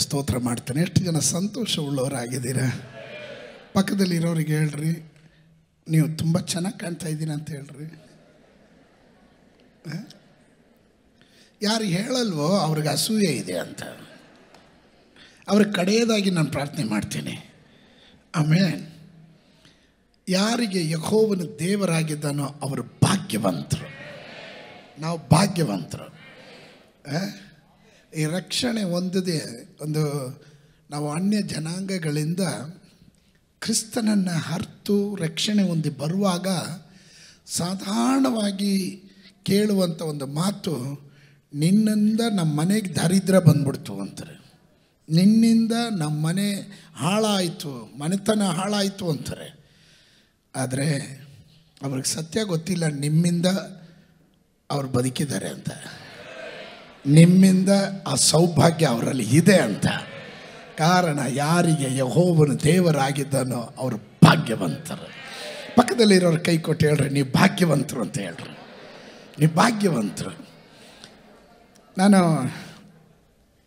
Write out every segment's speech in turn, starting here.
ಸ್ತೋತ್ರ ಮಾಡ್ತೇನೆ. ಎಷ್ಟು ಜನ ಸಂತೋಷವುಳ್ಳವರಾಗಿದ್ದೀರಾ? ಪಕ್ಕದಲ್ಲಿರೋರಿಗೆ ಹೇಳ್ರಿ, ನೀವು ತುಂಬ ಚೆನ್ನಾಗಿ ಕಾಣ್ತಾ ಇದ್ದೀರ ಅಂತ ಹೇಳ್ರಿ. ಯಾರು ಹೇಳಲ್ವೋ ಅವ್ರಿಗೆ ಅಸೂಯೆ ಇದೆ ಅಂತ. ಅವ್ರಿಗೆ ಕಡೆಯದಾಗಿ ನಾನು ಪ್ರಾರ್ಥನೆ ಮಾಡ್ತೀನಿ. ಆಮೇನ್. ಯಾರಿಗೆ ಯೆಹೋವನ ದೇವರಾಗಿದ್ದಾನೋ ಅವರು ಭಾಗ್ಯವಂತರು. ನಾವು ಭಾಗ್ಯವಂತರು. ಈ ರಕ್ಷಣೆ ಹೊಂದದೆ ನಾವು ಅನ್ಯ ಜನಾಂಗಗಳಿಂದ ಕ್ರಿಸ್ತನನ್ನು ಹರಿತು ರಕ್ಷಣೆ ಹೊಂದಿ ಬರುವಾಗ ಸಾಧಾರಣವಾಗಿ ಕೇಳುವಂಥ ಒಂದು ಮಾತು, ನಿನ್ನಿಂದ ನಮ್ಮ ಮನೆಗೆ ದಾರಿದ್ರ್ಯ ಬಂದ್ಬಿಡ್ತು ಅಂತಾರೆ. ನಿನ್ನಿಂದ ನಮ್ಮ ಮನೆ ಹಾಳಾಯಿತು, ಮನೆತನ ಹಾಳಾಯಿತು ಅಂತಾರೆ. ಆದರೆ ಅವ್ರಿಗೆ ಸತ್ಯ ಗೊತ್ತಿಲ್ಲ, ನಿಮ್ಮಿಂದ ಅವ್ರು ಬದುಕಿದ್ದಾರೆ ಅಂತ, ನಿಮ್ಮಿಂದ ಆ ಸೌಭಾಗ್ಯ ಅವರಲ್ಲಿ ಇದೆ ಅಂತ. ಕಾರಣ ಯಾರಿಗೆ ಯೆಹೋವನ ದೇವರಾಗಿದ್ದಾನೋ ಅವರು ಭಾಗ್ಯವಂತರು. ಪಕ್ಕದಲ್ಲಿರೋರು ಕೈ ಕೊಟ್ಟು ಹೇಳ್ರಿ, ನೀವು ಭಾಗ್ಯವಂತರು ಅಂತ ಹೇಳ್ರಿ. ನೀವು ಭಾಗ್ಯವಂತರು.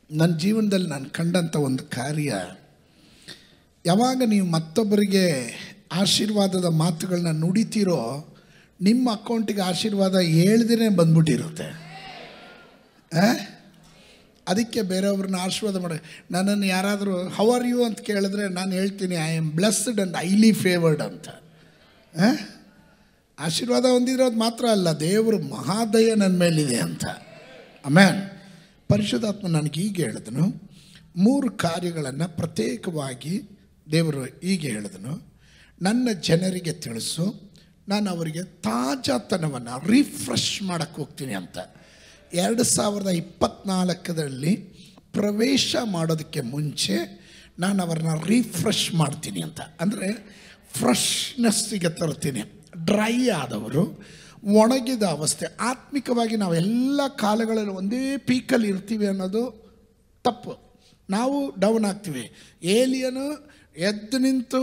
ನನ್ನ ಜೀವನದಲ್ಲಿ ನಾನು ಕಂಡಂಥ ಒಂದು ಕಾರ್ಯ, ಯಾವಾಗ ನೀವು ಮತ್ತೊಬ್ಬರಿಗೆ ಆಶೀರ್ವಾದದ ಮಾತುಗಳನ್ನ ನುಡಿತೀರೋ ನಿಮ್ಮ ಅಕೌಂಟಿಗೆ ಆಶೀರ್ವಾದ ಹೇಳ್ದೇ ಬಂದ್ಬಿಟ್ಟಿರುತ್ತೆ. ಅದಕ್ಕೆ ಬೇರೆಯವ್ರನ್ನ ಆಶೀರ್ವಾದ ಮಾಡಿ, ನನ್ನನ್ನು ಯಾರಾದರೂ ಹೌ ಆರ್ ಯು ಅಂತ ಕೇಳಿದ್ರೆ ನಾನು ಹೇಳ್ತೀನಿ, I am blessed and highly favoured ಅಂತ. ಆಶೀರ್ವಾದ ಹೊಂದಿರೋದು ಮಾತ್ರ ಅಲ್ಲ, ದೇವರು ಮಹಾದಯ ನನ್ನ ಮೇಲಿದೆ ಅಂತ. ಆಮೇನ್. ಪರಿಶುದ್ಧಾತ್ಮ ನನಗೆ ಹೀಗೆ ಹೇಳಿದನು, 3 ಕಾರ್ಯಗಳನ್ನು ಪ್ರತ್ಯೇಕವಾಗಿ ದೇವರು ಹೀಗೆ ಹೇಳಿದನು. ನನ್ನ ಜನರಿಗೆ ತಿಳಿಸು, ನಾನು ಅವರಿಗೆ ತಾಜಾತನವನ್ನು ರಿಫ್ರೆಶ್ ಮಾಡೋಕ್ಕೆ ಹೋಗ್ತೀನಿ ಅಂತ. 2024ರಲ್ಲಿ ಪ್ರವೇಶ ಮಾಡೋದಕ್ಕೆ ಮುಂಚೆ ನಾನು ಅವರನ್ನ ರಿಫ್ರೆಶ್ ಮಾಡ್ತೀನಿ ಅಂತ. ಅಂದರೆ ಫ್ರೆಶ್ನೆಸ್ಸಿಗೆ ತರ್ತೀನಿ. ಡ್ರೈ ಆದವರು, ಒಣಗಿದ ಅವಸ್ಥೆ. ಆತ್ಮಿಕವಾಗಿ ನಾವೆಲ್ಲ ಕಾಲಗಳಲ್ಲಿ ಒಂದೇ ಪೀಕಲ್ಲಿ ಇರ್ತೀವಿ ಅನ್ನೋದು ತಪ್ಪು. ನಾವು ಡೌನ್ ಆಗ್ತೀವಿ. ಏಲಿಯನು ಎದ್ದು ನಿಂತು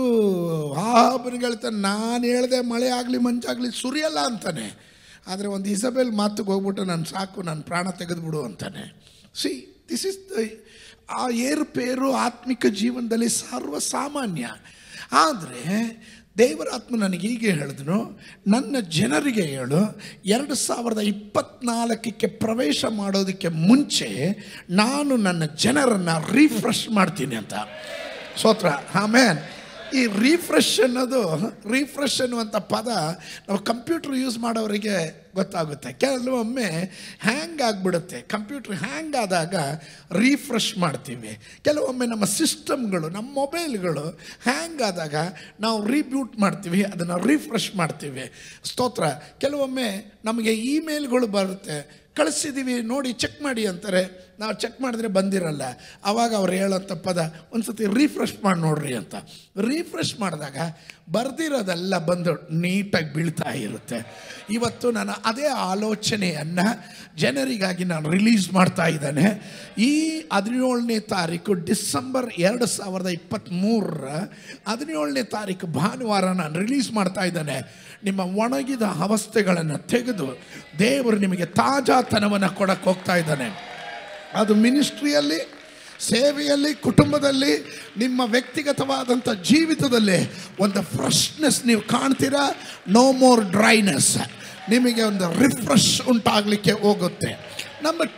ಆಹಾಬನಿಗೆ ಹೇಳ್ತಾನೆ, ನಾನು ಹೇಳ್ದೆ ಮಳೆ ಆಗಲಿ ಮಂಜಾಗಲಿ ಸುರಿಯಲ್ಲ ಅಂತಾನೆ. ಆದರೆ ಒಂದು ಇಸಬೇಲ್ ಮಾತಿಗೆ ಹೋಗ್ಬಿಟ್ಟು ನಾನು ಸಾಕು, ನನ್ನ ಪ್ರಾಣ ತೆಗೆದುಬಿಡು ಅಂತಾನೆ. ಸಿ, ದಿಸ್ ಇಸ್ ಆ ಏರುಪೇರು ಆತ್ಮಿಕ ಜೀವನದಲ್ಲಿ ಸರ್ವಸಾಮಾನ್ಯ. ಆದರೆ ದೇವರ ಆತ್ಮ ನನಗೆ ಹೀಗೆ ಹೇಳಿದನು, ನನ್ನ ಜನರಿಗೆ ಹೇಳು, 2024ಕ್ಕೆ ಪ್ರವೇಶ ಮಾಡೋದಕ್ಕೆ ಮುಂಚೆ ನಾನು ನನ್ನ ಜನರನ್ನು ರಿಫ್ರೆಶ್ ಮಾಡ್ತೀನಿ ಅಂತ. ಸ್ತೋತ್ರ. ಆಮೇನ್. ಈ ರಿಫ್ರೆಶ್ ಅನ್ನುವಂಥ ಪದ ನಾವು ಕಂಪ್ಯೂಟ್ರ್ ಯೂಸ್ ಮಾಡೋರಿಗೆ ಗೊತ್ತಾಗುತ್ತೆ. ಕೆಲವೊಮ್ಮೆ ಹ್ಯಾಂಗ್ ಆಗಿಬಿಡುತ್ತೆ. ಕಂಪ್ಯೂಟ್ರ್ ಹ್ಯಾಂಗ್ ಆದಾಗ ರಿಫ್ರೆಶ್ ಮಾಡ್ತೀವಿ. ಕೆಲವೊಮ್ಮೆ ನಮ್ಮ ಸಿಸ್ಟಮ್ಗಳು, ನಮ್ಮ ಮೊಬೈಲ್ಗಳು ಹ್ಯಾಂಗ್ ಆದಾಗ ನಾವು ರೀಬ್ಯೂಟ್ ಮಾಡ್ತೀವಿ, ಅದನ್ನು ರಿಫ್ರೆಶ್ ಮಾಡ್ತೀವಿ. ಸ್ತೋತ್ರ. ಕೆಲವೊಮ್ಮೆ ನಮಗೆ ಇಮೇಲ್ಗಳು ಬರುತ್ತೆ, ಕಳಿಸಿದ್ದೀವಿ ನೋಡಿ ಚೆಕ್ ಮಾಡಿ ಅಂತಾರೆ. ನಾವು ಚೆಕ್ ಮಾಡಿದ್ರೆ ಬಂದಿರಲ್ಲ. ಆವಾಗ ಅವ್ರು ಹೇಳೋಂಥ ಪದ, ಒಂದು ಸತಿ ರಿಫ್ರೆಶ್ ಮಾಡಿ ನೋಡ್ರಿ ಅಂತ. ರಿಫ್ರೆಶ್ ಮಾಡಿದಾಗ ಬರ್ದಿರೋದೆಲ್ಲ ಬಂದು ನೀಟಾಗಿ ಬೀಳ್ತಾ ಇರುತ್ತೆ. ಇವತ್ತು ನಾನು ಅದೇ ಆಲೋಚನೆಯನ್ನು ಜನರಿಗಾಗಿ ನಾನು ರಿಲೀಸ್ ಮಾಡ್ತಾ ಇದ್ದೇನೆ. ಈ 17ನೇ ತಾರೀಕು ಡಿಸೆಂಬರ್ 2023 17ನೇ ತಾರೀಕು ಭಾನುವಾರ ನಾನು ರಿಲೀಸ್ ಮಾಡ್ತಾ ಇದ್ದೇನೆ. ನಿಮ್ಮ ಒಣಗಿದ ಅವಸ್ಥೆಗಳನ್ನು ತೆಗೆದು ದೇವರು ನಿಮಗೆ ತಾಜಾತನವನ್ನು ಕೊಡಕ್ಕೆ ಹೋಗ್ತಾ ಇದ್ದಾನೆ. ಅದು ಮಿನಿಸ್ಟ್ರಿಯಲ್ಲಿ, ಸೇವೆಯಲ್ಲಿ, ಕುಟುಂಬದಲ್ಲಿ, ನಿಮ್ಮ ವ್ಯಕ್ತಿಗತವಾದಂಥ ಜೀವಿತದಲ್ಲಿ ಒಂದು ಫ್ರೆಶ್ನೆಸ್ ನೀವು ಕಾಣ್ತೀರಾ. No more dryness. ನಿಮಗೆ ಒಂದು ರಿಫ್ರೆಶ್ ಉಂಟಾಗಲಿಕ್ಕೆ ಹೋಗುತ್ತೆ. Number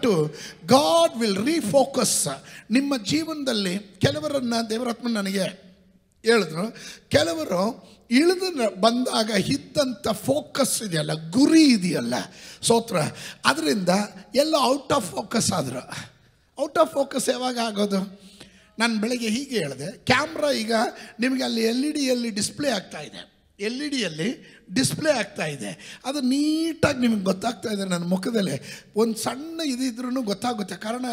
two God will refocus. ನಿಮ್ಮ ಜೀವನದಲ್ಲಿ ಕೆಲವರನ್ನು ದೇವರಾತ್ಮ ನನಗೆ ಹೇಳಿದ್ರು, ಕೆಲವರು ಇಳಿದು ಬಂದಾಗ ಇದ್ದಂಥ ಫೋಕಸ್ ಇದೆಯಲ್ಲ, ಗುರಿ ಇದೆಯಲ್ಲ, ಸ್ತೋತ್ರ, ಅದರಿಂದ ಎಲ್ಲ ಔಟ್ ಆಫ್ ಫೋಕಸ್ ಆದರು. ಔಟ್ ಆಫ್ ಫೋಕಸ್ ಯಾವಾಗ ಆಗೋದು? ನಾನು ಬೆಳಗ್ಗೆ ಹೀಗೆ ಹೇಳಿದೆ, ಕ್ಯಾಮ್ರಾ ಈಗ ನಿಮಗೆ ಅಲ್ಲಿ LED ಡಿಸ್ಪ್ಲೇ ಆಗ್ತಾ ಇದೆ. LED ಡಿಸ್ಪ್ಲೇ ಆಗ್ತಾ ಇದೆ. ಅದು ನೀಟಾಗಿ ನಿಮಗೆ ಗೊತ್ತಾಗ್ತಾ ಇದೆ. ನನ್ನ ಮುಖದಲ್ಲಿ ಒಂದು ಸಣ್ಣ ಇದಿದ್ರೂ ಗೊತ್ತಾಗುತ್ತೆ. ಕಾರಣ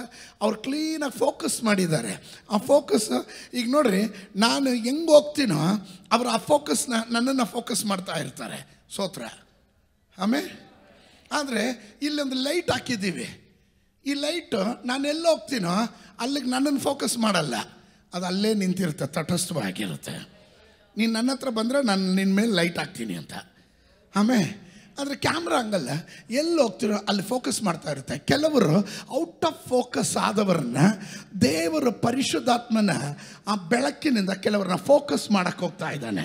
ಅವ್ರು ಕ್ಲೀನಾಗಿ ಫೋಕಸ್ ಮಾಡಿದ್ದಾರೆ. ಆ ಫೋಕಸ್ ಈಗ ನೋಡ್ರಿ, ನಾನು ಹೆಂಗೆ ಹೋಗ್ತೀನೋ ಅವರು ಆ ಫೋಕಸ್ನ ನನ್ನನ್ನು ಫೋಕಸ್ ಮಾಡ್ತಾ ಇರ್ತಾರೆ. ಸ್ತೋತ್ರ. ಆಮೇಲೆ ಆದರೆ ಇಲ್ಲೊಂದು ಲೈಟ್ ಹಾಕಿದ್ದೀವಿ. ಈ ಲೈಟು ನಾನು ಎಲ್ಲೋ ಹೋಗ್ತೀನೋ ಅಲ್ಲಿಗೆ ನನ್ನನ್ನು ಫೋಕಸ್ ಮಾಡಲ್ಲ, ಅದು ಅಲ್ಲೇ ನಿಂತಿರುತ್ತೆ, ತಟಸ್ಥವಾಗಿರುತ್ತೆ. ನೀನು ನನ್ನ ಹತ್ರ ಬಂದರೆ ನಾನು ನಿನ್ನ ಮೇಲೆ ಲೈಟ್ ಹಾಕ್ತೀನಿ ಅಂತ. ಆಮೇಲೆ ಆದರೆ ಕ್ಯಾಮ್ರಾ ಹಂಗಲ್ಲ, ಎಲ್ಲಿ ಹೋಗ್ತಿರೋ ಅಲ್ಲಿ ಫೋಕಸ್ ಮಾಡ್ತಾ ಇರುತ್ತೆ. ಕೆಲವರು ಔಟ್ ಆಫ್ ಫೋಕಸ್ ಆದವರನ್ನ ದೇವರ ಪರಿಶುದ್ಧಾತ್ಮನ ಆ ಬೆಳಕಿನಿಂದ ಕೆಲವರನ್ನ ಫೋಕಸ್ ಮಾಡಕ್ಕೆ ಹೋಗ್ತಾ ಇದ್ದಾನೆ,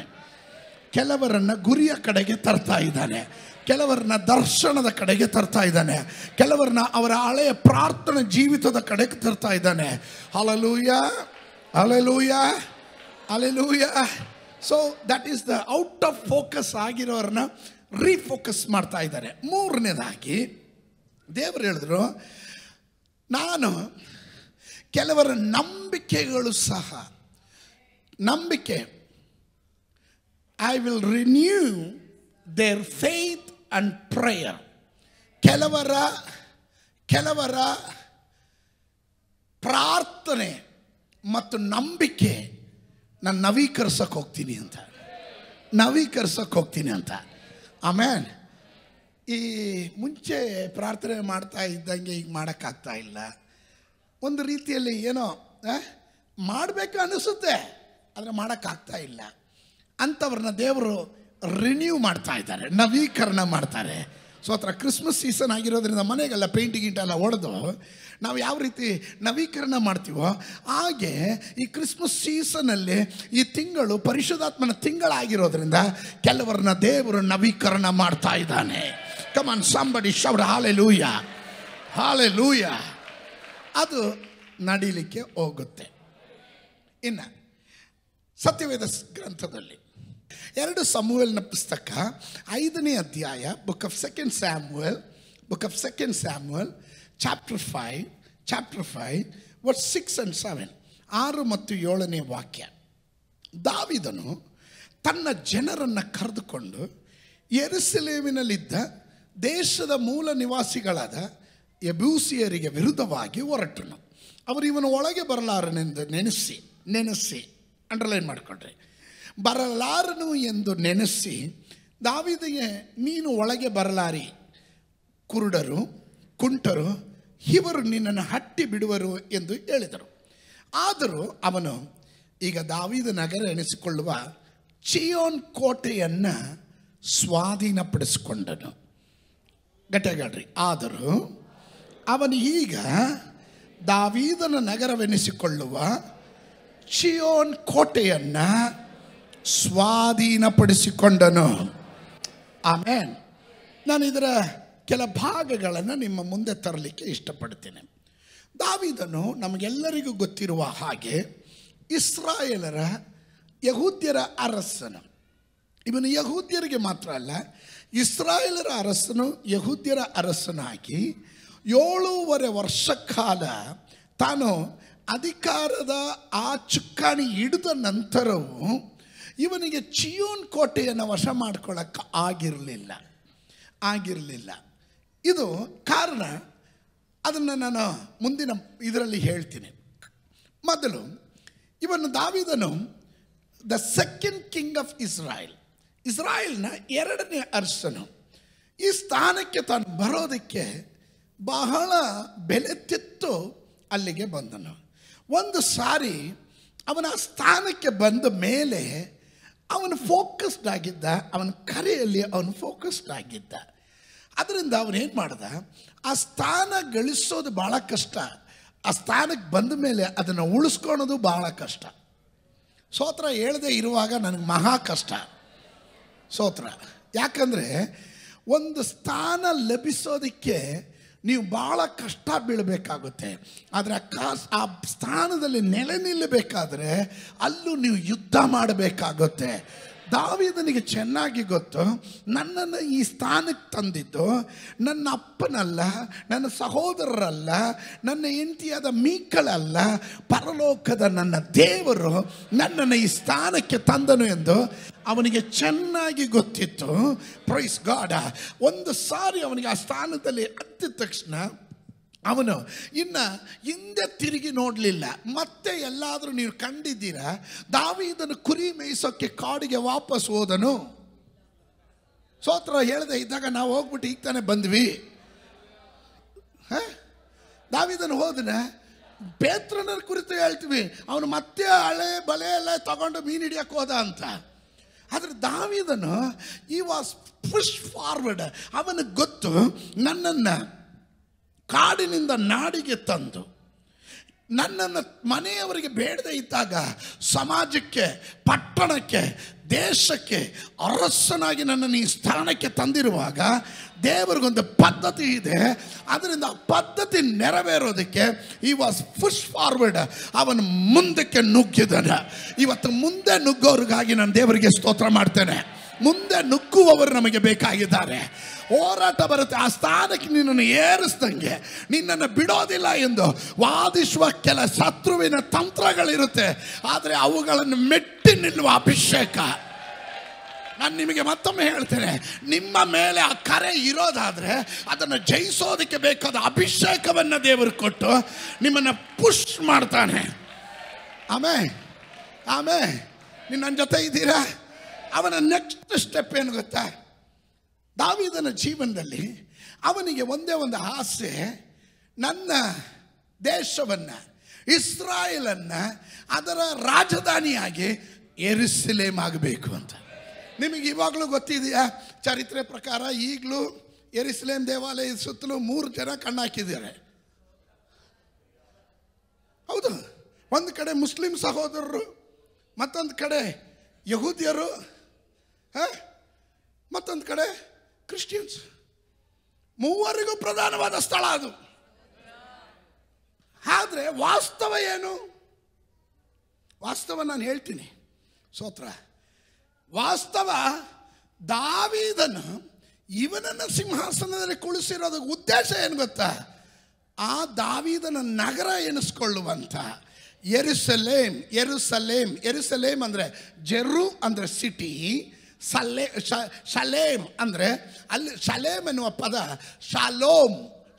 ಕೆಲವರನ್ನ ಗುರಿಯ ಕಡೆಗೆ ತರ್ತಾ ಇದ್ದಾನೆ, ಕೆಲವರನ್ನ ದರ್ಶನದ ಕಡೆಗೆ ತರ್ತಾ ಇದ್ದಾನೆ, ಕೆಲವರನ್ನ ಅವರ ಹಳೆಯ ಪ್ರಾರ್ಥನೆ ಜೀವಿತದ ಕಡೆಗೆ ತರ್ತಾ ಇದ್ದಾನೆ. Hallelujah, hallelujah, hallelujah. So that is the out of focus ಆಗಿರೋರನ್ನ ರೀಫೋಕಸ್ ಮಾಡ್ತಾ ಇದ್ದಾರೆ. ಮೂರನೇದಾಗಿ ದೇವರು ಹೇಳಿದ್ರು, ನಾನು ಕೆಲವರ ನಂಬಿಕೆಗಳು ಸಹ, ನಂಬಿಕೆ, I will renew their faith and prayer. ಕೆಲವರ ಪ್ರಾರ್ಥನೆ ಮತ್ತು ನಂಬಿಕೆ ನಾನು ನವೀಕರಿಸಕ್ಕೆ ಹೋಗ್ತೀನಿ ಅಂತ. ಆಮೇನ್. ಈ ಮುಂಚೆ ಪ್ರಾರ್ಥನೆ ಮಾಡ್ತಾ ಇದ್ದಂಗೆ ಈಗ ಮಾಡೋಕ್ಕಾಗ್ತಾ ಇಲ್ಲ. ಒಂದು ರೀತಿಯಲ್ಲಿ ಏನೋ ಮಾಡಬೇಕು ಅನಿಸುತ್ತೆ, ಆದರೆ ಮಾಡೋಕ್ಕಾಗ್ತಾ ಇಲ್ಲ. ಅಂಥವ್ರನ್ನ ದೇವರು ರಿನ್ಯೂ ಮಾಡ್ತಾ ಇದ್ದಾರೆ, ನವೀಕರಣ ಮಾಡ್ತಾರೆ. ಸ್ತೋತ್ರ. ಕ್ರಿಸ್ಮಸ್ ಸೀಸನ್ ಆಗಿರೋದ್ರಿಂದ ಮನೆಗೆಲ್ಲ ಪೇಂಟ್ ಗಿಂಟೆಲ್ಲ ಹೊಡೆದು ನಾವು ಯಾವ ರೀತಿ ನವೀಕರಣ ಮಾಡ್ತೀವೋ ಹಾಗೆ ಈ ಕ್ರಿಸ್ಮಸ್ ಸೀಸನಲ್ಲಿ ಈ ತಿಂಗಳು ಪರಿಶುದ್ಧಾತ್ಮನ ತಿಂಗಳಾಗಿರೋದ್ರಿಂದ ಕೆಲವರನ್ನ ದೇವರು ನವೀಕರಣ ಮಾಡ್ತಾ ಇದ್ದಾನೆ. Come on somebody shout hallelujah, hallelujah. ಅದು ನಡೀಲಿಕ್ಕೆ ಹೋಗುತ್ತೆ. ಇನ್ನು ಸತ್ಯವೇದ ಗ್ರಂಥದಲ್ಲಿ 2 ಸಮುವೇಲನ ಪುಸ್ತಕ 5ನೇ ಅಧ್ಯಾಯ, book of second Samuel chapter 5 verse 6 and 7, 6 ಮತ್ತು 7ನೇ ವಾಕ್ಯ. ದಾವೀದನು ತನ್ನ ಜನರನ್ನು ಕರೆದುಕೊಂಡು ಯೆರೂಸಲೇಮಿನಲ್ಲಿದ್ದ ದೇಶದ ಮೂಲ ನಿವಾಸಿಗಳಾದ ಯೆಬೂಸಿಯರಿಗೆ ವಿರುದ್ಧವಾಗಿ ಹೊರಟನು. ಅವರು ಇವನು ಒಳಗೆ ಬರಲಾರನೆಂದು ನೆನೆಸಿ ಅಂಡರ್ಲೈನ್ ಮಾಡಿಕೊಂಡ್ರೆ, ಬರಲಾರನು ಎಂದು ನೆನೆಸಿ ದಾವೀದನಿಗೆ, ನೀನು ಒಳಗೆ ಬರಲಾರಿ, ಕುರುಡರು ಕುಂಟರು ಇವರು ನಿನ್ನನ್ನು ಹಟ್ಟಿ ಬಿಡುವರು ಎಂದು ಹೇಳಿದರು. ಆದರೂ ಅವನು ಈಗ ದಾವೀದ ನಗರ ಎನಿಸಿಕೊಳ್ಳುವ ಚೀಯೋನ್ ಕೋಟೆಯನ್ನು ಸ್ವಾಧೀನಪಡಿಸಿಕೊಂಡನು. ಗಟ್ಟಿಯಾಗ್ರಿ. ಆದರೂ ಅವನು ಈಗ ದಾವೀದನ ನಗರವೆನಿಸಿಕೊಳ್ಳುವ ಚೀಯೋನ್ ಕೋಟೆಯನ್ನು ಸ್ವಾಧೀನಪಡಿಸಿಕೊಂಡನು. ಆಮೇನ್. ನಾನು ಇದರ ಕೆಲ ಭಾಗಗಳನ್ನು ನಿಮ್ಮ ಮುಂದೆ ತರಲಿಕ್ಕೆ ಇಷ್ಟಪಡ್ತೇನೆ. ದಾವೀದನು ನಮಗೆಲ್ಲರಿಗೂ ಗೊತ್ತಿರುವ ಹಾಗೆ ಯಹೂದ್ಯರ ಅರಸನು. ಇವನು ಯಹೂದ್ಯರಿಗೆ ಮಾತ್ರ ಅಲ್ಲ, ಇಸ್ರಾಯೇಲರ ಅರಸನು ಯಹೂದ್ಯರ ಅರಸನಾಗಿ 7.5 ವರ್ಷ ಕಾಲ ತಾನು ಅಧಿಕಾರದ ಆ ಚುಕ್ಕಾಣಿ ಹಿಡಿದ ನಂತರವೂ ಇವನಿಗೆ ಚೀಯೋನ್ ಕೋಟೆಯನ್ನು ವಶ ಮಾಡ್ಕೊಳ್ಳೋಕ್ಕೆ ಆಗಿರಲಿಲ್ಲ. ಇದು ಕಾರಣ. ಅದನ್ನು ನಾನು ಮುಂದಿನ ಇದರಲ್ಲಿ ಹೇಳ್ತೀನಿ. ಮೊದಲು ಇವನು ದಾವೀದನು ದ ಸೆಕೆಂಡ್ ಕಿಂಗ್ ಆಫ್ ಇಸ್ರಾಯೇಲ್ನ 2ನೇ ಅರಸನು. ಈ ಸ್ಥಾನಕ್ಕೆ ತಾನು ಬರೋದಕ್ಕೆ ಬಹಳ ಬೆಲೆ ತೆತ್ತು ಅಲ್ಲಿಗೆ ಬಂದನು. ಒಂದು ಸಾರಿ ಅವನ ಸ್ಥಾನಕ್ಕೆ ಬಂದ ಮೇಲೆ ಅವನು ಫೋಕಸ್ಡ್ ಆಗಿದ್ದ, ಅವನ ಕರೆಯಲ್ಲಿ ಅವನು ಫೋಕಸ್ಡ್ ಆಗಿದ್ದ. ಅದರಿಂದ ಅವನೇನು ಮಾಡ್ದ, ಆ ಸ್ಥಾನ ಗಳಿಸೋದು ಭಾಳ ಕಷ್ಟ, ಆ ಸ್ಥಾನಕ್ಕೆ ಬಂದ ಮೇಲೆ ಅದನ್ನು ಉಳಿಸ್ಕೊಳೋದು ಭಾಳ ಕಷ್ಟ. ಸ್ತೋತ್ರ. ಹೇಳದೆ ಇರುವಾಗ ನನಗೆ ಮಹಾ ಕಷ್ಟ. ಸ್ತೋತ್ರ. ಯಾಕಂದರೆ ಒಂದು ಸ್ಥಾನ ಲಭಿಸೋದಕ್ಕೆ ನೀವು ಭಾಳ ಕಷ್ಟ ಬೀಳಬೇಕಾಗುತ್ತೆ. ಆದರೆ ಆ ಸ್ಥಾನದಲ್ಲಿ ನೆಲೆ ನಿಲ್ಲಬೇಕಾದ್ರೆ ಅಲ್ಲೂ ನೀವು ಯುದ್ಧ ಮಾಡಬೇಕಾಗುತ್ತೆ. ದಾವೀದನಿಗೆ ಚೆನ್ನಾಗಿ ಗೊತ್ತು, ನನ್ನನ್ನು ಈ ಸ್ಥಾನಕ್ಕೆ ತಂದಿದ್ದು ನನ್ನ ಅಪ್ಪನಲ್ಲ, ನನ್ನ ಸಹೋದರರಲ್ಲ, ನನ್ನ ಹೆಂಡತಿಯಾದ ಮೀಕಳಲ್ಲ, ಪರಲೋಕದ ನನ್ನ ದೇವರು ನನ್ನನ್ನು ಈ ಸ್ಥಾನಕ್ಕೆ ತಂದನು ಎಂದು ಅವನಿಗೆ ಚೆನ್ನಾಗಿ ಗೊತ್ತಿತ್ತು. Praise God. ಒಂದು ಸಾರಿ ಅವನಿಗೆ ಆ ಸ್ಥಾನದಲ್ಲಿ ಹತ್ತಿದ ತಕ್ಷಣ ಅವನು ಇನ್ನು ಹಿಂದೆ ತಿರುಗಿ ನೋಡಲಿಲ್ಲ. ಮತ್ತೆ ಎಲ್ಲಾದರೂ ನೀವು ಕಂಡಿದ್ದೀರಾ, ದಾವೀದನು ಕುರಿ ಮೇಯಿಸೋಕ್ಕೆ ಕಾಡಿಗೆ ವಾಪಸ್ ಹೋದನು. ಸ್ತೋತ್ರ. ಹೇಳದೆ ಇದ್ದಾಗ ನಾವು ಹೋಗ್ಬಿಟ್ಟು ಈಗ ತಾನೇ ಬಂದ್ವಿ. ದಾವೀದನು ಹೋದನ. ಪೇತ್ರನ ಕುರಿತು ಹೇಳ್ತೀವಿ, ಅವನು ಮತ್ತೆ ಹಳೆ ಬಲೆ ಎಲ್ಲ ತಗೊಂಡು ಮೀನು ಹಿಡಿಯಕ್ಕೆ ಹೋದ ಅಂತ. ಆದರೆ ದಾವೀದನು ಈ ವಾಸ್ ಪುಷ್ ಫಾರ್ವರ್ಡ್. ಅವನಿಗೆ ಗೊತ್ತು, ನನ್ನನ್ನು ಕಾಡಿನಿಂದ ನಾಡಿಗೆ ತಂದು ನನ್ನನ್ನು ಮನೆಯವರಿಗೆ ಬೇಡದೇ ಇದ್ದಾಗ ಸಮಾಜಕ್ಕೆ, ಪಟ್ಟಣಕ್ಕೆ, ದೇಶಕ್ಕೆ ಅರಸನಾಗಿ ನನ್ನನ್ನು ಈ ಸ್ಥಾನಕ್ಕೆ ತಂದಿರುವಾಗ ದೇವರಿಗೊಂದು ಪದ್ಧತಿ ಇದೆ. ಅದರಿಂದ ಆ ಪದ್ಧತಿ ನೆರವೇರೋದಕ್ಕೆ ಈ ವಾಸ್ ಪುಷ್ ಫಾರ್ವರ್ಡ್. ಅವನು ಮುಂದಕ್ಕೆ ನುಗ್ಗಿದ್ದಾನೆ. ಇವತ್ತು ಮುಂದೆ ನುಗ್ಗೋರಿಗಾಗಿ ನಾನು ದೇವರಿಗೆ ಸ್ತೋತ್ರ ಮಾಡ್ತೇನೆ. ಮುಂದೆ ನುಗ್ಗುವವರು ನಮಗೆ ಬೇಕಾಗಿದ್ದಾರೆ. ಹೋರಾಟ ಬರುತ್ತೆ, ಆ ಸ್ಥಾನಕ್ಕೆ ನಿನ್ನನ್ನು ಏರಿಸ್ದಂಗೆ, ನಿನ್ನನ್ನು ಬಿಡೋದಿಲ್ಲ ಎಂದು ವಾದಿಸುವ ಕೆಲ ಶತ್ರುವಿನ ತಂತ್ರಗಳಿರುತ್ತೆ. ಆದರೆ ಅವುಗಳನ್ನು ಮೆಟ್ಟಿ ನಿಲ್ಲುವ ಅಭಿಷೇಕ. ನಾನು ನಿಮಗೆ ಮತ್ತೊಮ್ಮೆ ಹೇಳ್ತೇನೆ, ನಿಮ್ಮ ಮೇಲೆ ಆ ಕರೆ ಇರೋದಾದರೆ ಅದನ್ನು ಜಯಿಸೋದಕ್ಕೆ ಬೇಕಾದ ಅಭಿಷೇಕವನ್ನು ದೇವರು ಕೊಟ್ಟು ನಿಮ್ಮನ್ನು ಪುಷ್ ಮಾಡ್ತಾನೆ. ಆಮೇಲೆ ನೀವು ನನ್ನ ಜೊತೆ ಇದ್ದೀರಾ? ಅವನ ನೆಕ್ಸ್ಟ್ ಸ್ಟೆಪ್ ಏನು ಗೊತ್ತಾ? ದಾವೀದನ ಜೀವನದಲ್ಲಿ ಅವನಿಗೆ ಒಂದೇ ಒಂದು ಆಸೆ, ನನ್ನ ದೇಶವನ್ನು, ಇಸ್ರಾಯೇಲನ್ನು, ಅದರ ರಾಜಧಾನಿಯಾಗಿ ಯೆರೂಸಲೇಮ್ ಆಗಬೇಕು ಅಂತ. ನಿಮಗೆ ಇವಾಗಲೂ ಗೊತ್ತಿದೆಯಾ? ಚರಿತ್ರೆ ಪ್ರಕಾರ ಈಗಲೂ ಯೆರೂಸಲೇಮ್ ದೇವಾಲಯದ ಸುತ್ತಲೂ 3 ಜನ ಕಣ್ಣಾಕಿದ್ದಾರೆ. ಹೌದು, ಒಂದು ಕಡೆ ಮುಸ್ಲಿಂ ಸಹೋದರರು, ಮತ್ತೊಂದು ಕಡೆ ಯಹೂದ್ಯರು, ಮತ್ತೊಂದು ಕಡೆ ಕ್ರಿಶ್ಚಿಯನ್ಸ್. ಮೂವರಿಗೂ ಪ್ರಧಾನವಾದ ಸ್ಥಳ ಅದು. ಆದರೆ ವಾಸ್ತವ ಏನು? ವಾಸ್ತವ ನಾನು ಹೇಳ್ತೀನಿ. ಸ್ತೋತ್ರ. ವಾಸ್ತವ, ದಾವೀದನು ಇವನನ್ನು ಸಿಂಹಾಸನದಲ್ಲಿ ಕುಳಿಸಿರೋದ ಉದ್ದೇಶ ಏನು ಗೊತ್ತಾ? ಆ ದಾವೀದನ ನಗರ ಎನಿಸ್ಕೊಳ್ಳುವಂಥ ಯೆರೂಸಲೇಮ್. ಯೆರೂಸಲೇಮ್ ಅಂದರೆ ಜೆರು ಅಂದರೆ ಸಿಟಿ, ಶಲೇಮ್ ಅಂದರೆ ಅಲ್ಲಿ ಶಲೇಮ್ ಎನ್ನುವ ಪದ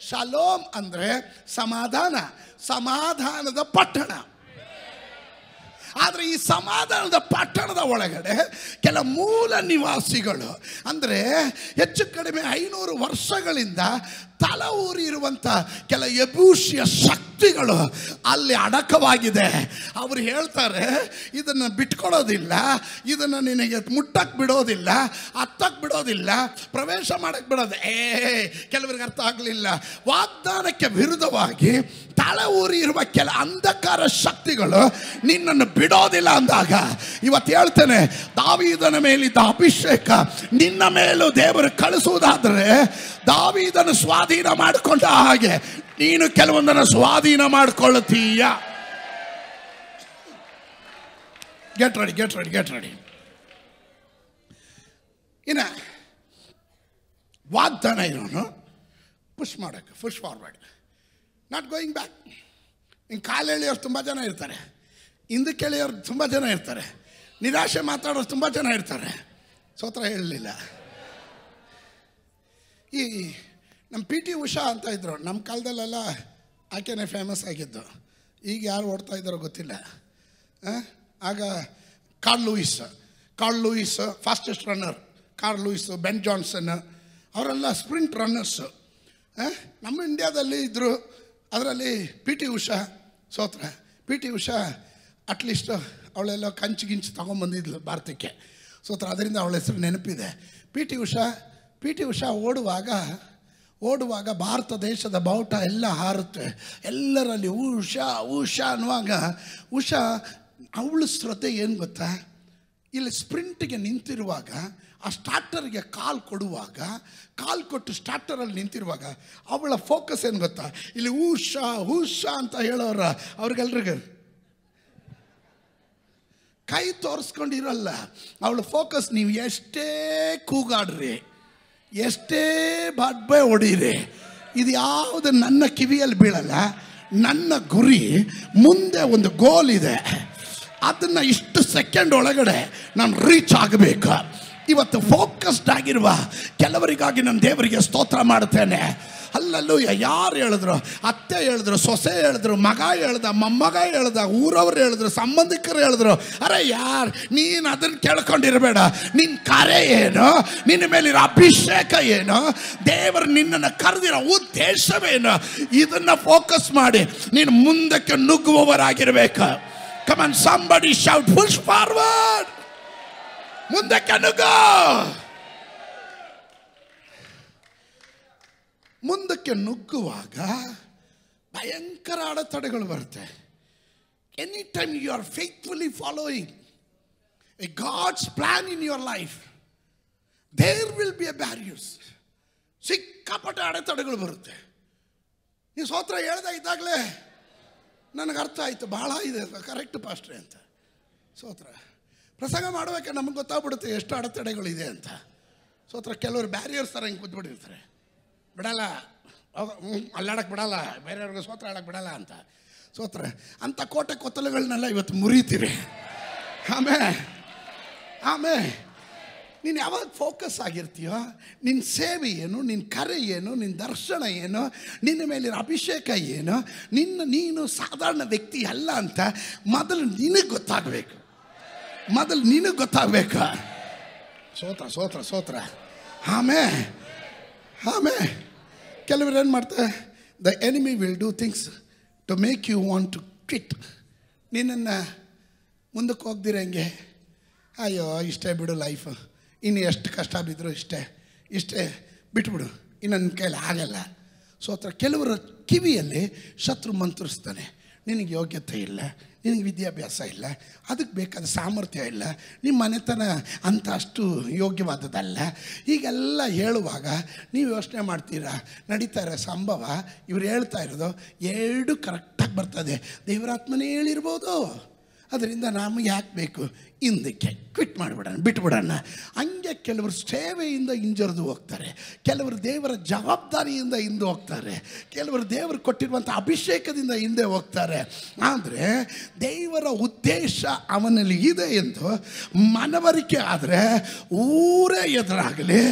ಶಾಲೋಮ್ ಅಂದರೆ ಸಮಾಧಾನದ ಪಟ್ಟಣ. ಆದರೆ ಈ ಸಮಾಧಾನದ ಪಟ್ಟಣದ ಒಳಗಡೆ ಕೆಲ ಮೂಲ ನಿವಾಸಿಗಳು, ಅಂದರೆ ಹೆಚ್ಚು ಕಡಿಮೆ 500 ವರ್ಷಗಳಿಂದ ತಲ ಊರಿರುವಂಥ ಕೆಲ ಯಬೂಷಿಯ ಶಕ್ತಿಗಳು ಅಲ್ಲಿ ಅಡಕವಾಗಿದೆ. ಅವರು ಹೇಳ್ತಾರೆ, ಇದನ್ನು ಬಿಟ್ಕೊಡೋದಿಲ್ಲ, ಇದನ್ನು ನಿನಗೆ ಮುಟ್ಟಕ್ಕೆ ಬಿಡೋದಿಲ್ಲ, ಹತ್ತಕ್ಕೆ ಬಿಡೋದಿಲ್ಲ, ಪ್ರವೇಶ ಮಾಡಕ್ಕೆ ಬಿಡೋದು. ಕೆಲವರಿಗೆ ಅರ್ಥ ಆಗಲಿಲ್ಲ. ವಾಗ್ದಾನಕ್ಕೆ ವಿರುದ್ಧವಾಗಿ ತಳ ಊರಿ ಇರುವ ಕೆಲ ಅಂಧಕಾರ ಶಕ್ತಿಗಳು ನಿನ್ನನ್ನು ಬಿಡೋದಿಲ್ಲ ಅಂದಾಗ, ಇವತ್ತು ಹೇಳ್ತೇನೆ, ದಾವೀದನ ಮೇಲಿದ್ದ ಅಭಿಷೇಕ ನಿನ್ನ ಮೇಲೂ ದೇವರು ಕಳಿಸುವುದಾದರೆ, ದಾವೀದನ ಸ್ವಾಧೀನ ಮಾಡಿಕೊಂಡ ಹಾಗೆ ನೀನು ಕೆಲವೊಂದನ್ನು ಸ್ವಾಧೀನ ಮಾಡಿಕೊಳ್ಳುತ್ತೀಯ. Get ready. ಇನ್ನು ವಾಗ್ದಾನ ಇರೋನು ಪುಷ್ ಮಾಡೋಕ್ಕೆ, push forward, not going back. ಹಿಂಗೆ ಕಾಲು ಎಳೆಯೋರು ತುಂಬ ಜನ ಇರ್ತಾರೆ, ಹಿಂದಕ್ಕೆ ಎಳೆಯೋರು ತುಂಬ ಜನ ಇರ್ತಾರೆ, ನಿರಾಶೆ ಮಾತಾಡೋರು ತುಂಬ ಜನ ಇರ್ತಾರೆ. ಸ್ತೋತ್ರ ಹೇಳಲಿಲ್ಲ. ಈ ನಮ್ಮ ಪಿ ಟಿ ಉಷಾ ಅಂತ ಇದ್ದರು, ನಮ್ಮ ಕಾಲದಲ್ಲೆಲ್ಲ ಆಕೆನೇ ಫೇಮಸ್ ಆಗಿದ್ದು. ಈಗ ಯಾರು ಓಡ್ತಾ ಇದ್ದಾರೋ ಗೊತ್ತಿಲ್ಲ. ಆಗ Carl Lewis fastest runner, Carl Lewis, Ben Johnson, ಅವರೆಲ್ಲ ಸ್ಪ್ರಿಂಟ್ ರನ್ನರ್ಸು. ನಮ್ಮ ಇಂಡಿಯಾದಲ್ಲಿ ಇದ್ದರು. ಅದರಲ್ಲಿ ಪಿ ಟಿ ಉಷಾ. ಸ್ತೋತ್ರ. ಪಿ ಟಿ ಉಷಾ ಅಟ್ಲೀಸ್ಟ್ ಅವಳೆಲ್ಲ ಕಂಚು ತೊಗೊಂಬಂದಿದ್ಲು ಭಾರತಕ್ಕೆ. ಸ್ತೋತ್ರ. ಅದರಿಂದ ಅವಳ ಹೆಸರು ನೆನಪಿದೆ. ಪಿ ಟಿ ಉಷಾ ಓಡುವಾಗ ಭಾರತ ದೇಶದ ಬಾವುಟ ಎಲ್ಲ ಹಾರುತ್ತೆ. ಎಲ್ಲರಲ್ಲಿ ಉಷಾ ಅನ್ನುವಾಗ ಅವಳ ಶ್ರದ್ಧೆ ಏನು ಗೊತ್ತಾ? ಇಲ್ಲಿ ಸ್ಪ್ರಿಂಟಿಗೆ ನಿಂತಿರುವಾಗ, ಆ ಸ್ಟಾರ್ಟರ್ಗೆ ಕಾಲು ಕೊಟ್ಟು ಸ್ಟಾರ್ಟರಲ್ಲಿ ನಿಂತಿರುವಾಗ ಅವಳ ಫೋಕಸ್ ಏನು ಗೊತ್ತಾ? ಇಲ್ಲಿ ಉಷಾ ಅಂತ ಹೇಳೋರ ಅವ್ರಿಗೆಲ್ರಿಗೂ ಕೈ ತೋರಿಸ್ಕೊಂಡಿರಲ್ಲ. ಅವಳ ಫೋಕಸ್, ನೀವು ಎಷ್ಟೇ ಕೂಗಾಡ್ರಿ, ಎಷ್ಟೇ ಬಡ್ಬೆ ಹೊಡೀರಿ, ಇದು ಯಾವುದು ನನ್ನ ಕಿವಿಯಲ್ಲಿ ಬೀಳಲ್ಲ. ನನ್ನ ಗುರಿ ಮುಂದೆ ಒಂದು ಗೋಲ್ ಇದೆ, ಅದನ್ನು ಇಷ್ಟು ಸೆಕೆಂಡ್ ಒಳಗಡೆ ನಾನು ರೀಚ್ ಆಗಬೇಕು. ಇವತ್ತು ಫೋಕಸ್ಡ್ ಆಗಿರುವ ಕೆಲವರಿಗಾಗಿ ನಾನು ದೇವರಿಗೆ ಸ್ತೋತ್ರ ಮಾಡುತ್ತೇನೆ. ಅಲ್ಲಲ್ಲೂಯ್ಯ. ಯಾರು ಹೇಳಿದ್ರು? ಅತ್ತೆ ಹೇಳಿದ್ರು, ಸೊಸೆ ಹೇಳಿದ್ರು, ಮಗ ಹೇಳ್ದ, ಮೊಮ್ಮಗ ಹೇಳ್ದ, ಊರವ್ರು ಹೇಳಿದ್ರು, ಸಂಬಂಧಿಕರು ಹೇಳಿದ್ರು. ಅರೆ ನೀನು ಅದನ್ನು ಕೇಳ್ಕೊಂಡಿರಬೇಡ. ನಿನ್ನ ಕರೆ ಏನು, ನಿನ್ನ ಮೇಲಿರೋ ಅಭಿಷೇಕ ಏನು, ದೇವರು ನಿನ್ನನ್ನು ಕರೆದಿರೋ ಉದ್ದೇಶವೇನು, ಇದನ್ನು ಫೋಕಸ್ ಮಾಡಿ ನೀನು ಮುಂದಕ್ಕೆ ನುಗ್ಗುವವರಾಗಿರ್ಬೇಕು. Come on, somebody shout, push forward. ಮುಂದಕ್ಕೆ ನುಗ್ಗು. ಮುಂದಕ್ಕೆ ನುಗ್ಗುವಾಗ ಭಯಂಕರ ಅಡೆತಡೆಗಳು ಬರುತ್ತೆ. Any time you are faithfully following a God's plan in your life, there will be a barriers. ಸಿಕ್ಕಾಪಟ್ಟೆ ಅಡೆತಡೆಗಳು ಬರುತ್ತೆ. ನೀವು ಸ್ತೋತ್ರ ಹೇಳ್ತಾ ಇದ್ದಾಗಲೇ ನನಗೆ ಅರ್ಥ ಆಯಿತು, ಭಾಳ ಇದೆ ಕರೆಕ್ಟ್ ಪಾಸ್ಟ್ರೆ ಅಂತ. ಸ್ತೋತ್ರ ಪ್ರಸಂಗ ಮಾಡಬೇಕಾದ್ರೆ ನಮಗೆ ಗೊತ್ತಾಗ್ಬಿಡುತ್ತೆ ಎಷ್ಟು ಅಡೆತಡೆಗಳಿದೆ ಅಂತ. ಸ್ತೋತ್ರ ಕೆಲವರು ಬ್ಯಾರಿಯರ್ಸ್ ಥರ ಹಿಂಗೆ ಕೂತ್ಬಿಟ್ಟಿರ್ತಾರೆ, ಬಿಡಲ್ಲ, ಅಲ್ಲಾಡಕ್ಕೆ ಬಿಡಲ್ಲ, ಬೇರೆಯವ್ರಿಗೆ ಸ್ತೋತ್ರ ಆಡಕ್ಕೆ ಬಿಡಲ್ಲ ಅಂತ. ಸ್ತೋತ್ರ ಅಂಥ ಕೋಟೆ ಕೊತ್ತಲುಗಳನ್ನೆಲ್ಲ ಇವತ್ತು ಮುರಿತೀವಿ. ಆಮೇಲೆ ನೀನು ಯಾವಾಗ ಫೋಕಸ್ ಆಗಿರ್ತೀಯೋ, ನಿನ್ನ ಸೇವೆ ಏನು, ನಿನ್ನ ಕರೆ ಏನು, ನಿನ್ನ ದರ್ಶನ ಏನು, ನಿನ್ನ ಮೇಲಿನ ಅಭಿಷೇಕ ಏನು, ನೀನು ಸಾಧಾರಣ ವ್ಯಕ್ತಿ ಅಲ್ಲ ಅಂತ ಮೊದಲು ನಿನಗೆ ಗೊತ್ತಾಗಬೇಕು. ಸ್ತೋತ್ರ ಸ್ತೋತ್ರ ಸ್ತೋತ್ರ. ಆಮೇಲೆ ಕೆಲವರು ಏನು ಮಾಡ್ತಾರೆ, the enemy will do things to make you want to quit. ನಿನ್ನನ್ನು ಮುಂದಕ್ಕೆ ಹೋಗ್ದಿರಂಗೆ, ಅಯ್ಯೋ ಇಷ್ಟೇ ಬಿಡು ಲೈಫ್, ಇನ್ನು ಎಷ್ಟು ಕಷ್ಟ ಬಿದ್ದರೂ ಇಷ್ಟೇ ಬಿಟ್ಬಿಡು, ಇನ್ನು ನನ್ನ ಕೈಲಿ ಆಗಲ್ಲ. ಸ್ತೋತ್ರ ಕೆಲವರ ಕಿವಿಯಲ್ಲಿ ಶತ್ರು ಮಂತ್ರಿಸ್ತಾನೆ, ನಿನಗೆ ಯೋಗ್ಯತೆ ಇಲ್ಲ, ನಿನಗೆ ವಿದ್ಯಾಭ್ಯಾಸ ಇಲ್ಲ, ಅದಕ್ಕೆ ಬೇಕಾದ ಸಾಮರ್ಥ್ಯ ಇಲ್ಲ, ನಿಮ್ಮ ಮನೆತನ ಅಂತ ಅಷ್ಟು ಯೋಗ್ಯವಾದದ್ದಲ್ಲ. ಹೀಗೆಲ್ಲ ಹೇಳುವಾಗ ನೀವು ಯೋಚನೆ ಮಾಡ್ತೀರಾ, ನಡೀತಾ ಇರೋ ಸಂಭವ ಇವ್ರು ಹೇಳ್ತಾ ಇರೋದು ಎರಡು ಕರೆಕ್ಟಾಗಿ ಬರ್ತದೆ, ದೇವರಾತ್ಮನೇ ಹೇಳಿರ್ಬೋದು, ಅದರಿಂದ ನಮಗೆ ಯಾಕೆ ಬೇಕು, ಹಿಂದಕ್ಕೆ ಕ್ವಿಟ್ ಮಾಡಿಬಿಡೋಣ, ಬಿಟ್ಬಿಡೋಣ. ಹಂಗೆ ಕೆಲವರು ಸೇವೆಯಿಂದ ಹಿಂಜರಿದು ಹೋಗ್ತಾರೆ, ಕೆಲವರು ದೇವರ ಜವಾಬ್ದಾರಿಯಿಂದ ಹಿಂದೆ ಹೋಗ್ತಾರೆ, ಕೆಲವರು ದೇವರು ಕೊಟ್ಟಿರುವಂಥ ಅಭಿಷೇಕದಿಂದ ಹಿಂದೆ ಹೋಗ್ತಾರೆ. ಆದರೆ ದೇವರ ಉದ್ದೇಶ ಅವನಲ್ಲಿ ಇದೆ ಎಂದು ಮನವರಿಕೆ ಆದರೆ ಊರೇ ಎದುರಾಗಲಿ,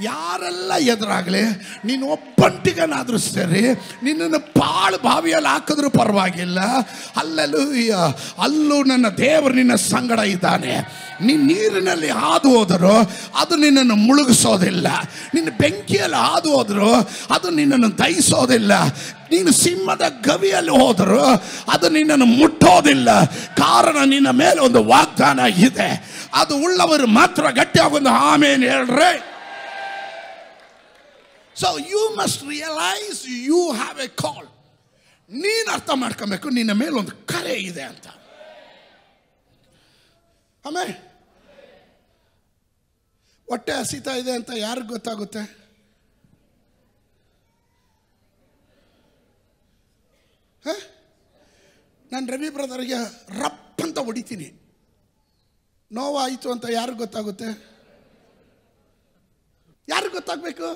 ಯಾರೆಲ್ಲ ಎದುರಾಗಲಿ, ನೀನು ಒಬ್ಬಂಟಿಗನಾದರೂ ಸರಿ, ನಿನ್ನನ್ನು ಪಾಳು ಬಾವಿಯಲ್ಲಿ ಹಾಕಿದ್ರೂ ಪರವಾಗಿಲ್ಲ, ಅಲ್ಲೆಲ್ಲೂಯ್ಯ, ಅಲ್ಲೂ ನನ್ನ ದೇವರು ನಿನ್ನ ಸಂಗಡ ಇದ್ದಾನೆ. ನೀನು ನೀರಿನಲ್ಲಿ ಹಾದು ಹೋದರೂ ಅದು ನಿನ್ನನ್ನು ಮುಳುಗಿಸೋದಿಲ್ಲ, ನಿನ್ನ ಬೆಂಕಿಯಲ್ಲಿ ಹಾದು ಹೋದರೂ ಅದು ನಿನ್ನನ್ನು ದಹಿಸೋದಿಲ್ಲ, ನೀನು ಸಿಂಹದ ಗವಿಯಲ್ಲಿ ಹೋದರೂ ಅದು ನಿನ್ನನ್ನು ಮುಟ್ಟೋದಿಲ್ಲ. ಕಾರಣ ನಿನ್ನ ಮೇಲೆ ಒಂದು ವಾಗ್ದಾನ ಇದೆ, ಅದು ಉಳ್ಳವರು ಮಾತ್ರ ಗಟ್ಟಿಯಾಗೊಂದು ಆಮೇಲೆ ಹೇಳ್ರೆ. So you must realise you have a call. ನೀನು ಅರ್ಥ ಮಾಡ್ಕೊಬೇಕು ನಿನ್ನ ಮೇಲೆ ಒಂದು ಕರೆ ಇದೆ ಅಂತ. ಆಮೇಲೆ ಹೊಟ್ಟೆ ಹಸಿತಾ ಇದೆ ಅಂತ ಯಾರಿಗೆ ಗೊತ್ತಾಗುತ್ತೆ? ನಾನು ರವಿ ಬ್ರದರ್ಗೆ ರಪ್ ಅಂತ ಹೊಡಿತೀನಿ, ನೋವಾಯಿತು ಅಂತ ಯಾರಿಗೆ ಗೊತ್ತಾಗುತ್ತೆ? ಯಾರಿಗೆ ಗೊತ್ತಾಗಬೇಕು?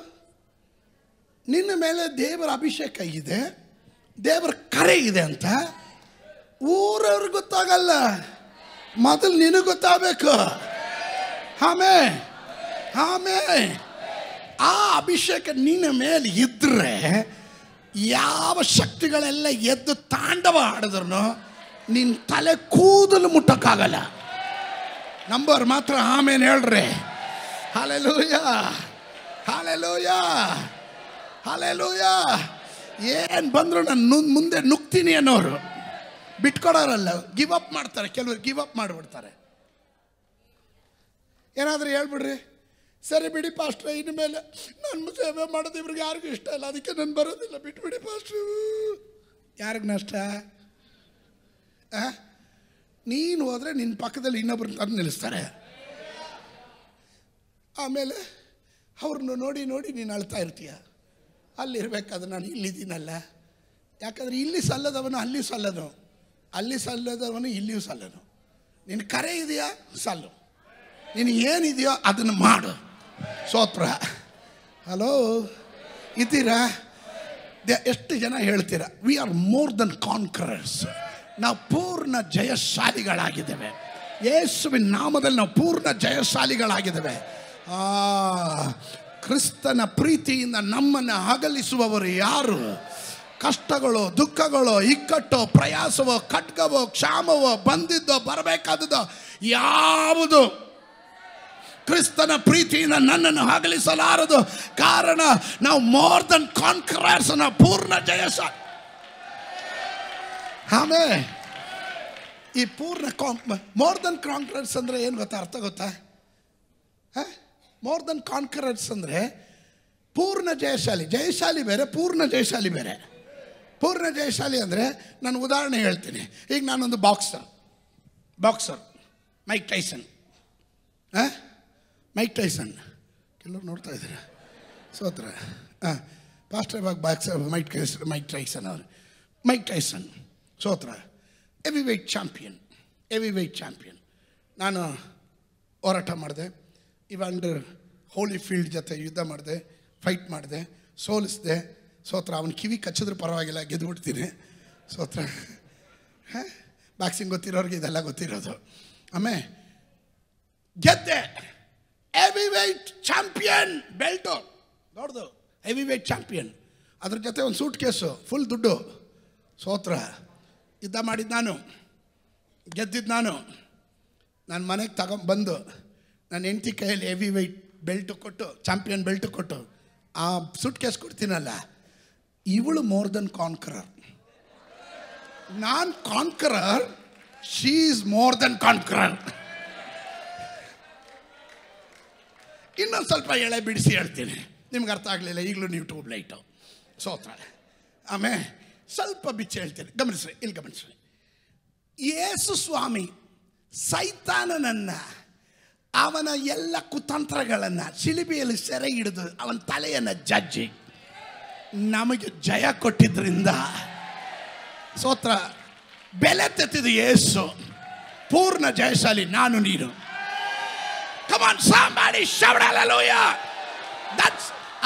ನಿನ್ನ ಮೇಲೆ ದೇವರ ಅಭಿಷೇಕ ಇದೆ, ದೇವರ ಕರೆ ಇದೆ ಅಂತ ಊರವ್ರಿಗೆ ಗೊತ್ತಾಗಲ್ಲ, ಮೊದಲು ನಿನಗೆ ಗೊತ್ತಾಗಬೇಕು. ಆಮೇಲೆ ಆ ಅಭಿಷೇಕ ನಿನ್ನ ಮೇಲೆ ಇದ್ರೆ ಯಾವ ಶಕ್ತಿಗಳೆಲ್ಲ ಎದ್ದು ತಾಂಡವ ಆಡಿದ್ರು ನಿನ್ನ ತಲೆ ಕೂದಲು ಮುಟ್ಟಕ್ಕಾಗಲ್ಲ. ನಂಬರ್ ಮಾತ್ರ ಆಮೇಲೆ ಹೇಳ್ರಿ. Hallelujah, hallelujah, hallelujah. ಏನು ಬಂದ್ರು ನಾನು ಮುಂದೆ ನುಗ್ತೀನಿ ಅನ್ನೋರು ಬಿಟ್ಕೊಡೋರಲ್ಲ, ಗಿವ್ ಅಪ್ ಮಾಡ್ತಾರೆ. ಕೆಲವರು ಗಿವ್ ಅಪ್ ಮಾಡಿಬಿಡ್ತಾರೆ. ಏನಾದರೂ ಹೇಳ್ಬಿಡ್ರಿ, ಸರಿ ಬಿಡಿ ಪಾಸ್ಟ್ರೆ, ಇನ್ನು ಮೇಲೆ ನನ್ನ ಸೇವೆ ಮಾಡೋದು ಇವ್ರಿಗೆ ಯಾರಿಗೂ ಇಷ್ಟ ಇಲ್ಲ, ಅದಕ್ಕೆ ನಾನು ಬರೋದಿಲ್ಲ, ಬಿಟ್ಬಿಡಿ ಪಾಸ್ಟ್ರು. ಯಾರಿಗೆ ನಷ್ಟ? ನೀನು ಹೋದರೆ ನಿನ್ನ ಪಕ್ಕದಲ್ಲಿ ಇನ್ನೊಬ್ರು ತಂದು ನಿಲ್ಲಿಸ್ತಾರೆ. ಆಮೇಲೆ ಅವ್ರನ್ನ ನೋಡಿ ನೋಡಿ ನೀನು ಅಳ್ತಾ ಇರ್ತೀಯ. ಅಲ್ಲಿರ್ಬೇಕಾದ್ರೆ ನಾನು ಇಲ್ಲಿದ್ದೀನಲ್ಲ, ಯಾಕಂದರೆ ಇಲ್ಲಿ ಸಲ್ಲದವನು ಅಲ್ಲಿ ಸಲ್ಲನು, ಅಲ್ಲಿ ಸಲ್ಲದವನು ಇಲ್ಲಿಯೂ ಸಲ್ಲನು. ನಿನ್ನ ಕರೆ ಇದೆಯಾ ಸಲ್ಲು, ನೀನು ಏನಿದೆಯೋ ಅದನ್ನು ಮಾಡು. ಸ್ತೋತ್ರ. ಹಲೋ, ಇದ್ದೀರಾ? ಎಷ್ಟು ಜನ ಹೇಳ್ತೀರಾ ವಿ ಆರ್ ಮೋರ್ ದನ್ ಕಾನ್ಕರರ್ಸ್, ನಾವು ಪೂರ್ಣ ಜಯಶಾಲಿಗಳಾಗಿದ್ದೇವೆ. ಯೇಸುವಿನ ನಾಮದಲ್ಲಿ ನಾವು ಪೂರ್ಣ ಜಯಶಾಲಿಗಳಾಗಿದ್ದೇವೆ. ಕ್ರಿಸ್ತನ ಪ್ರೀತಿಯಿಂದ ನಮ್ಮನ್ನು ಅಗಲಿಸುವವರು ಯಾರು? ಕಷ್ಟಗಳು, ದುಃಖಗಳು, ಇಕ್ಕಟ್ಟು, ಪ್ರಯಾಸವೋ, ಖಡ್ಗವೋ, ಕ್ಷಾಮವೋ, ಬಂದಿದ್ದೋ ಬರಬೇಕಾದದೋ ಯಾವುದು ಕ್ರಿಸ್ತನ ಪ್ರೀತಿಯಿಂದ ನನ್ನನ್ನು ಅಗಲಿಸಲಾರದು. ಕಾರಣ ನಾವು ಮೋರ್ ದನ್ ಕಾನ್ಕರರ್ಸ್, ನಾವು ಪೂರ್ಣ ಜಯಶಾಲಿ. ಆಮೇಲೆ ಈ ಪೂರ್ಣ ಮೋರ್ ದನ್ ಕಾನ್ಕರರ್ಸ್ ಅಂದರೆ ಏನು ಗೊತ್ತಾ? ಅರ್ಥ ಗೊತ್ತಾ? ಮೋರ್ ದನ್ ಕಾನ್ಕರರ್ಸ್ ಅಂದರೆ ಪೂರ್ಣ ಜಯಶಾಲಿ. ಜಯಶಾಲಿ ಬೇರೆ, ಪೂರ್ಣ ಜಯಶಾಲಿ ಬೇರೆ. ಪೂರ್ಣ ಜಯಶಾಲಿ ಅಂದರೆ ನಾನು ಉದಾಹರಣೆ ಹೇಳ್ತೀನಿ. ಈಗ ನಾನೊಂದು boxer Mike Tyson. Mike Tyson ಕೆಲವರು ನೋಡ್ತಾ ಇದ್ದಾರೆ, ಸೋತ್ರ. ಪಾಸ್ಟರ್ ಬಾಕ್ಸರ್ ಮೈಕ್ ಟೈಸನ್ ಅವರು. ಮೈಕ್ ಟೈಸನ್ ಸೋತ್ರ. Heavyweight champion. ನಾನು ಹೋರಾಟ ಮಾಡಿದೆ. ಇವಾಂಡರ್ ಹೋಲಿ ಫೀಲ್ಡ್ ಜೊತೆ ಯುದ್ಧ ಮಾಡಿದೆ, ಫೈಟ್ ಮಾಡಿದೆ, ಸೋಲಿಸಿದೆ. ಸೋತ್ರ. ಅವನ ಕಿವಿ ಕಚ್ಚಿದ್ರೂ ಪರವಾಗಿಲ್ಲ, ಗೆದ್ದುಬಿಡ್ತೀನಿ. ಸೋತ್ರ. ಬಾಕ್ಸಿಂಗ್ ಗೊತ್ತಿರೋರಿಗೆ ಇದೆಲ್ಲ ಗೊತ್ತಿರೋದು. ಆಮೇಲೆ ಗೆದ್ದೆ. ಹೆವಿ ವೆಯ್ಟ್ ಚಾಂಪಿಯನ್, ಬೆಲ್ಟು ದೊಡ್ಡದು, ಹೆವಿ ವೆಯ್ಟ್ ಚಾಂಪಿಯನ್. ಅದ್ರ ಜೊತೆ ಒಂದು ಸೂಟ್ ಕೇಸು ಫುಲ್ ದುಡ್ಡು. ಸೋತ್ರ. ಯುದ್ಧ ಮಾಡಿದ್ದು ನಾನು, ಗೆದ್ದಿದ್ದು ನಾನು. ನಾನು ಮನೆಗೆ ತಗೊಂಬಂದು ನನ್ನ ಹೆಂಡತಿ ಕೈಯಲ್ಲಿ ಹೆವಿ ವೆಯ್ಟ್ ಬೆಲ್ಟು ಕೊಟ್ಟು, ಚಾಂಪಿಯನ್ ಬೆಲ್ಟು ಕೊಟ್ಟು, ಆ ಸೂಟ್ ಕೇಸ್ ಕೊಡ್ತೀನಲ್ಲ, ಇವಳು ಮೋರ್ ದನ್ ಕಾನ್ಕರರ್. ನಾನ್ conqueror, she is more than conqueror. ಇನ್ನೊಂದು ಸ್ವಲ್ಪ ಎಳೆ ಬಿಡಿಸಿ ಹೇಳ್ತೀನಿ, ನಿಮ್ಗೆ ಅರ್ಥ ಆಗಲಿಲ್ಲ. ಈಗಲೂ ನೀವು ಟ್ಯೂಬ್ ಲೈಟು. ಸೋತ್ರ. ಆಮೇಲೆ ಸ್ವಲ್ಪ ಬಿಚ್ಚಿ ಹೇಳ್ತೀನಿ, ಗಮನಿಸ್ರಿ. ಯೇಸು ಸ್ವಾಮಿ ಸೈತಾನನನ್ನು, ಅವನ ಎಲ್ಲ ಕುತಂತ್ರಗಳನ್ನು ಶಿಲುಬೆಯಲ್ಲಿ ಸೆರೆ ಹಿಡಿದು ಅವನ ತಲೆಯನ್ನು ಜಜ್ಜಿ ನಮಗೆ ಜಯ ಕೊಟ್ಟಿದ್ದರಿಂದ, ಸೋತ್ರ, ಬೆಲೆ ತೆತ್ತಿದ ಯೇಸು ಪೂರ್ಣ ಜಯಶಾಲಿ. ನಾನು ನೀನು. Come on, somebody shout hallelujah.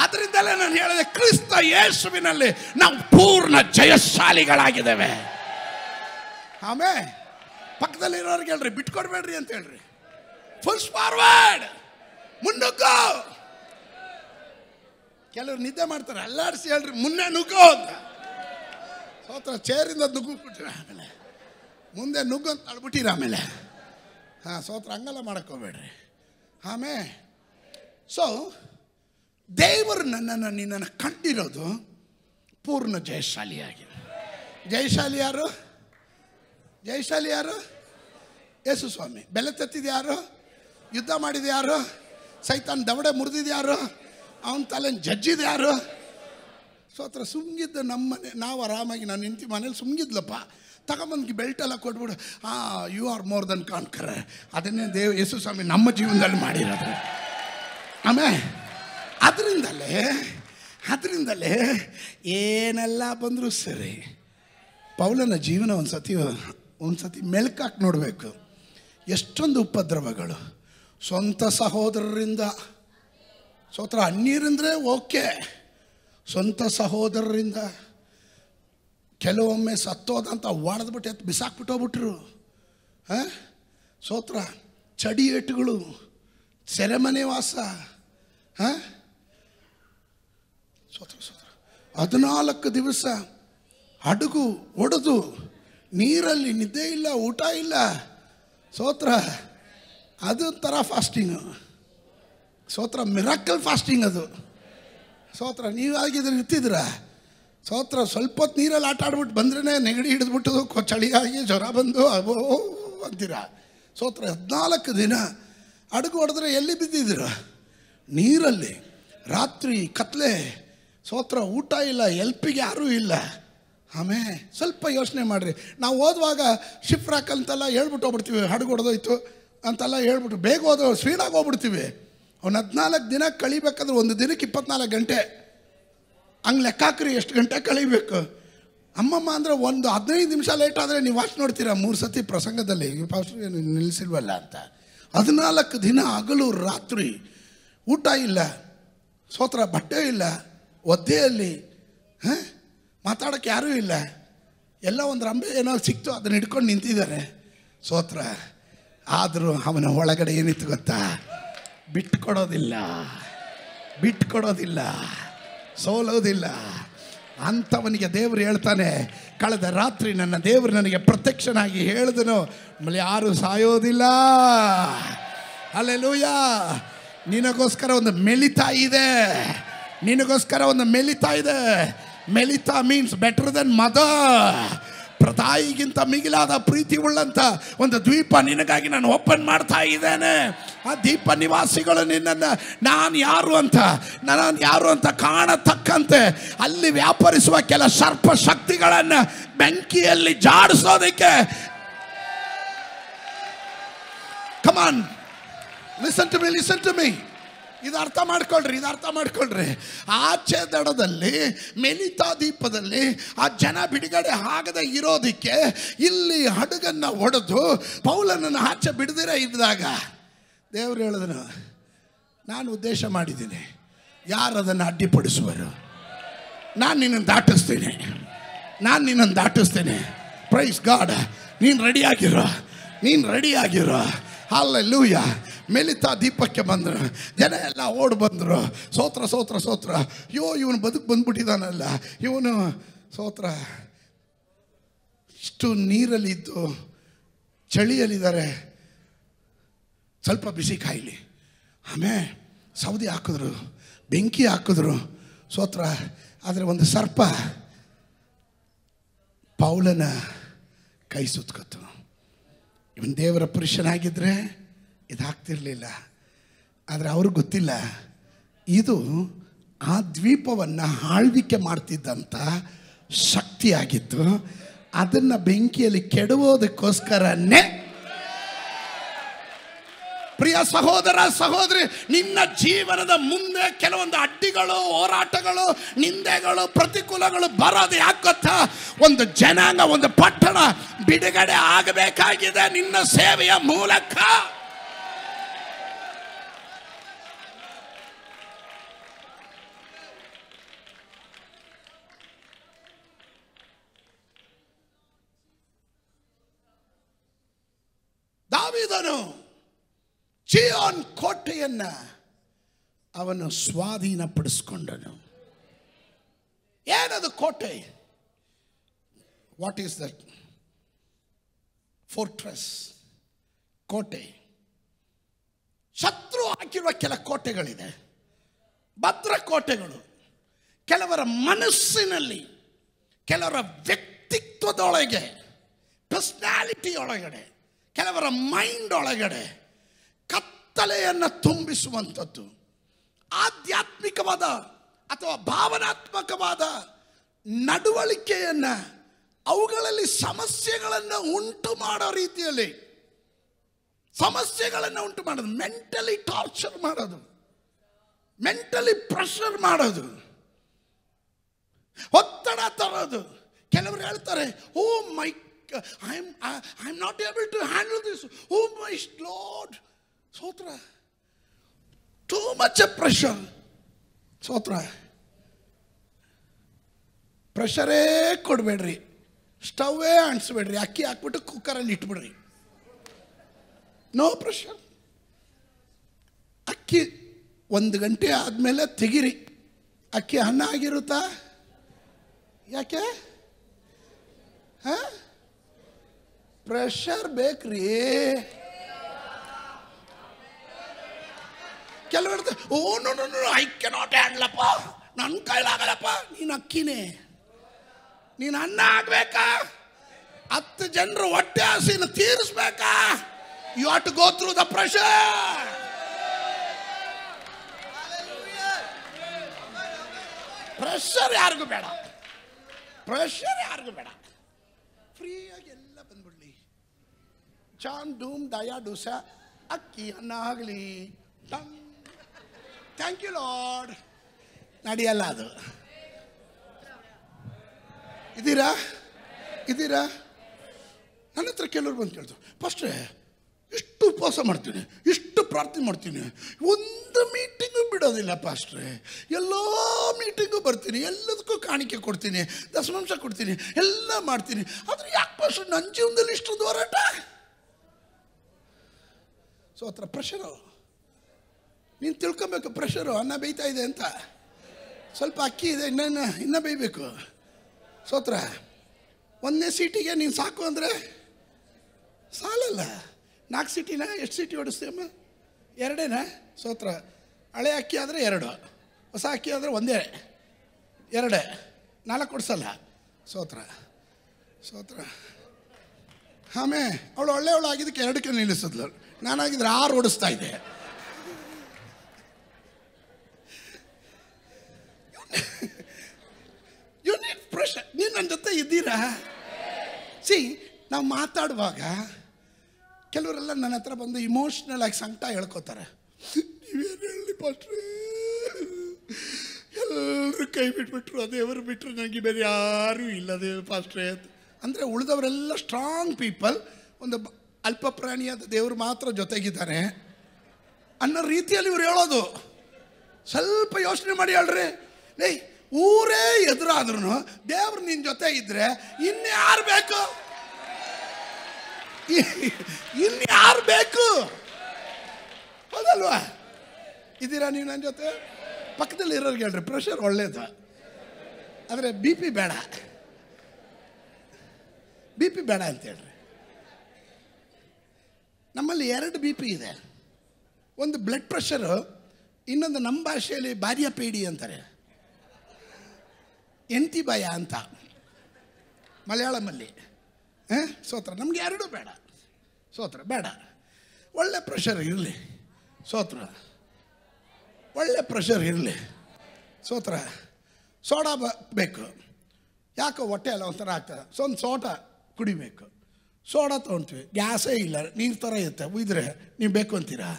ಅದರಿಂದಲೇ ನಾನು ಹೇಳಿದೆ, ಕ್ರಿಸ್ತ ಯೇಸುವಿನಲ್ಲಿ ನಾವು ಪೂರ್ಣ ಜಯಶಾಲಿಗಳಾಗಿದ್ದೇವೆ. ಆಮೇಲೆ ಪಕ್ಕದಲ್ಲಿರೋರಿಗೆ ಹೇಳ್ರಿ, ಬಿಟ್ಕೊಡ್ಬೇಡ್ರಿ ಅಂತ ಹೇಳ್ರಿ. ಫುಲ್ ಫಾರ್ವರ್ಡ್, ಮುನ್ನುಗ್ಗೋ. ಕೆಲವರು ನಿದ್ದೆ ಮಾಡ್ತಾರೆ, ಅಲ್ಲಾಡಿಸಿ ಹೇಳ್ರಿ, ಮುನ್ನೆ ನುಗ್ಗೋ ಅಂತ. ಸೋತ್ರ. ಚೇರಿಂದ ನುಗ್ಗಿಬಿಟ್ರಿ, ಆಮೇಲೆ ಮುಂದೆ ನುಗ್ಗು ಅಂತ ಅಳ್ಬಿಟ್ಟಿರ. ಆಮೇಲೆ ಸೋತ್ರ. ಹಂಗೆಲ್ಲ ಮಾಡಕ್ಕೋಗ್ಬೇಡ್ರಿ. ಆಮೇಲೆ ದೇವರು ನಿನ್ನನ್ನು ಕಂಡಿರೋದು ಪೂರ್ಣ ಜಯಶಾಲಿಯಾಗಿ. ಜಯಶಾಲಿ ಯಾರು? ಯೇಸು ಸ್ವಾಮಿ. ಬೆಲೆ ತೆತ್ತಿದ ಯಾರು? ಯುದ್ಧ ಮಾಡಿದ ಯಾರು? ಸೈತಾನ್ ದವಡೆ ಮುರಿದಿದ ಯಾರು? ಅವನ ತಲೆನ ಜಜ್ಜಿದ ಯಾರು? ಸೋತ್ರ. ಸುಮ್ಗಿದ್ದ ನಮ್ಮನೆ, ನಾವು ಆರಾಮಾಗಿ ನಾನು ನಿಂತು ಮನೇಲಿ ಸುಮ್ಗಿದ್ಲಪ್ಪ. ತಗೊಂಬಂದು ಬೆಲ್ಟೆಲ್ಲ ಕೊಟ್ಬಿಡು. You are more than conqueror. ಅದನ್ನೇ ಯೇಸು ಸ್ವಾಮಿ ನಮ್ಮ ಜೀವನದಲ್ಲಿ ಮಾಡಿರೋದು. ಆಮೇಲೆ ಅದರಿಂದಲೇ ಏನೆಲ್ಲ ಬಂದರೂ ಸರಿ, ಪೌಲನ ಜೀವನ ಒಂದು ಸತಿ ಮೆಲ್ಕಾಕಿ ನೋಡಬೇಕು. ಎಷ್ಟೊಂದು ಉಪದ್ರವಗಳು ಸ್ವಂತ ಸಹೋದರರಿಂದ. ಸೋತ್ರ. ಅನ್ಯರಂದರೆ ಓಕೆ, ಸ್ವಂತ ಸಹೋದರರಿಂದ ಕೆಲವೊಮ್ಮೆ ಸತ್ತೋದಂತ ಹೊಡೆದ್ಬಿಟ್ಟು ಎತ್ತು ಬಿಸಾಕ್ಬಿಟ್ಟೋಗ್ಬಿಟ್ರು. ಸೋತ್ರ. ಚಡಿ ಏಟುಗಳು, ಸೆರೆಮನೆ ವಾಸ. ಸೋತ್ರ. 14 ದಿವಸ ಹಡಗು ಒಡೆದು ನೀರಲ್ಲಿ, ನಿದ್ದೆ ಇಲ್ಲ, ಊಟ ಇಲ್ಲ. ಸೋತ್ರ. ಅದು ಥರ ಫಾಸ್ಟಿಂಗು. ಸೋತ್ರ. ಮಿರಾಕಲ್ ಫಾಸ್ಟಿಂಗ್ ಅದು. ಸೋತ್ರ. ನೀವಾಗಿದ್ರೆ ಇರ್ತಿದ್ರ. ಸೋತ್ರ. ಸ್ವಲ್ಪ ಹೊತ್ತು ನೀರಲ್ಲಿ ಆಟ ಆಡ್ಬಿಟ್ಟು ಬಂದ್ರೇ ನೆಗಡಿ ಹಿಡಿದ್ಬಿಟ್ಟು, ಚಳಿಯಾಗಿ ಜ್ವರ ಬಂದು ಅವೋ ಅಂತೀರ. ಸೋತ್ರ. 14 ದಿನ ಹಡಗು ಹೊಡೆದ್ರೆ ಎಲ್ಲಿ ಬಿದ್ದಿದ್ದೀರ? ನೀರಲ್ಲಿ. ರಾತ್ರಿ ಕತ್ಲೆ. ಸೋತ್ರ. ಊಟ ಇಲ್ಲ, ಎಲ್ಪಿಗೆ ಯಾರೂ ಇಲ್ಲ. ಆಮೇಲೆ ಸ್ವಲ್ಪ ಯೋಚನೆ ಮಾಡಿರಿ. ನಾವು ಓದುವಾಗ ಶಿಫ್ರಾಕ್ ಅಂತೆಲ್ಲ ಹೇಳ್ಬಿಟ್ಟು ಹೋಗ್ಬಿಡ್ತೀವಿ, ಹಡಗು ಹೊಡೆದೋಯ್ತು ಅಂತೆಲ್ಲ ಹೇಳ್ಬಿಟ್ಟು ಬೇಗ ಹೋದೋ ಸ್ಪೀಡಾಗಿ ಹೋಗ್ಬಿಡ್ತೀವಿ. ಅವ್ನು 14 ದಿನ ಕಳಿಬೇಕಾದ್ರೆ ಒಂದು ದಿನಕ್ಕೆ 24 ಗಂಟೆ. ಹಂಗೆ ಲೆಕ್ಕ ಹಾಕ್ರಿ, ಎಷ್ಟು ಗಂಟೆ ಕಳಿಬೇಕು. ಅಮ್ಮಮ್ಮ ಅಂದರೆ ಒಂದು 15 ನಿಮಿಷ ಲೇಟ್ ಆದರೆ ನೀವು ವಾಚ್ ನೋಡ್ತೀರಾ 3 ಸತಿ ಪ್ರಸಂಗದಲ್ಲಿ, ಫಾಸ್ಟ್ಗೆ ನಿಲ್ಲಿಸಿಲ್ವಲ್ಲ ಅಂತ. 14 ದಿನ ಹಗಲು ರಾತ್ರಿ, ಊಟ ಇಲ್ಲ. ಸೋತ್ರ. ಬಟ್ಟೆ ಇಲ್ಲ, ಒದ್ದೆಯಲ್ಲಿ. ಮಾತಾಡೋಕ್ಕೆ ಯಾರೂ ಇಲ್ಲ. ಎಲ್ಲ ಒಂದು ರಂಬೆ ಏನೋ ಸಿಕ್ತು, ಅದನ್ನ ಹಿಡ್ಕೊಂಡು ನಿಂತಿದ್ದಾರೆ. ಸೋತ್ರ. ಆದರೂ ಅವನ ಒಳಗಡೆ ಏನಿತ್ತು ಗೊತ್ತಾ? ಬಿಟ್ಕೊಡೋದಿಲ್ಲ, ಸೋಲೋದಿಲ್ಲ. ಅಂಥವನಿಗೆ ದೇವರು ಹೇಳ್ತಾನೆ, ಕಳೆದ ರಾತ್ರಿ ನನ್ನ ದೇವರು ನನಗೆ ಪ್ರತ್ಯಕ್ಷನಾಗಿ ಹೇಳಿದನು, ಆಮೇಲೆ ಯಾರು ಸಾಯೋದಿಲ್ಲ. ಹಲ್ಲೆಲೂಯಾ. ನಿನಗೋಸ್ಕರ ಒಂದು ಮೆಲಿತಾ ಇದೆ. ಮೆಲಿತಾ ಮೀನ್ಸ್ ಬೆಟರ್ ದೆನ್ ಮದರ್. ತಾಯಿಗಿಂತ ಮಿಗಿಲಾದ ಪ್ರೀತಿ ಉಳ್ಳಂತ ಒಂದು ದ್ವೀಪ ನಿನಗಾಗಿ ನಾನು ಓಪನ್ ಮಾಡ್ತಾ ಇದ್ದೇನೆ. ಆ ದ್ವೀಪ ನಿವಾಸಿಗಳು ನಿನ್ನನ್ನು ನಾನು ಯಾರು ಅಂತ ಕಾಣತಕ್ಕಂತೆ ಅಲ್ಲಿ ವ್ಯಾಪರಿಸುವ ಕೆಲ ಸರ್ಪ ಶಕ್ತಿಗಳನ್ನು ಬೆಂಕಿಯಲ್ಲಿ ಜಾಡಿಸೋದಕ್ಕೆ. Come on, listen to me. ಇದು ಅರ್ಥ ಮಾಡ್ಕೊಳ್ರಿ. ಆಚೆ ದಡದಲ್ಲಿ ಮೆಲಿತಾ ದ್ವೀಪದಲ್ಲಿ ಆ ಜನ ಬಿಡುಗಡೆ ಆಗದೆ ಇರೋದಕ್ಕೆ ಇಲ್ಲಿ ಹಡಗನ್ನು ಒಡೆದು ಪೌಲನನ್ನು ಆಚೆ ಬಿಡದಿರ ಇದ್ದಾಗ ದೇವರು ಹೇಳಿದನು, ನಾನು ಉದ್ದೇಶ ಮಾಡಿದ್ದೀನಿ, ಯಾರು ಅದನ್ನು ಅಡ್ಡಿಪಡಿಸುವರು? ನಾನು ನಿನ್ನನ್ನು ದಾಟಿಸ್ತೀನಿ. Praise God. ನೀನು ರೆಡಿಯಾಗಿರೋ. ಹಲ್ಲೆಲೂಯಾ. ಮೆಲಿತಾ ದೀಪಕ್ಕೆ ಬಂದರು, ಜನ ಎಲ್ಲ ಓಡಿ ಬಂದರು. ಸ್ತೋತ್ರ. ಇವನು ಬದುಕು ಬಂದ್ಬಿಟ್ಟಿದ್ದಾನಲ್ಲ ಇವನು. ಸ್ತೋತ್ರ. ಇಷ್ಟು ನೀರಲ್ಲಿದ್ದು ಚಳಿಯಲ್ಲಿದ್ದಾರೆ, ಸ್ವಲ್ಪ ಬಿಸಿ ಕಾಯಿಲಿ. ಆಮೇಲೆ ಸೌದೆ ಹಾಕಿದ್ರು, ಬೆಂಕಿ ಹಾಕಿದ್ರು. ಸ್ತೋತ್ರ. ಆದರೆ ಒಂದು ಸರ್ಪ ಪೌಲನ ಕೈ ಸುತ್ಕೊತು. ಇವನು ದೇವರ ಪುರುಷನಾಗಿದ್ದರೆ ಇದಾಗ್ತಿರ್ಲಿಲ್ಲ. ಆದರೆ ಅವ್ರಿಗೆ ಗೊತ್ತಿಲ್ಲ, ಇದು ಆ ದ್ವೀಪವನ್ನು ಆಳ್ವಿಕೆ ಮಾಡ್ತಿದ್ದಂಥ ಶಕ್ತಿಯಾಗಿತ್ತು. ಅದನ್ನು ಬೆಂಕಿಯಲ್ಲಿ ಕೆಡುವುದಕ್ಕೋಸ್ಕರನೇ. ಪ್ರಿಯ ಸಹೋದರ ಸಹೋದರಿ, ನಿನ್ನ ಜೀವನದ ಮುಂದೆ ಕೆಲವೊಂದು ಅಡ್ಡಿಗಳು, ಹೋರಾಟಗಳು, ನಿಂದೆಗಳು, ಪ್ರತಿಕೂಲಗಳು ಬರೋದು ಯಾಕೆ ಗೊತ್ತಾ? ಒಂದು ಜನಾಂಗ, ಒಂದು ಪಟ್ಟಣ ಬಿಡುಗಡೆ ಆಗಬೇಕಾಗಿದೆ ನಿನ್ನ ಸೇವೆಯ ಮೂಲಕ. ದಾವೀದನು ಚೀಯೋನ್ ಕೋಟೆಯನ್ನ ಅವನು ಸ್ವಾಧೀನಪಡಿಸಿಕೊಂಡನು. ಏನದು ಕೋಟೆ? What is that? ಫೋರ್ಟ್ರೆಸ್, ಕೋಟೆ. ಶತ್ರು ಹಾಕಿರುವ ಕೆಲ ಕೋಟೆಗಳಿದೆ, ಭದ್ರ ಕೋಟೆಗಳು. ಕೆಲವರ ಮನಸ್ಸಿನಲ್ಲಿ, ಕೆಲವರ ವ್ಯಕ್ತಿತ್ವದೊಳಗೆ, ಪರ್ಸನಾಲಿಟಿ ಒಳಗಡೆ, ಕೆಲವರ ಮೈಂಡ್ ಒಳಗಡೆ ಕತ್ತಲೆಯನ್ನು ತುಂಬಿಸುವಂಥದ್ದು, ಆಧ್ಯಾತ್ಮಿಕವಾದ ಅಥವಾ ಭಾವನಾತ್ಮಕವಾದ ನಡವಳಿಕೆಯನ್ನು, ಅವುಗಳಲ್ಲಿ ಸಮಸ್ಯೆಗಳನ್ನು ಉಂಟು ಮಾಡೋ ರೀತಿಯಲ್ಲಿ ಸಮಸ್ಯೆಗಳನ್ನು ಉಂಟು ಮಾಡೋದು, ಮೆಂಟಲಿ ಟಾರ್ಚರ್ ಮಾಡೋದು, ಮೆಂಟಲಿ ಪ್ರೆಷರ್ ಮಾಡೋದು, ಒತ್ತಡ ತರೋದು. ಕೆಲವರು ಹೇಳ್ತಾರೆ, oh my I am not able to handle this, oh my Lord. ಸ್ತೋತ್ರ. Too much pressure. ಸ್ತೋತ್ರ. ಪ್ರೆಷರೇ ಕೊಡಬೇಡ್ರಿ, ಸ್ಟವ್ವೇ ಅಂಟಿಸ್ಬೇಡ್ರಿ, ಅಕ್ಕಿ ಹಾಕ್ಬಿಟ್ಟು ಕುಕ್ಕರಲ್ಲಿ ಇಟ್ಬಿಡ್ರಿ. No pressure. ಅಕ್ಕಿ 1 ಗಂಟೆ ಆದಮೇಲೆ ತೆಗಿರಿ. ಅಕ್ಕಿ ಅನ್ನ ಆಗಿರುತ್ತಾ? ಯಾಕೆ? ಪ್ರೆಷರ್ ಬೇಕ್ರಿ. ಕೆಲವರು ಓ ನೋ ಐ ಕೆನಾಟ್ ಹ್ಯಾಂಡ್ಲಪ್ಪ, ನನ್ನ ಕೈಲಾಗಲ್ಲಪ್ಪ. ನೀನು ಅಕ್ಕಿನೇ, ನೀನು ಅನ್ನ ಆಗ್ಬೇಕಾ? 10 ಜನರು ಹೊಟ್ಟೆ ಹಸಿನ ತೀರಿಸ್ಬೇಕಾ? You have to go through the pressure. Pressure ಯಾರಿಗೂ ಬೇಡ, ಪ್ರೆಷರ್ ಯಾರಿಗೂ ಬೇಡ. ಫ್ರೀಯಾಗಿ ಎಲ್ಲ ಬಂದ್ಬಿಡ್ಲಿ. ಚಾಮ್ ಡೂಮ್ ದಯಾ ಡೂಸ, ಅಕ್ಕಿ ಅನ್ನ ಆಗಲಿ. Thank you Lord. ನಡೆಯಲ್ಲ ಅದು. ಇದ್ದೀರಾ? ನನ್ನ ಹತ್ರ ಕೆಲವರು ಬಂದು ಕೇಳ್ತು, ಫಸ್ಟ್ರೆ ಇಷ್ಟು ಉಪವಾಸ ಮಾಡ್ತೀನಿ, ಇಷ್ಟು ಪ್ರಾರ್ಥನೆ ಮಾಡ್ತೀನಿ, ಒಂದು ಮೀಟಿಂಗು ಬಿಡೋದಿಲ್ಲ ಪಾಸ್ಟ್ರೆ, ಎಲ್ಲ ಮೀಟಿಂಗು ಬರ್ತೀನಿ, ಎಲ್ಲದಕ್ಕೂ ಕಾಣಿಕೆ ಕೊಡ್ತೀನಿ, ದಶಮಾಂಶ ಕೊಡ್ತೀನಿ, ಎಲ್ಲ ಮಾಡ್ತೀನಿ, ಆದರೆ ಯಾಕೆ ಪಾಸ್ಟ್ರೆ ನನ್ನ ಜೀವನದಲ್ಲಿ ಇಷ್ಟೊಂದು ಹೋರಾಟ? ಸೊ ಹತ್ರ ಪ್ರೆಷರು. ನೀನು ತಿಳ್ಕೊಬೇಕು, ಪ್ರೆಷರು. ಅನ್ನ ಬೇಯ್ತಾ ಇದೆ ಅಂತ, ಸ್ವಲ್ಪ ಅಕ್ಕಿ ಇದೆ, ಇನ್ನೂ ಬೇಯಬೇಕು. ಸೋತ್ರ 1ನೇ ಸೀಟಿಗೆ ನೀನು ಸಾಕು ಅಂದರೆ ಸಾಲಲ್ಲ. 4 ಸೀಟಿನ ಎಷ್ಟು ಸೀಟಿ ಓಡಿಸ್ತೀಯಮ್ಮ? 2 ಸೋತ್ರ. ಹಳೆ ಅಕ್ಕಿ ಆದರೆ 2, ಹೊಸ ಅಕ್ಕಿ ಆದರೆ 1, 2, 4 ಕೊಡಿಸಲ್ಲ. ಸೋತ್ರ. ಸ್ತೋತ್ರ. ಆಮೇಲೆ ಅವಳು ಒಳ್ಳೆಯವಳು ಆಗಿದ್ದಕ್ಕೆ 2ಕ್ಕೆ ನಿಲ್ಲಿಸಿದ್ಲು. ನಾನಾಗಿದ್ರೆ 6 ಓಡಿಸ್ತಾ ಇದ್ದೆ. You need pressure. ನೀವು ನನ್ನ ಜೊತೆ ಇದ್ದೀರಾ? ಸಿ, ನಾವು ಮಾತಾಡುವಾಗ ಕೆಲವರೆಲ್ಲ ನನ್ನ ಹತ್ರ ಬಂದು ಇಮೋಷ್ನಲ್ ಆಗಿ ಸಂಕಟ ಹೇಳ್ಕೋತಾರೆ. ನೀವೇನು ಹೇಳಿ ಪಾಸ್ಟ್ರೇ, ಎಲ್ಲರೂ ಕೈ ಬಿಟ್ಬಿಟ್ರು, ದೇವರು ಬಿಟ್ಟರು, ನನಗೆ ಬೇರೆ ಯಾರೂ ಇಲ್ಲ ದೇವರು ಪಾಸ್ಟ್ರೇ ಅಂತ. ಅಂದರೆ ಉಳಿದವರೆಲ್ಲ ಸ್ಟ್ರಾಂಗ್ ಪೀಪಲ್, ಒಂದು ಅಲ್ಪ ಪ್ರಾಣಿಯಾದ ದೇವರು ಮಾತ್ರ ಜೊತೆಗಿದ್ದಾನೆ ಅನ್ನೋ ರೀತಿಯಲ್ಲಿ ಇವ್ರು ಹೇಳೋದು. ಸ್ವಲ್ಪ ಯೋಚನೆ ಮಾಡಿ ಹೇಳ್ರಿ. ಏಯ್, ಊರೇ ಎದುರಾದ್ರೂ ದೇವ್ರು ನಿನ್ನ ಜೊತೆ ಇದ್ರೆ ಇನ್ಯಾರು ಬೇಕು? ಇನ್ಯಾರು ಬೇಕು? ಹೌದಲ್ವಾ? ಇದ್ದೀರಾ ನೀವು ನನ್ನ ಜೊತೆ? ಪಕ್ಕದಲ್ಲಿ ಇರೋರಿಗೆ ಹೇಳ್ರಿ, ಪ್ರೆಷರ್ ಒಳ್ಳೇದು, ಆದರೆ ಬಿ ಪಿ ಬೇಡ ಅಂತ ಹೇಳ್ರಿ. ನಮ್ಮಲ್ಲಿ 2 BP ಇದೆ. ಒಂದು ಬ್ಲಡ್ ಪ್ರೆಷರು, ಇನ್ನೊಂದು ನಮ್ಮ ಭಾಷೆಯಲ್ಲಿ ಬಾರ್ಯ ಪೇಡಿ ಅಂತಾರೆ, ಎಂಟಿ ಭಯ ಅಂತ ಮಲಯಾಳಮಲ್ಲಿ. ಸ್ತೋತ್ರ. ನಮಗೆ 2 ಬೇಡ. ಸ್ತೋತ್ರ. ಬೇಡ. ಒಳ್ಳೆ ಪ್ರೆಷರ್ ಇರಲಿ. ಸ್ತೋತ್ರ. ಒಳ್ಳೆ ಪ್ರೆಷರ್ ಇರಲಿ. ಸ್ತೋತ್ರ. ಸೋಡಾ ಬೇಕು. ಯಾಕೋ ಹೊಟ್ಟೆ ಎಲ್ಲ ಒಂಥರ ಆಗ್ತದೆ. ಒಂದು ಸೋಡಾ ಕುಡಿಬೇಕು. ಸೋಡಾ ತೊಗೊಳ್ತೀವಿ, ಗ್ಯಾಸೇ ಇಲ್ಲ, ನೀರು ಥರ ಇರುತ್ತೆ, ಉಯ್ದ್ರೆ ನೀವು ಬೇಕು ಅಂತೀರಾ?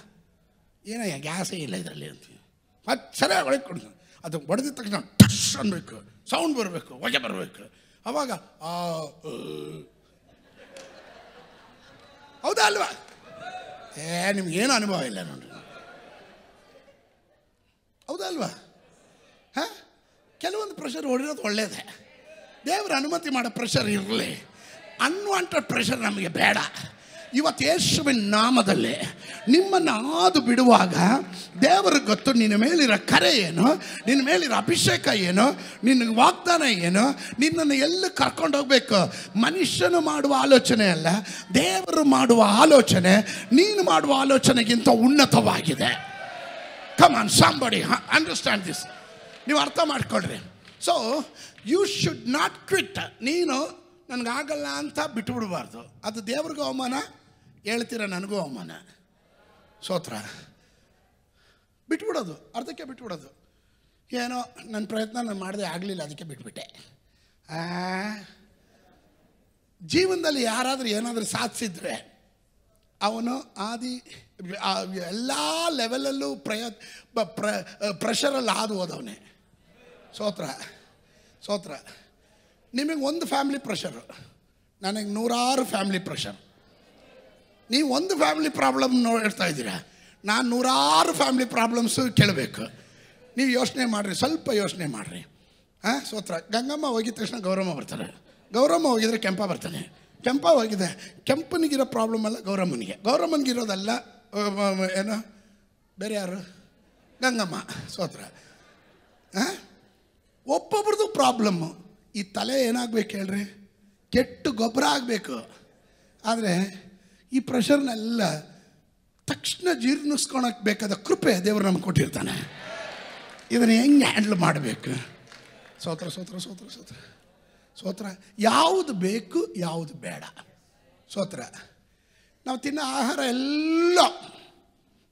ಏನಯ್ಯ ಗ್ಯಾಸೇ ಇಲ್ಲ ಇದರಲ್ಲಿ ಅಂತೀವಿ. ಅದು ಸರಿಯಾಗಿ ಒಳಗೆ ಕೊಡ್ತೀವಿ. ಅದು ಹೊಡೆದಿದ ತಕ್ಷಣ ಟಶ್ ಅನ್ಬೇಕು, ಸೌಂಡ್ ಬರಬೇಕು, ಹೊಗೆ ಬರಬೇಕು. ಅವಾಗ ಹೌದಾ ಅಲ್ವಾ? ನಿಮ್ಗೇನು ಅನುಭವ ಇಲ್ಲ ನೋಡ್ರಿ. ಹೌದಾ ಅಲ್ವಾ? ಕೆಲವೊಂದು ಪ್ರೆಷರ್ ಹೊಡಿರೋದು ಒಳ್ಳೇದೇ. ದೇವರ ಅನುಮತಿ ಮಾಡೋ ಪ್ರೆಷರ್ ಇರಲಿ. ಅನ್ವಾಂಟೆಡ್ ಪ್ರೆಷರ್ ನಮಗೆ ಬೇಡ. ಇವತ್ತು ಯೇಸುವಿನ ನಾಮದಲ್ಲಿ ನಿಮ್ಮನ್ನು ಆದು ಬಿಡುವಾಗ ದೇವರಿಗೆ ಗೊತ್ತು ನಿನ್ನ ಮೇಲಿರೋ ಕರೆ ಏನು, ನಿನ್ನ ಮೇಲಿರೋ ಅಭಿಷೇಕ ಏನು, ನಿನ್ನ ವಾಗ್ದಾನ ಏನು, ನಿನ್ನನ್ನು ಎಲ್ಲಿ ಕರ್ಕೊಂಡು ಹೋಗ್ಬೇಕು. ಮನುಷ್ಯನು ಮಾಡುವ ಆಲೋಚನೆ ಅಲ್ಲ, ದೇವರು ಮಾಡುವ ಆಲೋಚನೆ ನೀನು ಮಾಡುವ ಆಲೋಚನೆಗಿಂತ ಉನ್ನತವಾಗಿದೆ. Come on somebody understand this. ನೀವು ಅರ್ಥ ಮಾಡ್ಕೊಳ್ರಿ. So you should not quit. ನೀನು ನನಗಾಗಲ್ಲ ಅಂತ ಬಿಟ್ಟುಬಿಡಬಾರ್ದು. ಅದು ದೇವ್ರಿಗೂ ಅವಮಾನ, ಹೇಳ್ತೀರ ನನಗೂ ಅವಮಾನ. ಸ್ತೋತ್ರ. ಬಿಟ್ಬಿಡೋದು, ಅರ್ಧಕ್ಕೆ ಬಿಟ್ಬಿಡೋದು. ಏನೋ ನನ್ನ ಪ್ರಯತ್ನ ನಾನು ಮಾಡಿದೆ, ಆಗಲಿಲ್ಲ, ಅದಕ್ಕೆ ಬಿಟ್ಬಿಟ್ಟೆ. ಜೀವನದಲ್ಲಿ ಯಾರಾದರೂ ಏನಾದರೂ ಸಾಧಿಸಿದ್ರೆ ಅವನು ಎಲ್ಲ ಲೆವೆಲಲ್ಲೂ ಪ್ರೆಷರಲ್ಲಿ ಹಾದು ಹೋದವನೇ. ಸ್ತೋತ್ರ. ಸ್ತೋತ್ರ. ನಿಮಗೆ ಒಂದು ಫ್ಯಾಮಿಲಿ ಪ್ರೆಷರು, ನನಗೆ 100 ಫ್ಯಾಮಿಲಿ ಪ್ರೆಷರ್. ನೀವು ಒಂದು ಫ್ಯಾಮಿಲಿ ಪ್ರಾಬ್ಲಮ್ ನೋಡ್ತಾ ಇದ್ದೀರಾ, ನಾನು 100 ಫ್ಯಾಮಿಲಿ ಪ್ರಾಬ್ಲಮ್ಸು ಕೇಳಬೇಕು. ನೀವು ಯೋಚನೆ ಮಾಡಿರಿ, ಸ್ವಲ್ಪ ಯೋಚನೆ ಮಾಡಿರಿ. ಸ್ತೋತ್ರ. ಗಂಗಮ್ಮ ಹೋಗಿದ ತಕ್ಷಣ ಗೌರಮ್ಮ ಬರ್ತಾರೆ, ಗೌರಮ್ಮ ಹೋಗಿದ್ರೆ ಕೆಂಪ ಬರ್ತಾನೆ, ಕೆಂಪ ಹೋಗಿದೆ. ಕೆಂಪನಿಗಿರೋ ಪ್ರಾಬ್ಲಮ್ ಅಲ್ಲ ಗೌರಮ್ಮನಿಗೆ, ಗೌರಮ್ಮನಿಗಿರೋದಲ್ಲ ಏನು ಬೇರೆ ಯಾರು? ಗಂಗಮ್ಮ. ಸ್ತೋತ್ರ. ಒಬ್ಬೊಬ್ರದ್ದು ಪ್ರಾಬ್ಲಮ್ಮು. ಈ ತಲೆ ಏನಾಗಬೇಕು ಹೇಳ್ರಿ? ಕೆಟ್ಟು ಗೊಬ್ಬರ ಆಗಬೇಕು. ಆದರೆ ಈ ಪ್ರೆಷರ್ನೆಲ್ಲ ತಕ್ಷಣ ಜೀರ್ಣಿಸ್ಕೊಳಕ್ಕೆ ಬೇಕಾದ ಕೃಪೆ ದೇವರು ನಮ್ಗೆ ಕೊಟ್ಟಿರ್ತಾನೆ. ಇದನ್ನು ಹೆಂಗೆ ಹ್ಯಾಂಡ್ಲ್ ಮಾಡಬೇಕು? ಸ್ತೋತ್ರ. ಸ್ತೋತ್ರ. ಸ್ತೋತ್ರ. ಸ್ತೋತ್ರ. ಸ್ತೋತ್ರ. ಯಾವುದು ಬೇಕು, ಯಾವುದು ಬೇಡ. ಸ್ತೋತ್ರ. ನಾವು ತಿನ್ನೋ ಆಹಾರ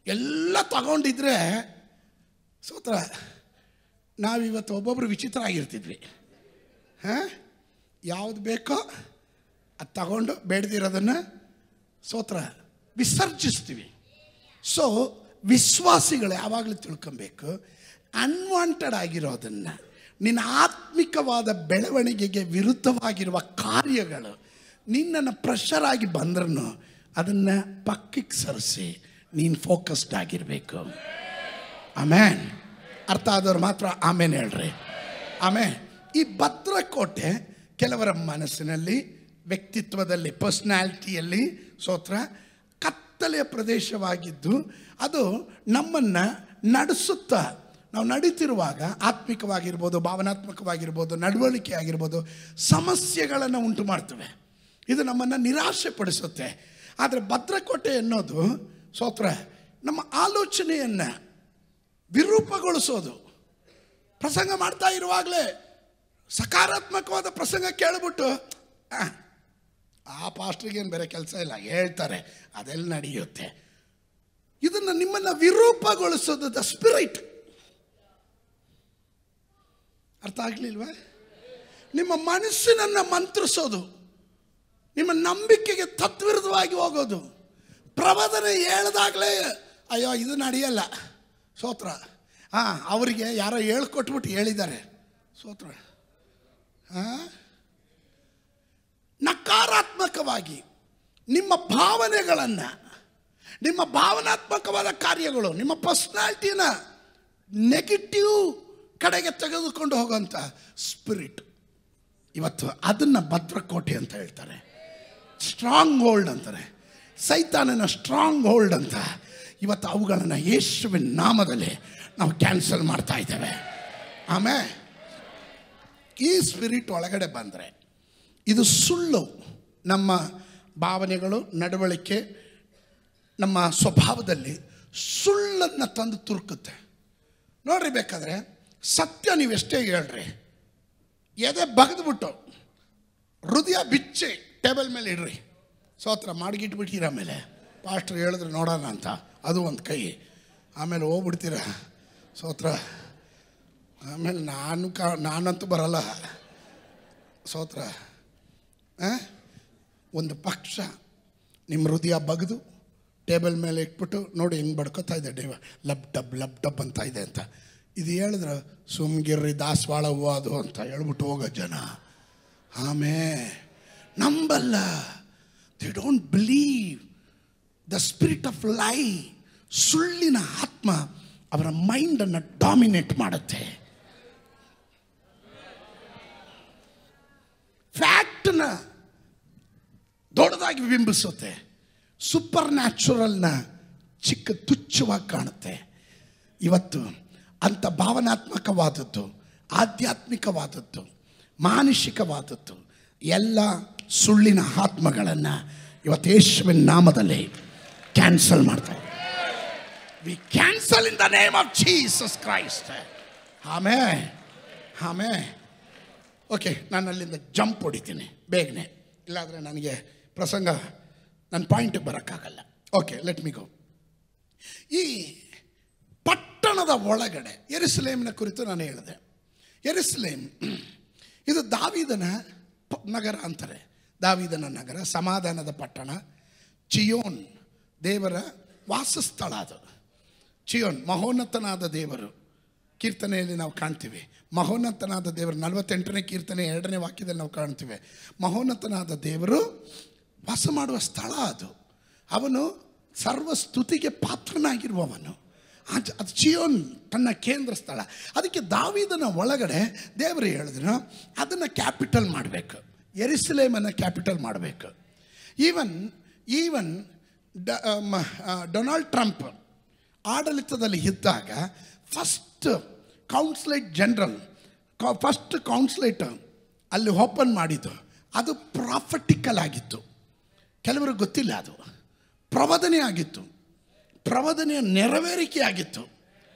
ಎಲ್ಲ ತಗೊಂಡಿದ್ರೆ ಸ್ತೋತ್ರ, ನಾವಿವತ್ತು ಒಬ್ಬೊಬ್ಬರು ವಿಚಿತ್ರ ಆಗಿರ್ತಿದ್ವಿ. ಯಾವುದು ಬೇಕೋ ಅದು ತಗೊಂಡು ಬೇಡದಿರೋದನ್ನು ಸ್ತೋತ್ರ ವಿಸರ್ಜಿಸ್ತೀವಿ. ಸೊ ವಿಶ್ವಾಸಿಗಳು ಯಾವಾಗಲೂ ತಿಳ್ಕೊಬೇಕು, ಅನ್ವಾಂಟೆಡ್ ಆಗಿರೋದನ್ನು, ನಿನ್ನ ಆತ್ಮಿಕವಾದ ಬೆಳವಣಿಗೆಗೆ ವಿರುದ್ಧವಾಗಿರುವ ಕಾರ್ಯಗಳು ನಿನ್ನನ್ನು ಪ್ರೆಷರ್ ಆಗಿ ಬಂದ್ರೂ ಅದನ್ನು ಪಕ್ಕಕ್ಕೆ ಸರಿಸಿ ನೀನು ಫೋಕಸ್ಡ್ ಆಗಿರಬೇಕು. ಆಮೇನ್. ಅರ್ಥ ಆದವ್ರು ಮಾತ್ರ ಆಮೇನ್ ಹೇಳ್ರಿ. ಆಮೇನ್. ಈ ಭದ್ರಕೋಟೆ ಕೆಲವರ ಮನಸ್ಸಿನಲ್ಲಿ, ವ್ಯಕ್ತಿತ್ವದಲ್ಲಿ, ಪರ್ಸ್ನಾಲಿಟಿಯಲ್ಲಿ ಸ್ತೋತ್ರ ಕತ್ತಲೆಯ ಪ್ರದೇಶವಾಗಿದ್ದು ಅದು ನಮ್ಮನ್ನು ನಡೆಸುತ್ತಾ, ನಾವು ನಡೀತಿರುವಾಗ ಆತ್ಮಿಕವಾಗಿರ್ಬೋದು, ಭಾವನಾತ್ಮಕವಾಗಿರ್ಬೋದು, ನಡವಳಿಕೆ ಆಗಿರ್ಬೋದು, ಸಮಸ್ಯೆಗಳನ್ನು ಉಂಟು ಮಾಡ್ತವೆ. ಇದು ನಮ್ಮನ್ನು ನಿರಾಶೆ ಪಡಿಸುತ್ತೆ. ಆದರೆ ಭದ್ರಕೋಟೆ ಅನ್ನೋದು ಸ್ತೋತ್ರ ನಮ್ಮ ಆಲೋಚನೆಯನ್ನು ವಿರೂಪಗೊಳಿಸೋದು. ಪ್ರಸಂಗ ಮಾಡ್ತಾ ಇರುವಾಗಲೇ ಸಕಾರಾತ್ಮಕವಾದ ಪ್ರಸಂಗ ಕೇಳಿಬಿಟ್ಟು ಆ ಪಾಸ್ಟ್ರಿಗೇನು ಬೇರೆ ಕೆಲಸ ಇಲ್ಲ, ಹೇಳ್ತಾರೆ, ಅದೆಲ್ಲ ನಡೆಯುತ್ತೆ. ಇದನ್ನು ನಿಮ್ಮನ್ನು ವಿರೂಪಗೊಳಿಸೋದು ದ ಸ್ಪಿರಿಟ್. ಅರ್ಥ ಆಗಲಿಲ್ವಾ? ನಿಮ್ಮ ಮನಸ್ಸಿನನ್ನು ಮಂತ್ರಿಸೋದು, ನಿಮ್ಮ ನಂಬಿಕೆಗೆ ತದ್ವಿರುದ್ಧವಾಗಿ ಹೋಗೋದು. ಪ್ರವಾದನೆ ಹೇಳಿದಾಗಲೇ ಅಯ್ಯೋ ಇದು ನಡೆಯಲ್ಲ, ಸ್ತೋತ್ರ. ಅವರಿಗೆ ಯಾರೋ ಹೇಳ್ಕೊಟ್ಬಿಟ್ಟು ಹೇಳಿದ್ದಾರೆ, ಸ್ತೋತ್ರ. ನಕಾರಾತ್ಮಕವಾಗಿ ನಿಮ್ಮ ಭಾವನೆಗಳನ್ನು, ನಿಮ್ಮ ಭಾವನಾತ್ಮಕವಾದ ಕಾರ್ಯಗಳು, ನಿಮ್ಮ ಪರ್ಸ್ನಾಲಿಟಿನ ನೆಗೆಟಿವ್ ಕಡೆಗೆ ತೆಗೆದುಕೊಂಡು ಹೋಗೋಂಥ ಸ್ಪಿರಿಟ್, ಇವತ್ತು ಅದನ್ನು ಭದ್ರಕೋಟೆ ಅಂತ ಹೇಳ್ತಾರೆ, ಸ್ಟ್ರಾಂಗ್ ಹೋಲ್ಡ್ ಅಂತಾರೆ, ಸೈತಾನನ ಸ್ಟ್ರಾಂಗ್ ಹೋಲ್ಡ್ ಅಂತ. ಇವತ್ತು ಅವುಗಳನ್ನು ಯೇಸುವಿನ ನಾಮದಲ್ಲಿ ನಾವು ಕ್ಯಾನ್ಸಲ್ ಮಾಡ್ತಾ ಇದ್ದೇವೆ. ಆಮೇಲೆ ಈ ಸ್ಪಿರಿಟ್ ಒಳಗಡೆ ಬಂದರೆ ಇದು ಸುಳ್ಳು. ನಮ್ಮ ಭಾವನೆಗಳು, ನಡವಳಿಕೆ, ನಮ್ಮ ಸ್ವಭಾವದಲ್ಲಿ ಸುಳ್ಳನ್ನು ತಂದು ತುರುಕುತ್ತೆ. ನೋಡ್ರಿ, ಬೇಕಾದರೆ ಸತ್ಯ ನೀವು ಎಷ್ಟೇ ಹೇಳ್ರಿ, ಎದೆ ಬಗೆದ್ಬಿಟ್ಟು ಹೃದಯ ಬಿಚ್ಚಿ ಟೇಬಲ್ ಮೇಲೆ ಇಡ್ರಿ, ಸ್ತೋತ್ರ. ಮಾಡಿಗಿಟ್ಬಿಟ್ಟಿರ ಆಮೇಲೆ ಪಾಸ್ಟ್ರು ಹೇಳಿದ್ರೆ ನೋಡೋಣ ಅಂತ, ಅದು ಒಂದು ಕೈ. ಆಮೇಲೆ ಹೋಗ್ಬಿಡ್ತೀರ, ಸ್ತೋತ್ರ. ಆಮೇಲೆ ನಾನಂತೂ ಬರಲ್ಲ, ಸ್ತೋತ್ರ. ಒಂದು ಪಕ್ಷ ನಿಮ್ಮ ಹೃದಯ ಬಗೆದು ಟೇಬಲ್ ಮೇಲೆ ಇಟ್ಬಿಟ್ಟು ನೋಡಿ ಹೆಂಗೆ ಬಡ್ಕೋತಾ ಇದೆ, ಲಬ್ ಡಬ್ ಅಂತ ಇದೆ ಅಂತ. ಇದು ಹೇಳಿದ್ರೆ ಸುಮ್ಗಿರ್ರಿ, ದಾಸವಾಳ ಹೂವು ಅದು ಅಂತ ಹೇಳ್ಬಿಟ್ಟು ಹೋಗೋ ಜನ. ನಂಬಲ್ಲ. They don't believe the spirit of ಲೈ. ಸುಳ್ಳಿನ ಆತ್ಮ ಅವರ ಮೈಂಡನ್ನು ಡಾಮಿನೇಟ್ ಮಾಡುತ್ತೆ. ಫ್ಯಾಕ್ಟ್ನ ದೊಡ್ಡದಾಗಿ ಬಿಂಬಿಸುತ್ತೆ, ಸೂಪರ್ ನ್ಯಾಚುರಲ್ನ ಚಿಕ್ಕ ತುಚ್ಛವಾಗಿ ಕಾಣುತ್ತೆ. ಇವತ್ತು ಅಂಥ ಭಾವನಾತ್ಮಕವಾದದ್ದು, ಆಧ್ಯಾತ್ಮಿಕವಾದದ್ದು, ಮಾನಸಿಕವಾದದ್ದು ಎಲ್ಲ ಸುಳ್ಳಿನ ಆತ್ಮಗಳನ್ನು ಇವತ್ತು ಯೇಸುವಿನ ನಾಮದಲ್ಲಿ ಕ್ಯಾನ್ಸಲ್ ಮಾಡ್ತಾರೆ. We cancel in the name of Jesus Christ. ಆಮೇಲೆ ಓಕೆ, ನಾನು ಅಲ್ಲಿಂದ ಜಂಪ್ ಹೊಡಿತೀನಿ ಬೇಗನೆ, ಇಲ್ಲಾಂದರೆ ನನಗೆ ಪ್ರಸಂಗ ನನ್ನ ಪಾಯಿಂಟಿಗೆ ಬರೋಕ್ಕಾಗಲ್ಲ. ಓಕೆ, ಲೆಟ್ ಮಿ ಗೋ. ಈ ಪಟ್ಟಣದ ಒಳಗಡೆ ಯೆರೂಸಲೇಮಿನ ಕುರಿತು ನಾನು ಹೇಳಿದೆ. ಯೆರೂಸಲೇಮ್ ಇದು ದಾವೀದನ ನಗರ ಅಂತಾರೆ. ದಾವೀದನ ನಗರ, ಸಮಾಧಾನದ ಪಟ್ಟಣ. ಚಿಯೋನ್ ದೇವರ ವಾಸಸ್ಥಳ. ಅದು ಚಿಯೋನ್ ಮಹೋನ್ನತನಾದ ದೇವರು. ಕೀರ್ತನೆಯಲ್ಲಿ ನಾವು ಕಾಣ್ತೀವಿ ಮಹೋನ್ನತನಾದ ದೇವರು. 48ನೇ ಕೀರ್ತನೆ 2ನೇ ವಾಕ್ಯದಲ್ಲಿ ನಾವು ಕಾಣ್ತೀವಿ ಮಹೋನ್ನತನಾದ ದೇವರು ವಾಸ ಮಾಡುವ ಸ್ಥಳ ಅದು. ಅವನು ಸರ್ವಸ್ತುತಿಗೆ ಪಾತ್ರನಾಗಿರುವವನು. ಅದು ಚಿಯೋನ್ ತನ್ನ ಕೇಂದ್ರ ಸ್ಥಳ. ಅದಕ್ಕೆ ದಾವೀದನ ಒಳಗಡೆ ದೇವರು ಹೇಳಿದ್ರು ಅದನ್ನು ಕ್ಯಾಪಿಟಲ್ ಮಾಡಬೇಕು, ಯೆರೂಸಲೇಮನ್ನು ಕ್ಯಾಪಿಟಲ್ ಮಾಡಬೇಕು. ಈವನ್ ಡೊನಾಲ್ಡ್ ಟ್ರಂಪ್ ಆಡಳಿತದಲ್ಲಿ ಇದ್ದಾಗ ಫಸ್ಟ್ ಕೌನ್ಸಿಲೇಟ್ ಅಲ್ಲಿ ಓಪನ್ ಮಾಡಿದ್ದು ಅದು ಪ್ರಾಫಿಟಿಕಲ್ ಆಗಿತ್ತು. ಕೆಲವರು ಗೊತ್ತಿಲ್ಲ, ಅದು ಪ್ರವಾದನೆ ಆಗಿತ್ತು, ಪ್ರವಾದನೆಯ ನೆರವೇರಿಕೆ ಆಗಿತ್ತು.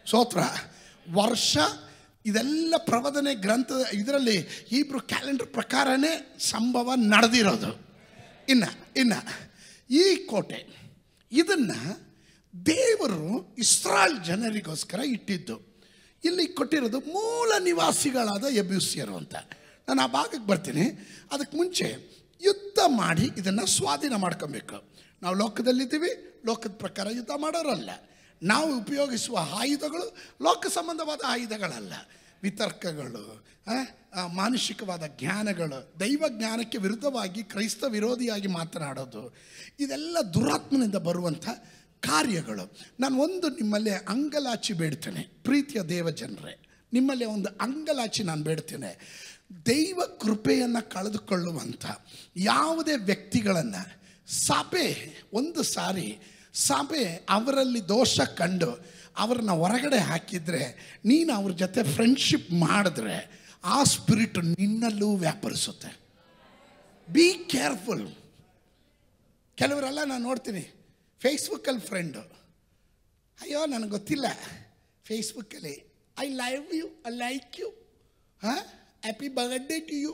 ಸ್ತೋತ್ರ. ವರ್ಷ ಇದೆಲ್ಲ ಪ್ರವಾದನೆ ಗ್ರಂಥದ ಇದರಲ್ಲಿ ಹೀಬ್ರೂ ಕ್ಯಾಲೆಂಡರ್ ಪ್ರಕಾರನೇ ಸಂಭವ ನಡೆದಿರೋದು. ಇನ್ನು ಈ ಕೋಟೆ ಇದನ್ನು ದೇವರು ಇಸ್ರಾಯೇಲ್ ಜನರಿಗೋಸ್ಕರ ಇಟ್ಟಿದ್ದು. ಇಲ್ಲಿ ಕೊಟ್ಟಿರೋದು ಮೂಲ ನಿವಾಸಿಗಳಾದ ಯೆಬೂಸಿಯರು ಅಂತ. ನಾನು ಆ ಭಾಗಕ್ಕೆ ಬರ್ತೀನಿ. ಅದಕ್ಕೆ ಮುಂಚೆ ಯುದ್ಧ ಮಾಡಿ ಇದನ್ನು ಸ್ವಾಧೀನ ಮಾಡ್ಕೊಬೇಕು. ನಾವು ಲೋಕದಲ್ಲಿದ್ದೀವಿ, ಲೋಕದ ಪ್ರಕಾರ ಯುದ್ಧ ಮಾಡೋರಲ್ಲ. ನಾವು ಉಪಯೋಗಿಸುವ ಆಯುಧಗಳು ಲೋಕ ಸಂಬಂಧವಾದ ಆಯುಧಗಳಲ್ಲ. ವಿತರ್ಕಗಳು, ಮಾನಸಿಕವಾದ ಜ್ಞಾನಗಳು, ದೈವ ಜ್ಞಾನಕ್ಕೆ ವಿರುದ್ಧವಾಗಿ ಕ್ರೈಸ್ತ ವಿರೋಧಿಯಾಗಿ ಮಾತನಾಡೋದು, ಇದೆಲ್ಲ ದುರಾತ್ಮನಿಂದ ಬರುವಂಥ ಕಾರ್ಯಗಳು. ನಾನು ಒಂದು ನಿಮ್ಮಲ್ಲಿ ಅಂಗಲಾಚಿ ಬೇಡ್ತೇನೆ, ಪ್ರೀತಿಯ ದೇವ ಜನರೇ, ನಿಮ್ಮಲ್ಲಿ ಒಂದು ಅಂಗಲಾಚಿ ನಾನು ಬೇಡ್ತೇನೆ. ದೈವ ಕೃಪೆಯನ್ನು ಕಳೆದುಕೊಳ್ಳುವಂಥ ಯಾವುದೇ ವ್ಯಕ್ತಿಗಳನ್ನು ಸಭೆ ಅವರಲ್ಲಿ ದೋಷ ಕಂಡು ಅವ್ರನ್ನ ಹೊರಗಡೆ ಹಾಕಿದರೆ, ನೀನು ಅವ್ರ ಜೊತೆ ಫ್ರೆಂಡ್ಶಿಪ್ ಮಾಡಿದ್ರೆ ಆ ಸ್ಪಿರಿಟ್ ನಿನ್ನಲ್ಲೂ ವ್ಯಾಪರಿಸುತ್ತೆ. Be careful. ಕೆಲವರೆಲ್ಲ ನಾನು ನೋಡ್ತೀನಿ ಫೇಸ್ಬುಕ್ಕಲ್ಲಿ ಫ್ರೆಂಡು, ಅಯ್ಯೋ ನನಗೆ ಗೊತ್ತಿಲ್ಲ, ಫೇಸ್ಬುಕ್ಕಲ್ಲಿ I love you, I like you, happy birthday to you.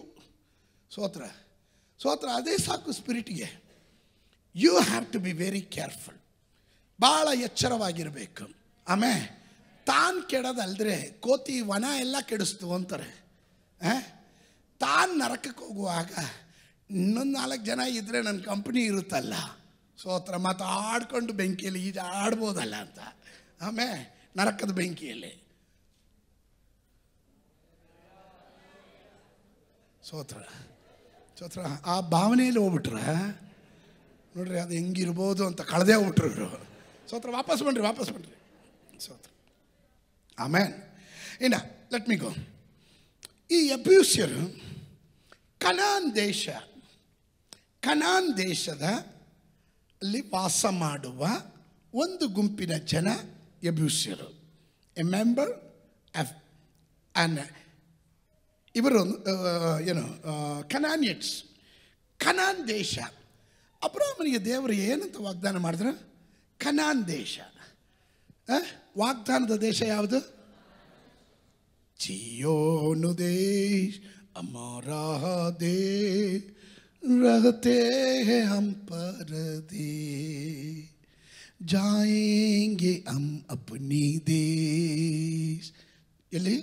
ಸೋತ್ರ ಅದೇ ಸಾಕು ಸ್ಪಿರಿಟ್ಗೆ. You have to be very careful, ಭಾಳ ಎಚ್ಚರವಾಗಿರಬೇಕು. ಆಮೇಲೆ ತಾನು ಕೆಡೋದಲ್ದ್ರೆ ಕೋತಿ ವನ ಎಲ್ಲ ಕೆಡಿಸ್ತು ಅಂತಾರೆ. ತಾನು ನರಕಕ್ಕೆ ಹೋಗುವಾಗ ಇನ್ನೊಂದು 4 ಜನ ಇದ್ದರೆ ನನ್ನ ಕಂಪ್ನಿ ಇರುತ್ತಲ್ಲ, ಸೋತ್ರ ಮಾತಾಡ್ಕೊಂಡು ಬೆಂಕಿಯಲ್ಲಿ ಈಗ ಆಡ್ಬೋದಲ್ಲ ಅಂತ. ಆಮೇಲೆ ನರಕದ ಬೆಂಕಿಯಲ್ಲಿ ಸೋತ್ರ ಆ ಭಾವನೆಯಲ್ಲಿ ಹೋಗ್ಬಿಟ್ರೆ ನೋಡ್ರಿ ಅದು ಹೆಂಗಿರ್ಬೋದು ಅಂತ ಕಳೆದೇ ಹೋಗ್ಬಿಟ್ರು ಇವರು. ಸೋತ್ರ ವಾಪಸ್ ಬನ್ರಿ ಸೋತ್ರ. ಆಮೇನ್. ಇನ್ನು ಲೆಟ್ ಮಿ ಗೋ. ಈ ಎಬ್ಯೂಸ್ಯರು ಕನಾನ್ ದೇಶದ ಅಲ್ಲಿ ವಾಸ ಮಾಡುವ ಒಂದು ಗುಂಪಿನ ಜನ ಎಬ್ಯೂಸ್ಯರು. ಎ ಮೆಂಬರ್ ಆಫ್ ಆ್ಯಂಡ್ ಇವರು ಕನಾನಿಯಟ್ಸ್. ಕನಾನ್ ದೇಶ. ಅಬ್ರಾಮನಿಗೆ ದೇವರು ಏನಂತ ವಾಗ್ದಾನ ಮಾಡಿದ್ರು? ಕನಾನ್ ದೇಶ. ವಾಗ್ದಾನದ ದೇಶ ಯಾವುದು? ಚಿಯೋನು ದೇಶ ಹಮಾರಾ ದೇಶ रहते हैं हम परदेश जाएंगे हम अपनी ದೇಶ. ಎಲ್ಲಿ?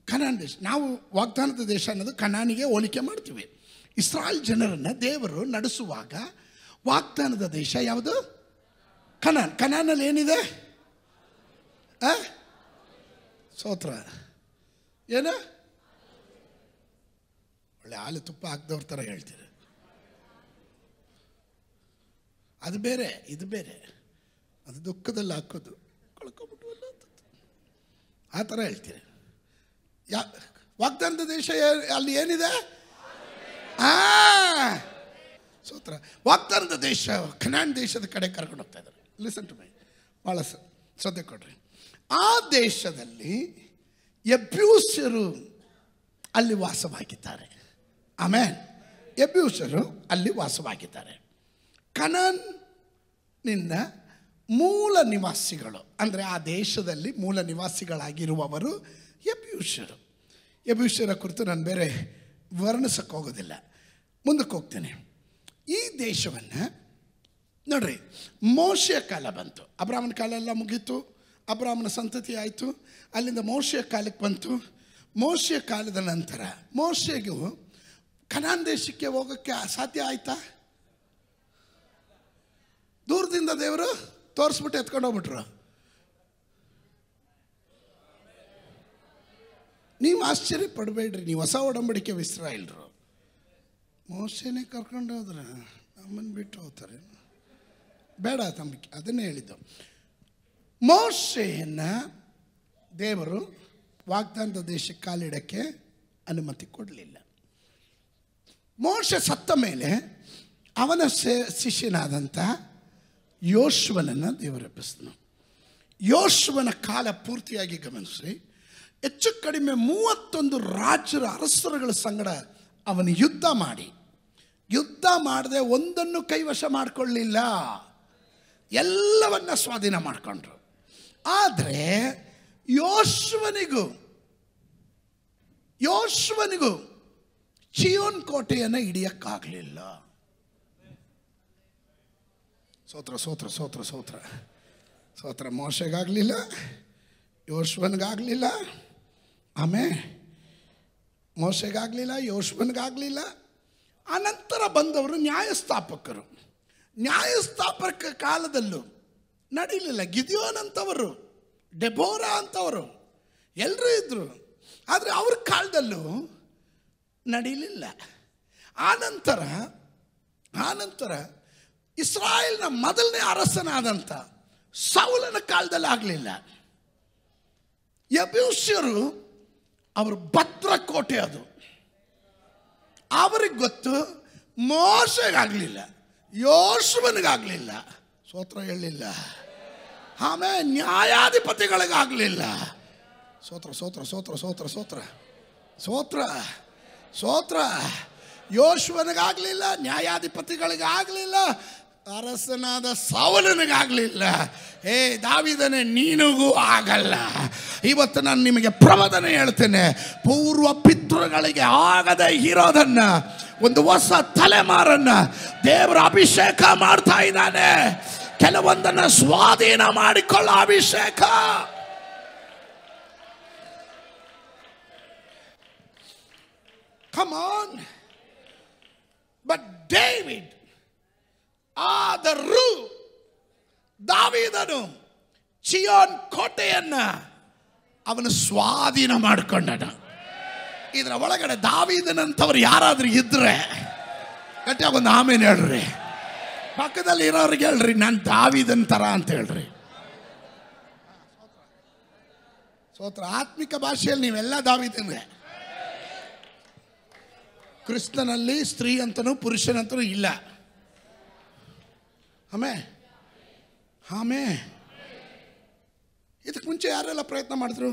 ಕನಾನ್ ದೇಶ. ನಾವು ವಾಗ್ದಾನದ ದೇಶ ಅನ್ನೋದು ಕನಾನಿಗೆ ಹೋಲಿಕೆ ಮಾಡ್ತೀವಿ. ಇಸ್ರಾಯೇಲ್ ಜನರನ್ನು ದೇವರು ನಡೆಸುವಾಗ ವಾಗ್ದಾನದ ದೇಶ ಯಾವುದು? ಕನಾನಲ್ಲಿ ಏನಿದೆ? ಸೋತ್ರ ಏನು? ಒಳ್ಳೆ ಹಾಲು ತುಪ್ಪ ಹಾಕ್ದವ್ರ ಥರ ಹೇಳ್ತೀರಿ. ಅದು ಬೇರೆ, ಇದು ಬೇರೆ. ಅದು ದುಃಖದಲ್ಲಿ ಹಾಕೋದು, ಕಳ್ಕೊಬಿಟ್ಟು ಆ ಥರ ಹೇಳ್ತೀರಿ. ವಾಗ್ದಾನದ ದೇಶ ಅಲ್ಲಿ ಏನಿದೆ? ಸೋತ್ರ ವಾಗ್ದಾನದ ದೇಶ ಕನಾನ್ ದೇಶದ ಕಡೆ ಕರ್ಕೊಂಡು ಹೋಗ್ತಾ ಇದ್ದಾರೆ. ಲಿಸನ್ ಟು ಮೈ, ಭಾಳ ಶ್ರದ್ಧೆ ಕೊಡ್ರಿ. ಆ ದೇಶದಲ್ಲಿ ಎಬ್ಯೂಸ್ಯರು ಅಲ್ಲಿ ವಾಸವಾಗಿದ್ದಾರೆ. ಆಮೇಲೆ ಎಬ್ಯೂಸರು ಅಲ್ಲಿ ವಾಸವಾಗಿದ್ದಾರೆ. ಕನಾನಿನ ಮೂಲ ನಿವಾಸಿಗಳು ಅಂದರೆ ಆ ದೇಶದಲ್ಲಿ ಮೂಲ ನಿವಾಸಿಗಳಾಗಿರುವವರು ಎಬ್ಯೂಸರು. ಎಬ್ಯೂಸರ ಕುರಿತು ನಾನು ಬೇರೆ ವರ್ಣಿಸಕ್ಕೆ ಹೋಗೋದಿಲ್ಲ, ಮುಂದಕ್ಕೆ ಹೋಗ್ತೇನೆ. ಈ ದೇಶವನ್ನು ನೋಡ್ರಿ, ಮೋಶೆಯ ಕಾಲ ಬಂತು. ಅಬ್ರಾಮನ ಕಾಲ ಎಲ್ಲ ಮುಗೀತು, ಅಬ್ರಾಮನ ಸಂತತಿ ಆಯಿತು. ಅಲ್ಲಿಂದ ಮೋಶೆಯ ಕಾಲಕ್ಕೆ ಬಂತು. ಮೋಶೆಯ ಕಾಲದ ನಂತರ ಮೋಶೆಗೂ ಕನಾನ್ ದೇಶಕ್ಕೆ ಹೋಗೋಕ್ಕೆ ಸಾಧ್ಯ ಆಯ್ತಾ? ದೂರದಿಂದ ದೇವರು ತೋರಿಸ್ಬಿಟ್ಟು ಎತ್ಕೊಂಡು ಹೋಗ್ಬಿಟ್ರು. ನೀವು ಆಶ್ಚರ್ಯ ಪಡಬೇಡ್ರಿ, ನೀವು ಹೊಸ ಒಡಂಬಡಿಕೆ ಇಸ್ರಾಯೇಲ್ರು ಮೋಶೆನೇ ಕರ್ಕೊಂಡು ಹೋದ್ರೆ ನಮ್ಮನ್ನು ಬಿಟ್ಟು ಹೋಗ್ತಾರೆ. ಬೇಡ ತಮ್ಮಕ್ಕೆ, ಅದನ್ನೇ ಹೇಳಿದ್ದು. ಮೋಶೆಯನ್ನು ದೇವರು ವಾಗ್ದಾನದ ದೇಶಕ್ಕೆ ಕಾಲಿಡಕ್ಕೆ ಅನುಮತಿ ಕೊಡಲಿಲ್ಲ. ಮೋಶೆ ಸತ್ತ ಮೇಲೆ ಅವನ ಶಿಷ್ಯನಾದಂಥ ಯೋಶುವನನ್ನು ದೇವರು ಎಬ್ಬಿಸಿದನು. ಯೋಶುವನ ಕಾಲ ಪೂರ್ತಿಯಾಗಿ ಗಮನಿಸಿ, ಹೆಚ್ಚು ಕಡಿಮೆ 31 ರಾಜರ ಅರಸರುಗಳ ಸಂಗಡ ಅವನು ಯುದ್ಧ ಮಾಡದೆ ಒಂದನ್ನು ಕೈವಶ ಮಾಡಿಕೊಳ್ಳಲಿಲ್ಲ, ಎಲ್ಲವನ್ನ ಸ್ವಾಧೀನ ಮಾಡಿಕೊಂಡ್ರು. ಆದರೆ ಯೋಶುವನಿಗೂ ಚಿಯೋನ್ ಕೋಟೆಯನ್ನು ಹಿಡಿಯಕ್ಕಾಗಲಿಲ್ಲ. ಸೋತ್ರ ಮೋಶೆಗಾಗಲಿಲ್ಲ, ಯೋಶುವನಿಗಾಗಲಿಲ್ಲ, ಆಮೇಲೆ ಮೋಶೆಗಾಗಲಿಲ್ಲ, ಯೋಶುವನಿಗಾಗಲಿಲ್ಲ. ಅನಂತರ ಬಂದವರು ನ್ಯಾಯಸ್ಥಾಪಕ ಕಾಲದಲ್ಲೂ ನಡೀಲಿಲ್ಲ. ಗಿದ್ಯೋನ್ ಅಂತವರು, ಡೆಬೋರಾ ಅಂತವರು ಎಲ್ಲರೂ ಇದ್ದರು, ಆದರೆ ಅವ್ರ ಕಾಲದಲ್ಲೂ ನಡೀಲಿಲ್ಲ. ಆನಂತರ ಇಸ್ರಾಯೇಲ್ನ ಮೊದಲನೇ ಅರಸನಾದಂಥ ಸೌಲನ ಕಾಲದಲ್ಲಿ ಆಗಲಿಲ್ಲ. ಯೆಬೂಸ್ಯರು ಅವ್ರ ಭದ್ರಕೋಟೆ, ಅದು ಅವ್ರಿಗೆ ಗೊತ್ತು. ಮೋಶೆಗಾಗಲಿಲ್ಲ, ಯೋಶುವನಿಗಾಗಲಿಲ್ಲ, ಸ್ತೋತ್ರ ಹೇಳಲಿಲ್ಲ. ಆಮೇಲೆ ನ್ಯಾಯಾಧಿಪತಿಗಳಿಗಾಗಲಿಲ್ಲ. ಸ್ತೋತ್ರ ಯೋಶುವನಿಗಾಗಲಿಲ್ಲ, ನ್ಯಾಯಾಧಿಪತಿಗಳಿಗಾಗಲಿಲ್ಲ, ಅರಸನಾದ ಸೌಲನಿಗಾಗಲಿಲ್ಲ. ದಾವೀದನೇ ನೀನಿಗೂ ಆಗಲ್ಲ. ಇವತ್ತು ನಾನು ನಿಮಗೆ ಪ್ರವಾದನೆ ಹೇಳ್ತೇನೆ, ಪೂರ್ವ ಪಿತೃಗಳಿಗೆ ಆಗದೆ ಇರೋದನ್ನ ಒಂದು ಹೊಸ ತಲೆಮಾರನ್ನ ದೇವರ ಅಭಿಷೇಕ ಮಾಡ್ತಾ ಇದ್ದಾನೆ. ಕೆಲವೊಂದನ್ನ ಸ್ವಾಧೀನ ಮಾಡಿಕೊಳ್ಳೋ ಅಭಿಷೇಕ. Come on. But David, ಆದರೂ ದಾವೀದನು ಚಿಯೋನ್ ಕೋಟೆಯನ್ನ ಅವನು ಸ್ವಾಧೀನ ಮಾಡಿಕೊಂಡನ. ಇದರ ಒಳಗಡೆ ದಾವೀದನಂತವ್ರು ಯಾರಾದ್ರೂ ಇದ್ರೆ ಗಟ್ಟಿಯಾಗಿ ಒಂದು ಆಮೇಲೆ ಹೇಳ್ರಿ. ಪಕ್ಕದಲ್ಲಿ ಇರೋರಿಗೆ ಹೇಳ್ರಿ, ನಾನು ದಾವೀದನ್ ತರ ಅಂತ ಹೇಳ್ರಿ. ಸ್ತೋತ್ರ. ಆತ್ಮಿಕ ಭಾಷೆಯಲ್ಲಿ ನೀವೆಲ್ಲ ದಾವೀದನ್ಗೆ. ಕ್ರಿಸ್ತನಲ್ಲಿ ಸ್ತ್ರೀ ಅಂತನೂ ಪುರುಷನಂತನೂ ಇಲ್ಲ. ಆಮೇ ಇದಕ್ಕೆ ಮುಂಚೆ ಯಾರೆಲ್ಲ ಪ್ರಯತ್ನ ಮಾಡಿದ್ರು?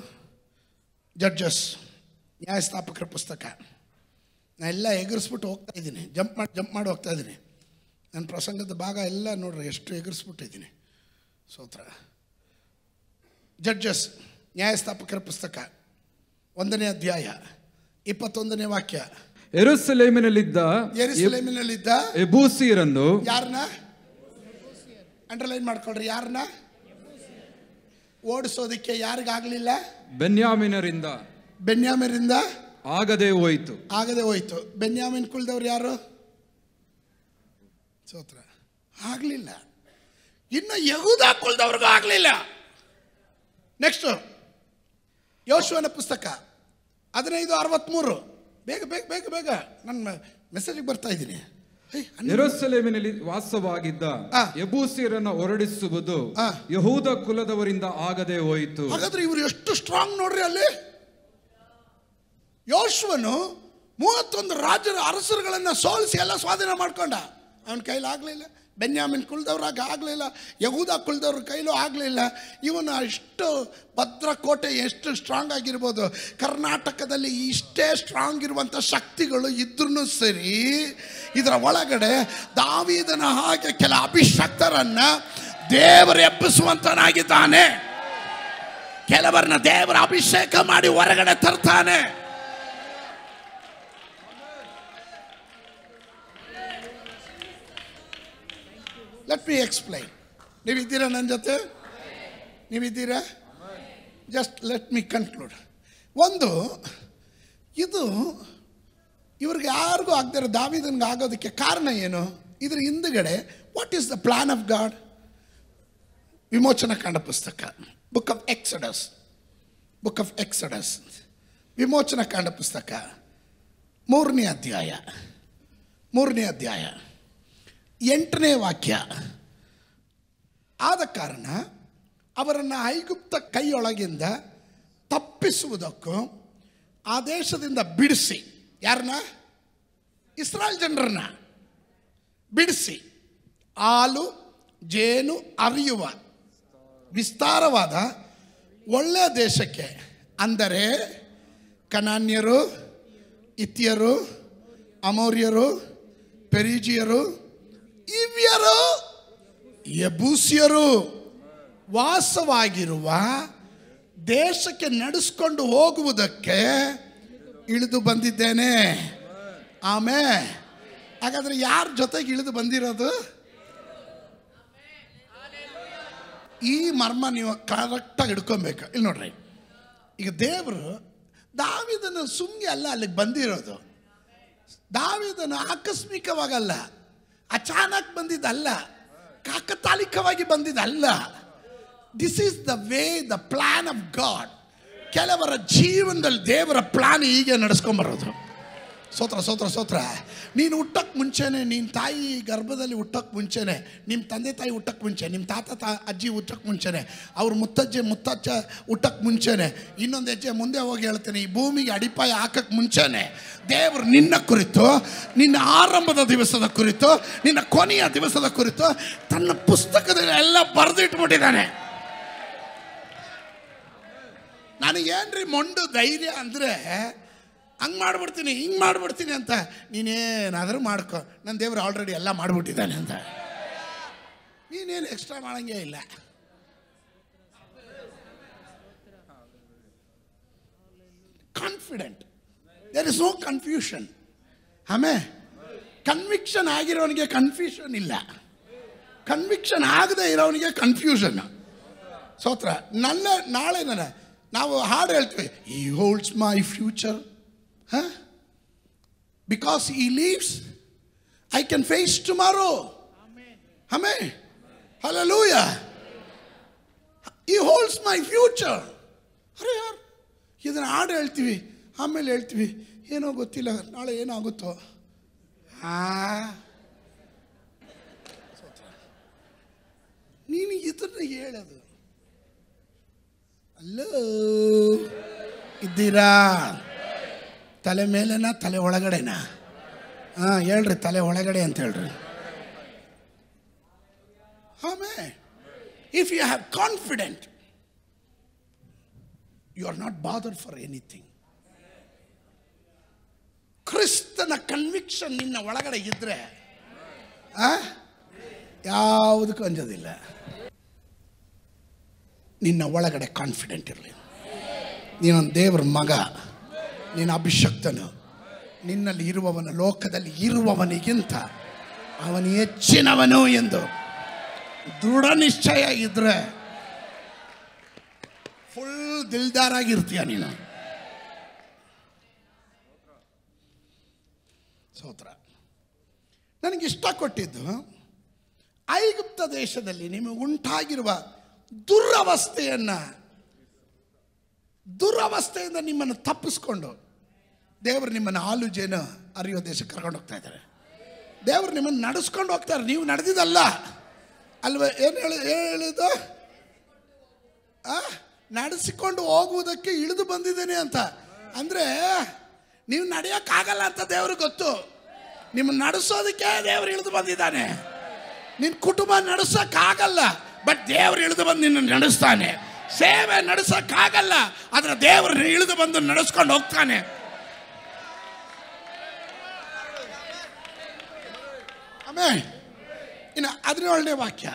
ಜಡ್ಜಸ್, ನ್ಯಾಯಸ್ಥಾಪಕರ ಪುಸ್ತಕ. ನಾನು ಎಲ್ಲ ಎಗರಿಸ್ಬಿಟ್ಟು ಹೋಗ್ತಾ ಇದ್ದೀನಿ, ಜಂಪ್ ಮಾಡಿ ಹೋಗ್ತಾ ಇದ್ದೀನಿ. ನನ್ನ ಪ್ರಸಂಗದ ಭಾಗ ಎಲ್ಲ ನೋಡ್ರಿ ಎಷ್ಟು ಎಗರಿಸ್ಬಿಟ್ಟಿದ್ದೀನಿ. ಸ್ತೋತ್ರ. ಜಡ್ಜಸ್, ನ್ಯಾಯಸ್ಥಾಪಕರ ಪುಸ್ತಕ 1ನೇ ಅಧ್ಯಾಯ 21ನೇ ವಾಕ್ಯ. ಯೆರೂಸಲೇಮಿನಲ್ಲಿದ್ದ ಯೆಬೂಸಿಯರನ್ನು, ಯಾರನ್ನ ಅಂಡರ್ಲೈನ್ ಮಾಡ್ಕೊಳ್ರಿ, ಯಾರನ್ನ ಓಡಿಸೋದಕ್ಕೆ ಯಾರಿಗಾಗಲಿಲ್ಲ? ಬೆನ್ಯಾಮಿನರಿಂದ ಆಗದೆ ಹೋಯಿತು. ಬೆನ್ಯಾಮಿನ್ ಕುಲದವ್ರು ಯಾರು? ಸ್ತೋತ್ರ. ಆಗಲಿಲ್ಲ. ಇನ್ನು ಯೆಹೂದ ಕುಲದವ್ರಿಗೂ ಆಗಲಿಲ್ಲ. ನೆಕ್ಸ್ಟ್ ಯೋಶುವನ ಪುಸ್ತಕ 15:63. ಬೇಗ ಬೇಗ ಬೇಗ ಬೇಗ ನನ್ನ ಮೆಸೇಜಿಗೆ ಬರ್ತಾ ಇದ್ದೀನಿ. ಯೆರೂಸಲೇಮಿನಲ್ಲಿ ವಾಸವಾಗಿದ್ದ ಯೆಬೂಸಿಯರನ್ನು ಹೊರಡಿಸುವುದು ಯೆಹೂದ ಕುಲದವರಿಂದ ಆಗದೆ ಹೋಯಿತು. ಹಾಗಾದ್ರೆ ಇವರು ಎಷ್ಟು ಸ್ಟ್ರಾಂಗ್ ನೋಡ್ರಿ. ಅಲ್ಲಿ ಯೋಶುವನು 31 ಅರಸರುಗಳನ್ನ ಸೋಲಿಸಿ ಎಲ್ಲ ಸ್ವಾಧೀನ ಮಾಡ್ಕೊಂಡ. ಅವನ ಕೈಲಿ ಆಗಲಿಲ್ಲ. ಬೆನ್ಯಾಮಿನ್ ಕುಲದವ್ರಾಗ ಆಗಲಿಲ್ಲ. ಯಹೂದ ಕುಲದವ್ರ ಕೈಲೂ ಆಗಲಿಲ್ಲ. ಇವನು ಅಷ್ಟು ಭದ್ರಕೋಟೆ ಎಷ್ಟು ಸ್ಟ್ರಾಂಗ್ ಆಗಿರ್ಬೋದು. ಕರ್ನಾಟಕದಲ್ಲಿ ಇಷ್ಟೇ ಸ್ಟ್ರಾಂಗ್ ಇರುವಂಥ ಶಕ್ತಿಗಳು ಇದ್ರೂ ಸರಿ, ಇದರ ಒಳಗಡೆ ದಾವೀದನ ಹಾಗೆ ಕೆಲ ಅಭಿಷಕ್ತರನ್ನ ದೇವರು ಎಬ್ಬಿಸುವಂತನಾಗಿದ್ದಾನೆ. ಕೆಲವರನ್ನ ದೇವರ ಅಭಿಷೇಕ ಮಾಡಿ ಹೊರಗಡೆ ತರ್ತಾನೆ. Let me explain. ನೀವಿದ್ದೀರಾ ನನ್ನ ಜೊತೆ? ನೀವಿದ್ದೀರಾ? Just let me conclude. ಒಂದು, ಇದು ಇವ್ರಿಗೆ ಯಾರಿಗೂ ಆಗದಿರೋ ದಾವೀದನಿಗೆ ಆಗೋದಕ್ಕೆ ಕಾರಣ ಏನು? ಇದ್ರ ಹಿಂದುಗಡೆ what is the plan of god? ವಿಮೋಚನಾ ಕಾಂಡ ಪುಸ್ತಕ, ಬುಕ್ ಆಫ್ ಎಕ್ಸಡಸ್, ವಿಮೋಚನಾ ಕಾಂಡ ಪುಸ್ತಕ 3ನೇ ಅಧ್ಯಾಯ 8ನೇ ವಾಕ್ಯ. ಆದ ಕಾರಣ ಅವರನ್ನು ಐಗುಪ್ತ ಕೈಯೊಳಗಿಂದ ತಪ್ಪಿಸುವುದಕ್ಕೂ ಆ ದೇಶದಿಂದ ಬಿಡಿಸಿ, ಯಾರನ್ನ? ಇಸ್ರಾಯೇಲ್ ಜನರನ್ನ ಬಿಡಿಸಿ ಹಾಲು ಜೇನು ಹರಿಯುವ ವಿಸ್ತಾರವಾದ ಒಳ್ಳೆಯ ದೇಶಕ್ಕೆ, ಅಂದರೆ ಕನಾನ್ಯರು, ಇಥಿಯರು, ಅಮೋರಿಯರು, ಪೆರಿಜಿಯರು, ಇವ್ಯರು, ಯಬೂಸಿಯರು ವಾಸವಾಗಿರುವ ದೇಶಕ್ಕೆ ನಡೆಸ್ಕೊಂಡು ಹೋಗುವುದಕ್ಕೆ ಇಳಿದು ಬಂದಿದ್ದೇನೆ. ಆಮೇಲೆ ಹಾಗಾದ್ರೆ ಯಾರ ಜೊತೆಗೆ ಇಳಿದು ಬಂದಿರೋದು? ಈ ಮರ್ಮ ನೀವು ಕರೆಕ್ಟಾಗಿ ಹಿಡ್ಕೊಬೇಕು. ಇಲ್ಲಿ ನೋಡ್ರಿ, ಈಗ ದೇವರು ದಾವೀದನ ಸುಮ್ಗೆ ಅಲ್ಲ ಅಲ್ಲಿಗೆ ಬಂದಿರೋದು. ದಾವೀದನು ಆಕಸ್ಮಿಕವಾಗಲ್ಲ, ಅಚಾನಕ್ ಬಂದಿದ್ದಲ್ಲ, ಕಾಕತಾಲಿಕವಾಗಿ ಬಂದಿದ್ದಲ್ಲ. This is the way, the plan of god. ಕೆಲವರ ಜೀವನದಲ್ಲಿ ದೇವರ ಪ್ಲಾನ್ ಹೀಗೆ ನಡೆಸ್ಕೊಂಬರೋದು. ಸ್ತೋತ್ರ. ನೀನು ಹುಟ್ಟಕ್ಕೆ ಮುಂಚೆನೆ, ನಿನ್ನ ತಾಯಿ ಗರ್ಭದಲ್ಲಿ ಹುಟ್ಟಕ್ಕೆ ಮುಂಚೆನೆ, ನಿಮ್ಮ ತಂದೆ ತಾಯಿ ಹುಟ್ಟಕ್ಕೆ ಮುಂಚೆ, ನಿಮ್ಮ ಅಜ್ಜಿ ಹುಟ್ಟಕ್ಕೆ ಮುಂಚೆನೆ, ಅವ್ರ ಮುತ್ತಜ್ಜ ಹುಟ್ಟಕ್ಕೆ ಮುಂಚೆನೆ, ಇನ್ನೊಂದು ಹೆಜ್ಜೆ ಮುಂದೆ ಹೋಗಿ ಹೇಳ್ತೇನೆ, ಈ ಭೂಮಿಗೆ ಅಡಿಪಾಯ ಹಾಕಕ್ಕೆ ಮುಂಚೆನೆ ದೇವರು ನಿನ್ನ ಕುರಿತು, ನಿನ್ನ ಆರಂಭದ ದಿವಸದ ಕುರಿತು, ನಿನ್ನ ಕೊನೆಯ ದಿವಸದ ಕುರಿತು ತನ್ನ ಪುಸ್ತಕದಲ್ಲಿ ಎಲ್ಲ ಬರೆದಿಟ್ಬಿಟ್ಟಿದ್ದಾನೆ. ನನಗೇನ್ರಿ ಮೊಂಡು ಧೈರ್ಯ ಅಂದರೆ ಹಂಗೆ ಮಾಡ್ಬಿಡ್ತೀನಿ, ಹಿಂಗೆ ಮಾಡ್ಬಿಡ್ತೀನಿ ಅಂತ. ನೀನೇನಾದರೂ ಮಾಡ್ಕೊ, ನನ್ನ ದೇವರು ಆಲ್ರೆಡಿ ಎಲ್ಲ ಮಾಡಿಬಿಟ್ಟಿದ್ದಾನೆ ಅಂತ. ನೀನೇನು ಎಕ್ಸ್ಟ್ರಾ ಮಾಡೋಂಗೇ ಇಲ್ಲ. Confident, there is no confusion. ಆಮೇಲೆ ಕನ್ವಿಕ್ಷನ್ ಆಗಿರೋನಿಗೆ ಕನ್ಫ್ಯೂಷನ್ ಇಲ್ಲ, ಕನ್ವಿಕ್ಷನ್ ಆಗದೆ ಇರೋನಿಗೆ ಕನ್ಫ್ಯೂಷನ್. ಸ್ತೋತ್ರ. ನಾಳೆ ನಾವು ಹಾಡು ಹೇಳ್ತೀವಿ, he holds my future, because he lives I can face tomorrow. Amen. Hallelujah. He holds my future. ಅರೆ ಯಾರು ಇದನ್ನು ಹಾಡು ಹೇಳ್ತೀವಿ, ಆಮೇಲೆ ಹೇಳ್ತೀವಿ ಏನೋ ಗೊತ್ತಿಲ್ಲ, ನಾಳೆ ಏನಾಗುತ್ತೋ. ನೀನು ಇದನ್ನು ಹೇಳೋದು ಅಲ್ಲೋ ಇದ್ದೀರಾ? ತಲೆ ಮೇಲೆನಾ ತಲೆ ಒಳಗಡೆನಾ? ಹೇಳ್ರಿ, ತಲೆ ಒಳಗಡೆ ಅಂತ ಹೇಳ್ರಿ. ಆಮೇಲೆ if you have confident, you are not bothered for anything. ಕ್ರಿಸ್ತನ ಕನ್ವಿಕ್ಷನ್ ನಿನ್ನ ಒಳಗಡೆ ಇದ್ರೆ ಯಾವುದಕ್ಕೂ ಅಂಜೋದಿಲ್ಲ. ನಿನ್ನ ಒಳಗಡೆ ಕಾನ್ಫಿಡೆಂಟ್ ಇರಲಿ. ನೀನೊಂದು ದೇವರ ಮಗ, ನೀನು ಅಭಿಷಕ್ತನು. ನಿನ್ನಲ್ಲಿ ಇರುವವನು ಲೋಕದಲ್ಲಿ ಇರುವವನಿಗಿಂತ ಅವನು ಹೆಚ್ಚಿನವನು ಎಂದು ದೃಢ ನಿಶ್ಚಯ ಇದ್ರೆ ಫುಲ್ ದಿಲ್ದಾರಾಗಿರ್ತೀಯ ನೀನು. ಸ್ತೋತ್ರ. ನನಗೆ ಇಷ್ಟ ಕೊಟ್ಟಿದ್ದು, ಐಗುಪ್ತ ದೇಶದಲ್ಲಿ ನಿಮಗೆ ಉಂಟಾಗಿರುವ ದುರವಸ್ಥೆಯಿಂದ ನಿಮ್ಮನ್ನು ತಪ್ಪಿಸ್ಕೊಂಡು ದೇವರು ನಿಮ್ಮನ್ನು ಹಾಲು ಜೇನು ಹರಿಯೋ ದೇಶಕ್ಕೆ ಕರ್ಕೊಂಡು ಹೋಗ್ತಾ ಇದ್ದಾರೆ. ದೇವರು ನಿಮ್ಮನ್ನು ನಡೆಸ್ಕೊಂಡು ಹೋಗ್ತಾರೆ, ನೀವು ನಡೆದಿದ್ದಲ್ಲ ಅಲ್ವ? ಏನು ಹೇಳಿದ್ದು? ನಡೆಸಿಕೊಂಡು ಹೋಗುವುದಕ್ಕೆ ಇಳಿದು ಬಂದಿದ್ದೇನೆ ಅಂತ. ಅಂದರೆ ನೀವು ನಡೆಯೋಕ್ಕಾಗಲ್ಲ ಅಂತ ದೇವ್ರಿಗೆ ಗೊತ್ತು. ನಿಮ್ಮನ್ನು ನಡೆಸೋದಕ್ಕೆ ದೇವರು ಇಳಿದು ಬಂದಿದ್ದಾನೆ. ನಿನ್ನ ಕುಟುಂಬ ನಡೆಸೋಕ್ಕಾಗಲ್ಲ, ಬಟ್ ದೇವರು ಇಳಿದು ಬಂದು ನಿನ್ನ ನಡೆಸ್ತಾನೆ. ಸೇವೆ ನಡೆಸೋಕ್ಕಾಗಲ್ಲ, ಆದರೆ ದೇವರು ಇಳಿದು ಬಂದು ನಡೆಸ್ಕೊಂಡು ಹೋಗ್ತಾನೆ. ಆಮೇಲೆ ಇನ್ನು 17ನೇ ವಾಕ್ಯ,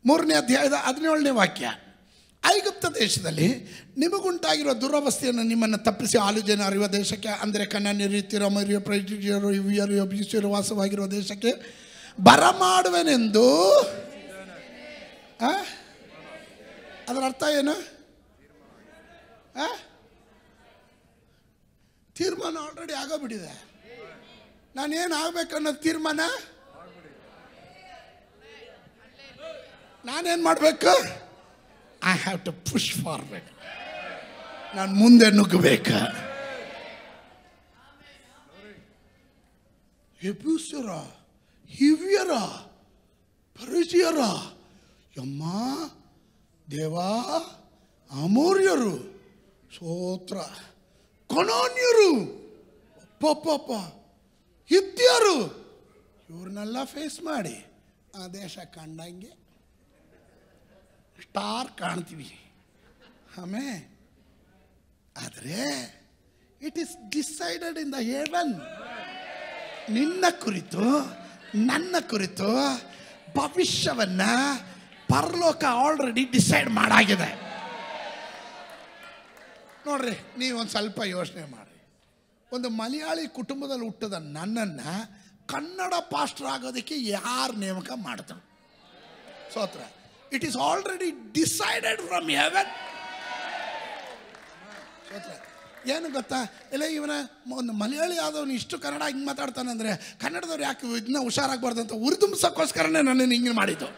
3ನೇ ಅಧ್ಯಾಯದ 17ನೇ ವಾಕ್ಯ. ಐಗುಪ್ತ ದೇಶದಲ್ಲಿ ನಿಮಗುಂಟಾಗಿರುವ ದುರವಸ್ಥೆಯನ್ನು ನಿಮ್ಮನ್ನು ತಪ್ಪಿಸಿ ಹಾಲು ಜೇನು ಹರಿಯುವ ದೇಶಕ್ಕೆ, ಅಂದರೆ ಕನಾನ್ಯರು, ಹಿತ್ತಿಯರು, ಅಮೋರಿಯರು, ಪೆರಿಜ್ಜೀಯರು, ಹಿವ್ವಿಯರು, ಯೆಬೂಸ್ಯರು ವಾಸವಾಗಿರುವ ದೇಶಕ್ಕೆ ಬರಮಾಡುವೆನೆಂದು. ಅದರ ಅರ್ಥ ಏನು? ತೀರ್ಮಾನ ಆಲ್ರೆಡಿ ಆಗೋಗ್ಬಿಟ್ಟಿದೆ. ನಾನೇನು ಆಗ್ಬೇಕನ್ನೋದು ತೀರ್ಮಾನ. ನಾನೇನು ಮಾಡಬೇಕು? I have to push forward. ನಾನು ಮುಂದೆ ನುಗ್ಗಬೇಕು. ಯೆಬೂಸ್ಯರ, ಹಿವ್ವಿಯರ, ಪೆರಿಜ್ಜೀಯರ, ಯಮ್ಮ ದೇವಾ, ಅಮೋರಿಯರು, ಸ್ತೋತ್ರ, ಕನಾನ್ಯರು, ಪಪ್ಪ, ಹಿತ್ತಿಯರು, ಇವ್ರನ್ನೆಲ್ಲ ಫೇಸ್ ಮಾಡಿ ಆ ದೇಶ ಕಂಡಂಗೆ ಸ್ಟಾರ್ ಕಾಣ್ತೀವಿ. ಆಮೇಲೆ ಆದರೆ it is decided in the heaven. ನಿನ್ನ ಕುರಿತು, ನನ್ನ ಕುರಿತು ಭವಿಷ್ಯವನ್ನ ಪರಲೋಕ ಆಲ್ರೆಡಿ ಡಿಸೈಡ್ ಮಾಡಾಗಿದೆ. ನೋಡ್ರಿ, ನೀವೊಂದು ಸ್ವಲ್ಪ ಯೋಚನೆ ಮಾಡಿ. ಒಂದು ಮಲಯಾಳಿ ಕುಟುಂಬದಲ್ಲಿ ಹುಟ್ಟಿದ ನನ್ನನ್ನು ಕನ್ನಡ ಪಾಸ್ಟರ್ ಆಗೋದಕ್ಕೆ ಯಾರು ನೇಮಕ ಮಾಡ್ತಾರೆ? ಸ್ತೋತ್ರ. It is already decided from Heaven. ಸ್ತೋತ್ರ. ಏನು ಗೊತ್ತಾ, ಇಲ್ಲ ಇವನ ಒಂದು ಮಲಯಾಳಿ ಆದವನು ಇಷ್ಟು ಕನ್ನಡ ಹಿಂಗೆ ಮಾತಾಡ್ತಾನೆ ಅಂದರೆ ಕನ್ನಡದವ್ರು ಯಾಕೆ ಇದನ್ನ ಹುಷಾರಾಗಬಾರ್ದು ಅಂತ ಉರಿದುಂಬಿಸೋಕ್ಕೋಸ್ಕರನೇ ನನ್ನನ್ನು ಹಿಂಗೆ ಮಾಡಿದ್ದು.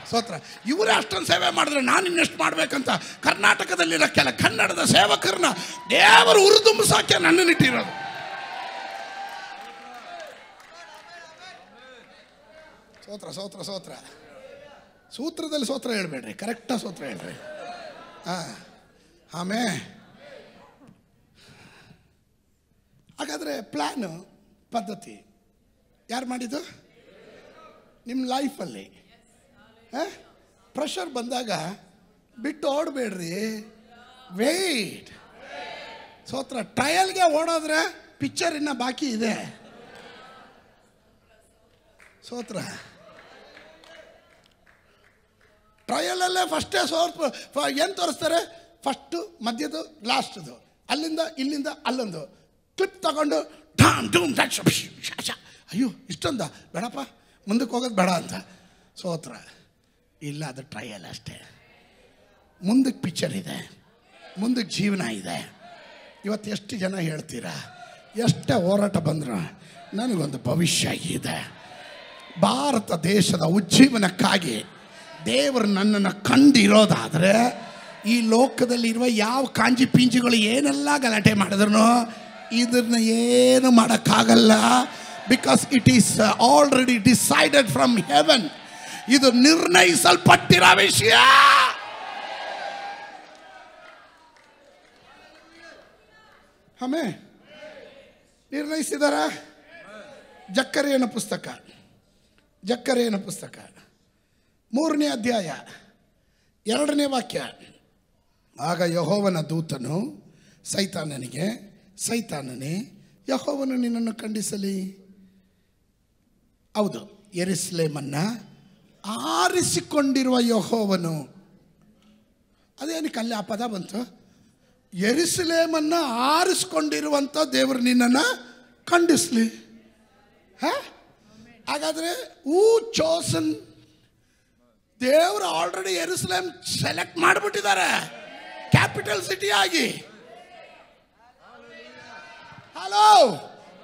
ಸ್ತೋತ್ರ. ಇವರೇ ಅಷ್ಟೊಂದು ಸೇವೆ ಮಾಡಿದ್ರೆ ನಾನು ಇನ್ನೆಷ್ಟು ಮಾಡಬೇಕಂತ ಕರ್ನಾಟಕದಲ್ಲಿರೋ ಕೆಲ ಕನ್ನಡದ ಸೇವಕರನ್ನ ದೇವರು ಉರಿದುಂಬಿಸೋಕೆ ನನ್ನನ್ನು ಇಟ್ಟಿರೋದು. ಸ್ತೋತ್ರ, ಸ್ತೋತ್ರ, ಸ್ತೋತ್ರ. ಸೂತ್ರದಲ್ಲಿ ಸ್ತೋತ್ರ ಹೇಳ್ಬೇಡ್ರಿ, ಕರೆಕ್ಟಾಗಿ ಸ್ತೋತ್ರ ಹೇಳ್ರಿ. ಆಮೇಲೆ ಹಾಗಾದರೆ ಪ್ಲ್ಯಾನು, ಪದ್ಧತಿ ಯಾರು ಮಾಡಿದ್ದು? ನಿಮ್ಮ ಲೈಫಲ್ಲಿ ಪ್ರೆಷರ್ ಬಂದಾಗ ಬಿಟ್ಟು ಓಡಬೇಡ್ರಿ, ವೇಟ್. ಸ್ತೋತ್ರ. ಟ್ರಯಲ್ಗೆ ಓಡೋದ್ರೆ ಪಿಕ್ಚರ್ ಇನ್ನು ಬಾಕಿ ಇದೆ. ಸ್ತೋತ್ರ. ಟ್ರಯಲಲ್ಲೇ ಫಸ್ಟೇ ಏನು ತೋರಿಸ್ತಾರೆ? ಫಸ್ಟು, ಮಧ್ಯದ್ದು, ಲಾಸ್ಟ್ದು, ಅಲ್ಲಿಂದ ಇಲ್ಲಿಂದ ಅಲ್ಲೊಂದು ಕ್ಲಿಪ್ ತಗೊಂಡು ಢಾಮ್ ಧೂಮ್ ಅಯ್ಯೋ ಇಷ್ಟೊಂದ ಬೇಡಪ್ಪ, ಮುಂದಕ್ಕೆ ಹೋಗೋದು ಬೇಡ ಅಂತ. ಸ್ತೋತ್ರ. ಇಲ್ಲ, ಅದು ಟ್ರಯಲ್ ಅಷ್ಟೇ. ಮುಂದಕ್ಕೆ ಪಿಕ್ಚರ್ ಇದೆ, ಮುಂದಕ್ಕೆ ಜೀವನ ಇದೆ. ಇವತ್ತು ಎಷ್ಟು ಜನ ಹೇಳ್ತೀರಾ, ಎಷ್ಟೇ ಹೋರಾಟ ಬಂದರೂ ನನಗೊಂದು ಭವಿಷ್ಯ ಇದೆ. ಭಾರತ ದೇಶದ ಉಜ್ಜೀವನಕ್ಕಾಗಿ ದೇವರು ನನ್ನನ್ನು ಕಂಡಿರೋದಾದರೆ ಈ ಲೋಕದಲ್ಲಿರುವ ಯಾವ ಕಾಂಜಿ ಪಿಂಜಿಗಳು ಏನೆಲ್ಲ ಗಲಾಟೆ ಮಾಡಿದ್ರು ಇದನ್ನ ಏನು ಮಾಡೋಕ್ಕಾಗಲ್ಲ. Because it is already decided from Heaven. ಇದು ನಿರ್ಣಯಿಸಲ್ಪಟ್ಟಿರೋ ವಿಷಯ. ಆಮೇ ನಿರ್ಣಯಿಸಿದಾರ. ಜಕ್ಕರೆಯನ ಪುಸ್ತಕ 3ನೇ ಅಧ್ಯಾಯ 2ನೇ ವಾಕ್ಯ. ಆಗ ಯೆಹೋವನ ದೂತನು ಸೈತಾನನಿಗೆ, ಸೈತಾನನೇ, ಯೆಹೋವನು ನಿನ್ನನ್ನು ಖಂಡಿಸಲಿ. ಹೌದು, ಯೆರೂಸಲೇಮನ್ನು ಆರಿಸಿಕೊಂಡಿರುವ ಯೆಹೋವನು. ಅದೇನಕ್ಕೆ ಅಲ್ಲಿ ಆ ಪದ ಬಂತು? ಯೆರೂಸಲೇಮನ್ನು ಆರಿಸಿಕೊಂಡಿರುವಂಥ ದೇವರು ನಿನ್ನನ್ನು ಖಂಡಿಸಲಿ. ಹಾಗಾದರೆ ಹೂ ಚೋಸನ್? ದೇವರು ಆಲ್ರೆಡಿ ಯೆರೂಸಲೇಮ್ ಸೆಲೆಕ್ಟ್ ಮಾಡಿಬಿಟ್ಟಿದ್ದಾರೆ ಕ್ಯಾಪಿಟಲ್ ಸಿಟಿ ಆಗಿ. ಹಲೋ,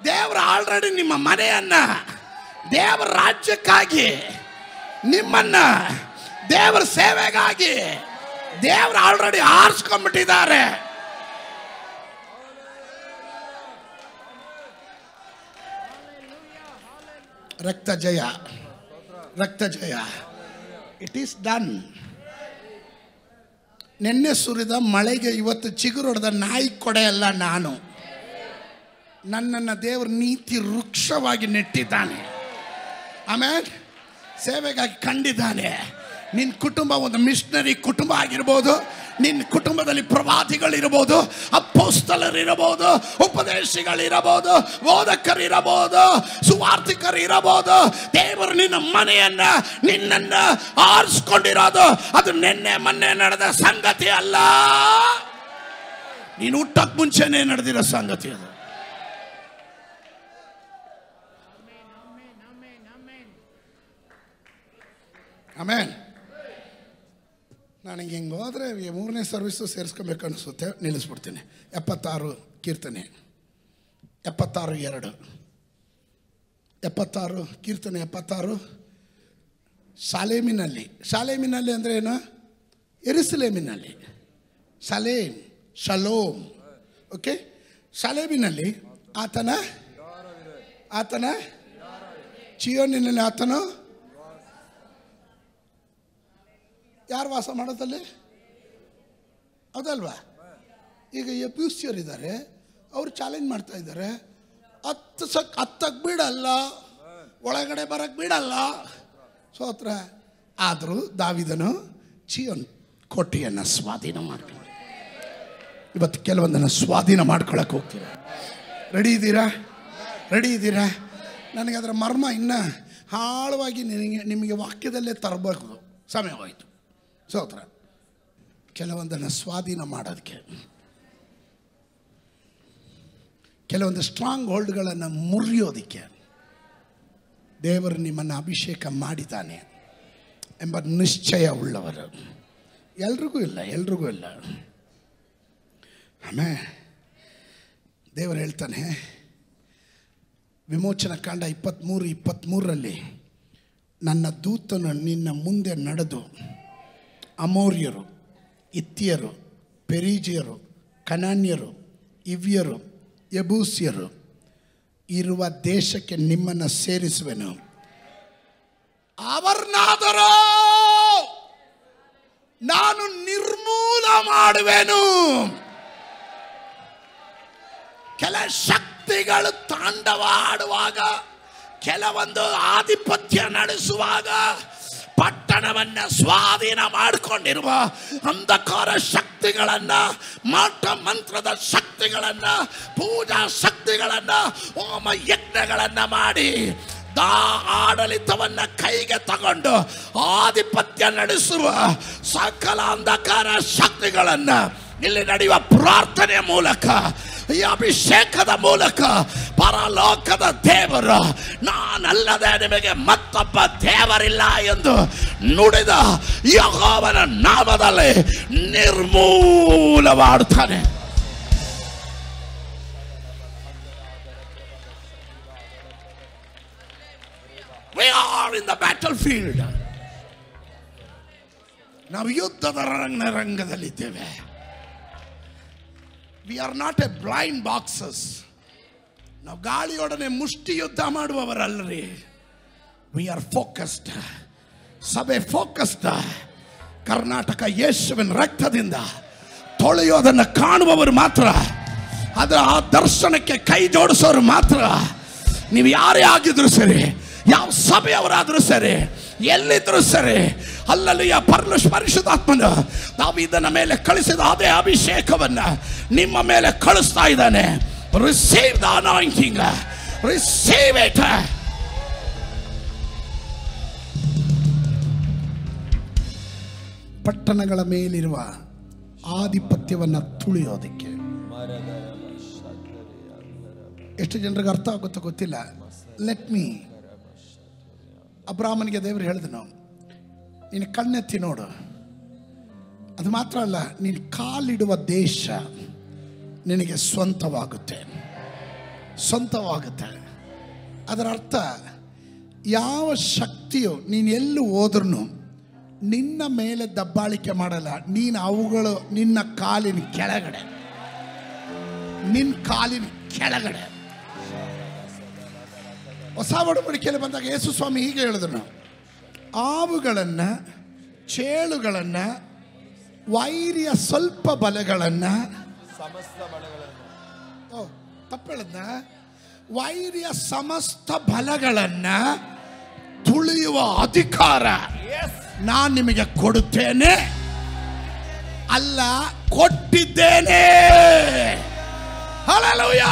ದೇವರು ಆಲ್ರೆಡಿ ನಿಮ್ಮ ಮನೆಯನ್ನ ದೇವರ ರಾಜ್ಯಕ್ಕಾಗಿ, ನಿಮ್ಮನ್ನ ದೇವರ ಸೇವೆಗಾಗಿ ದೇವರು ಆಲ್ರೆಡಿ ಆರಿಸ್ಕೊಂಡ್ಬಿಟ್ಟಿದ್ದಾರೆ. ರಕ್ತ ಜಯ, ರಕ್ತ ಜಯ. It is done. ನೆನ್ನೆ ಸುರಿದ ಮಳೆಗೆ ಇವತ್ತು ಚಿಗುರೊಡೆದ ನಾಯಿ ಕೊಡೆ ಅಲ್ಲ ನಾನು. ನನ್ನನ್ನು ದೇವರು ನೀತಿ ವೃಕ್ಷವಾಗಿ ನೆಟ್ಟಿದ್ದಾನೆ. ಆಮೇಲೆ ಸೇವೆಗಾಗಿ ಕಂಡಿದ್ದಾನೆ. ನಿನ್ನ ಕುಟುಂಬ ಒಂದು ಮಿಷನರಿ ಕುಟುಂಬ ಆಗಿರ್ಬೋದು. ನಿನ್ನ ಕುಟುಂಬದಲ್ಲಿ ಪ್ರವಾದಿಗಳಿರ್ಬೋದು, ಅಪೊಸ್ತಲರಿರಬಹುದು, ಉಪದೇಶಿಗಳಿರಬಹುದು, ಬೋಧಕರಿರಬಹುದು, ಸುವಾರ್ತಿಕರಿರಬಹುದು. ದೇವರು ನಿನ್ನ ಮನೆಯನ್ನ, ನಿನ್ನನ್ನ ಆರಿಸ್ಕೊಂಡಿರೋದು ಅದು ನಿನ್ನೆ ಮೊನ್ನೆ ನಡೆದ ಸಂಗತಿ ಅಲ್ಲ. ನೀನು ಹುಟ್ಟಕ್ಕೆ ಮುಂಚೆನೇ ನಡೆದಿರೋ ಸಂಗತಿ ಅದು. ಆಮೇನ್. ನನಗೆ ಹಿಂಗೆ ಹೋದರೆ 3ನೇ ಸರ್ವಿಸು ಸೇರಿಸ್ಕೊಬೇಕು ಅನಿಸುತ್ತೆ. ನಿಲ್ಲಿಸ್ಬಿಡ್ತೀನಿ. 76 ಕೀರ್ತನೆ 76:2. 76 ಕೀರ್ತನೆ 76. ಶಾಲೇಮಿನಲ್ಲಿ. ಶಾಲೇಮಿನಲ್ಲಿ ಅಂದರೆ ಏನು? ಯೆರೂಸಲೇಮಿನಲ್ಲಿ. ಶಾಲೇಮ್, ಶಲೋಮ್. ಓಕೆ. ಶಾಲೇಮಿನಲ್ಲಿ ಆತನ ಚಿಯೋನಿನಲ್ಲಿ ಆತನು ಯಾರು ವಾಸ ಮಾಡೋದಲ್ಲಿ? ಹೌದಲ್ವಾ? ಈಗ ಎಬ್ಯೂಸಿಯರ್ ಇದ್ದಾರೆ, ಅವರು ಚಾಲೆಂಜ್ ಮಾಡ್ತಾ ಇದ್ದಾರೆ. ಹತ್ತಕ್ಕೆ ಬಿಡಲ್ಲ, ಒಳಗಡೆ ಬರಕ್ಕೆ ಬಿಡಲ್ಲ. ಸ್ತೋತ್ರ. ಆದರೂ ದಾವೀದನು ಚಿಯೋನ್ ಕೋಟೆಯನ್ನು ಸ್ವಾಧೀನ ಮಾಡ್ಕೊಂಡು ಇವತ್ತು ಕೆಲವೊಂದನ್ನು ಸ್ವಾಧೀನ ಮಾಡ್ಕೊಳಕ್ಕೆ ಹೋಗ್ತೀರಾ. ರೆಡಿ ಇದ್ದೀರಾ? ನನಗೆ ಅದರ ಮರ್ಮ ಇನ್ನೂ ಆಳವಾಗಿ ನಿಮಗೆ ವಾಕ್ಯದಲ್ಲೇ ತರಬೇಕು. ಸಮಯವಾಯಿತು. ಸ್ತೋತ್ರ. ಕೆಲವೊಂದನ್ನು ಸ್ವಾಧೀನ ಮಾಡೋದಕ್ಕೆ, ಕೆಲವೊಂದು ಸ್ಟ್ರಾಂಗ್ ಹೋಲ್ಡ್ಗಳನ್ನು ಮುರಿಯೋದಕ್ಕೆ ದೇವರು ನಿಮ್ಮನ್ನು ಅಭಿಷೇಕ ಮಾಡಿದ್ದಾನೆ ಎಂಬ ನಿಶ್ಚಯ ಉಳ್ಳವರು. ಎಲ್ರಿಗೂ ಇಲ್ಲ. ಆಮೇಲೆ ದೇವರು ಹೇಳ್ತಾನೆ ವಿಮೋಚನ ಕಾಂಡ 23:23 ನನ್ನ ದೂತನು ನಿನ್ನ ಮುಂದೆ ನಡೆದು ಅಮೋರಿಯರು, ಇತ್ತಿಯರು, ಪೆರಿಜಿಯರು, ಕನಾನ್ಯರು, ಇವ್ಯರು, ಯಬೂಸಿಯರು ಇರುವ ದೇಶಕ್ಕೆ ನಿಮ್ಮನ್ನು ಸೇರಿಸುವೆನು. ಅವರನ್ನಾದರೂ ನಾನು ನಿರ್ಮೂಲ ಮಾಡುವೆನು. ಕೆಲ ಶಕ್ತಿಗಳು ತಾಂಡವಾಡುವಾಗ, ಕೆಲವೊಂದು ಆಧಿಪತ್ಯ ನಡೆಸುವಾಗ, ಪಟ್ಟಣವನ್ನ ಸ್ವಾಧೀನ ಮಾಡಿಕೊಂಡಿರುವ ಅಂಧಕಾರ ಶಕ್ತಿಗಳನ್ನ, ಮಾಟ ಮಂತ್ರದ ಶಕ್ತಿಗಳನ್ನ, ಪೂಜಾ ಶಕ್ತಿಗಳನ್ನ, ಹೋಮ ಯಜ್ಞಗಳನ್ನ ಮಾಡಿ ಆಡಳಿತವನ್ನ ಕೈಗೆ ತಗೊಂಡು ಆಧಿಪತ್ಯ ನಡೆಸುವ ಸಕಲ ಅಂಧಕಾರ ಶಕ್ತಿಗಳನ್ನ ಇಲ್ಲಿ ನಡೆಯುವ ಪ್ರಾರ್ಥನೆಯ ಮೂಲಕ ಈ ಅಭಿಷೇಕದ ಮೂಲಕ ಪರಲೋಕದ ದೇವರು ನಾನಲ್ಲದೆ ನಿಮಗೆ ಮತ್ತೊಬ್ಬ ದೇವರಿಲ್ಲ ಎಂದು ನುಡಿದ ಯೆಹೋವನ ನಾಮದಲ್ಲಿ ನಿರ್ಮೂಲ ಮಾಡುತ್ತಾನೆ. We are in the battlefield. ನಾವು ಯುದ್ಧದ ರಂಗದಲ್ಲಿದ್ದೇವೆ. We are not a blind boxers. ನಾವು ಗಾಳಿಯೊಡನೆ ಮುಷ್ಟಿ ಯುದ್ಧ ಮಾಡುವವರಲ್ಲರಿ. We are focused. ಸಭೆ ಫೋಕಸ್ಡ್. ಕರ್ನಾಟಕ ಯೇಸುವಿನ ರಕ್ತದಿಂದ ತೊಳೆಯೋದನ್ನು ಕಾಣುವವರು ಮಾತ್ರ, ಅದರ ಆ ದರ್ಶನಕ್ಕೆ ಕೈ ಜೋಡಿಸೋರು ಮಾತ್ರ. ನೀವು ಯಾರೇ ಆಗಿದ್ರು ಸರಿ, ಯಾವ ಸಭೆಯವರಾದರೂ ಸರಿ, ಎಲ್ಲಿದ್ರೂ ಸರಿ, ಅಲ್ಲಲ್ಲಿ ಪರಿಶುದ್ಧಾತ್ಮನು ದಾವೀದನ ಮೇಲೆ ಕಳಿಸಿದ ಅದೇ ಅಭಿಷೇಕವನ್ನ ನಿಮ್ಮ ಮೇಲೆ ಕಳಿಸ್ತಾ ಇದ್ದಾನೆ. Receive the anointing, receive it. ಪಟ್ಟಣಗಳ ಮೇಲಿರುವ ಆಧಿಪತ್ಯವನ್ನು ತುಳಿಯೋದಕ್ಕೆ ಎಷ್ಟು ಜನರಿಗೆ ಅರ್ಥ ಆಗುತ್ತೋ ಗೊತ್ತಿಲ್ಲ. Let me. ಅಬ್ರಾಹ್ಮನಿಗೆ ದೇವರು ಹೇಳಿದನು, ನೀನು ಕಣ್ಣೆತ್ತಿ ನೋಡು. ಅದು ಮಾತ್ರ ಅಲ್ಲ, ನೀನು ಕಾಲಿಡುವ ದೇಶ ನಿನಗೆ ಸ್ವಂತವಾಗುತ್ತೆ. ಅದರ ಅರ್ಥ, ಯಾವ ಶಕ್ತಿಯು ನೀನು ಎಲ್ಲೂ ಹೋದ್ರೂ ನಿನ್ನ ಮೇಲೆ ದಬ್ಬಾಳಿಕೆ ಮಾಡಲ್ಲ. ನೀನು ಅವುಗಳು ನಿನ್ನ ಕಾಲಿನ ಕೆಳಗಡೆ, ಹೊಸ ಒಡಂಬಡಿಕೆಯಲ್ಲಿ ಬಂದಾಗ ಯೇಸು ಸ್ವಾಮಿ ಹೀಗೆ ಹೇಳಿದ್ರು, ಆವುಗಳನ್ನು, ಚೇಳುಗಳನ್ನು, ವೈರಿಯ ಸ್ವಲ್ಪ ಬಲೆಗಳನ್ನು, ತಪ್ಪೇಳದ್ನ, ವೈರಿಯ ಸಮಸ್ತ ಬಲಗಳನ್ನು ತುಳಿಯುವ ಅಧಿಕಾರ ನಾನು ನಿಮಗೆ ಕೊಡುತ್ತೇನೆ, ಅಲ್ಲ ಕೊಟ್ಟಿದ್ದೇನೆ. ಹಲ್ಲೆಲೂಯಾ.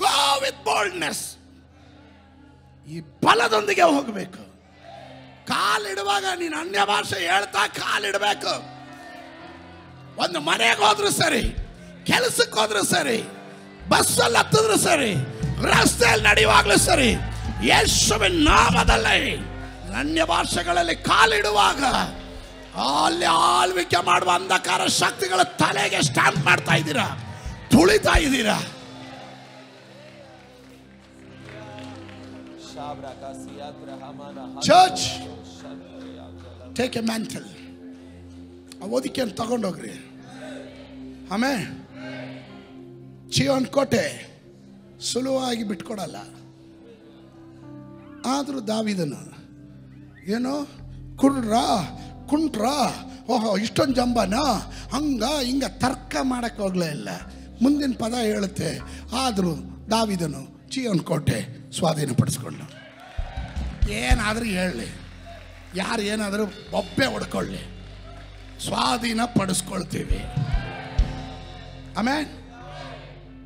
Go with boldness. ಈ ಬಲದೊಂದಿಗೆ ಹೋಗಬೇಕು. ಕಾಲಿಡುವಾಗ ನೀನು ಅನ್ಯ ಭಾಷೆ ಹೇಳ್ತಾ ಕಾಲಿಡಬೇಕು. ಒಂದು ಮನೆಗೆ ಹೋದ್ರು ಸರಿ, ಕೆಲಸಕ್ಕೆ ಹೋದ್ರು ಸರಿ, ಬಸ್ಸಲ್ಲಿ ಹತ್ತಿದ್ರು ಸರಿ, ರಸ್ತೆಯಲ್ಲಿ ನಡೆಯುವಾಗಲೂ ಸರಿ, ಯೇಸುವಿನ ನಾಮದಲ್ಲಿ ಅನ್ಯ ಭಾಷೆಗಳಲ್ಲಿ ಕಾಲಿಡುವಾಗ ಅಲ್ಲಿ ಆಳ್ವಿಕೆ ಮಾಡುವ ಅಂಧಕಾರ ಶಕ್ತಿಗಳ ತಲೆಗೆ ಸ್ಟ್ಯಾಂಪ್ ಮಾಡ್ತಾ ಇದ್ದೀರಾ, ತುಳಿತಾ ಇದ್ದೀರಾ. Church, take a mantle. ಓದಿಕೆ ತಗೊಂಡೋಗ್ರಿ. ಆಮೇಲೆ ಚಿಯೋನ್ ಕೋಟೆ ಸುಲಭವಾಗಿ ಬಿಟ್ಕೊಡಲ್ಲ. ಆದರೂ ದಾವೀದನು ಏನೋ ಕುಂಟ್ರ ಓಹೋ ಇಷ್ಟೊಂದು ಜಂಬನ ಹಂಗ ಹಿಂಗ ತರ್ಕ ಮಾಡಕ್ಕೆ ಹೋಗ್ಲೇ ಇಲ್ಲ. ಮುಂದಿನ ಪದ ಹೇಳುತ್ತೆ, ಆದರೂ ದಾವೀದನು ಚಿಯೋನ್ ಕೋಟೆ ಸ್ವಾಧೀನಪಡಿಸ್ಕೊಂಡು. ಏನಾದರೂ ಹೇಳಲಿ, ಯಾರು ಏನಾದರೂ ಒಬ್ಬೆ ಹೊಡ್ಕೊಳ್ಳಿ, ಸ್ವಾಧೀನ ಪಡಿಸ್ಕೊಳ್ತೀವಿ. ಆಮೇಲೆ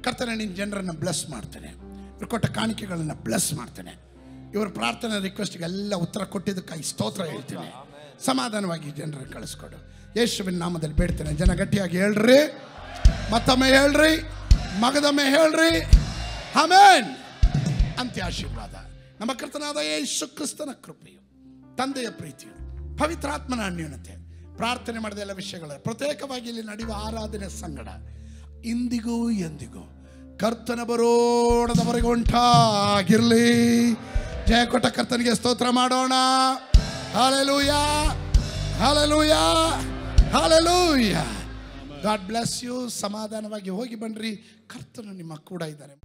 ಕರ್ತನೆ, ನಿನ್ನ ಜನರನ್ನು ಬ್ಲೆಸ್ ಮಾಡ್ತೇನೆ, ಇವ್ರು ಕೊಟ್ಟ ಕಾಣಿಕೆಗಳನ್ನು ಬ್ಲೆಸ್ ಮಾಡ್ತೇನೆ, ಇವ್ರ ಪ್ರಾರ್ಥನೆ ರಿಕ್ವೆಸ್ಟ್ಗೆಲ್ಲ ಉತ್ತರ ಕೊಟ್ಟಿದ್ದಕ್ಕಾಗಿ ಸ್ತೋತ್ರ ಹೇಳ್ತೀನಿ. ಸಮಾಧಾನವಾಗಿ ಜನರನ್ನು ಕಳಿಸ್ಕೊಡು, ಯೇಸುವಿನ ನಾಮದಲ್ಲಿ ಬೇಡ್ತೇನೆ. ಜನ ಗಟ್ಟಿಯಾಗಿ ಹೇಳ್ರಿ, ಮತ್ತೊಮ್ಮೆ ಹೇಳ್ರಿ, ಮಗದೊಮ್ಮೆ ಹೇಳ್ರಿ, ಆಮೆನ್. ಅಂತ್ಯ ಆಶೀರ್ವಾದ ನಮ್ಮ ಕರ್ತನಾದ ಯೇಸು ಕ್ರಿಸ್ತನ ಕೃಪೆಯು, ತಂದೆಯ ಪ್ರೀತಿಯು, ಪವಿತ್ರಾತ್ಮನ ಅನ್ಯೋನ್ಯತೆ, ಪ್ರಾರ್ಥನೆ ಮಾಡಿದ ಎಲ್ಲ ವಿಷಯಗಳ ಪ್ರತ್ಯೇಕವಾಗಿ ಇಲ್ಲಿ ನಡೆಯುವ ಆರಾಧನೆ ಸಂಗಡ ಇಂದಿಗೂ ಎಂದಿಗೂ ಕರ್ತನ ಬರೋಣದವರೆಗೆ ಉಂಟಾಗಿರಲಿ. ಜಯ ಕೊಟ್ಟ ಕರ್ತನಿಗೆ ಸ್ತೋತ್ರ ಮಾಡೋಣ. Hallelujah, hallelujah, hallelujah. God bless you. ಸಮಾಧಾನವಾಗಿ ಹೋಗಿ ಬನ್ನಿರಿ. ಕರ್ತನು ನಿಮ್ಮ ಕೂಡ ಇದ್ದಾನೆ.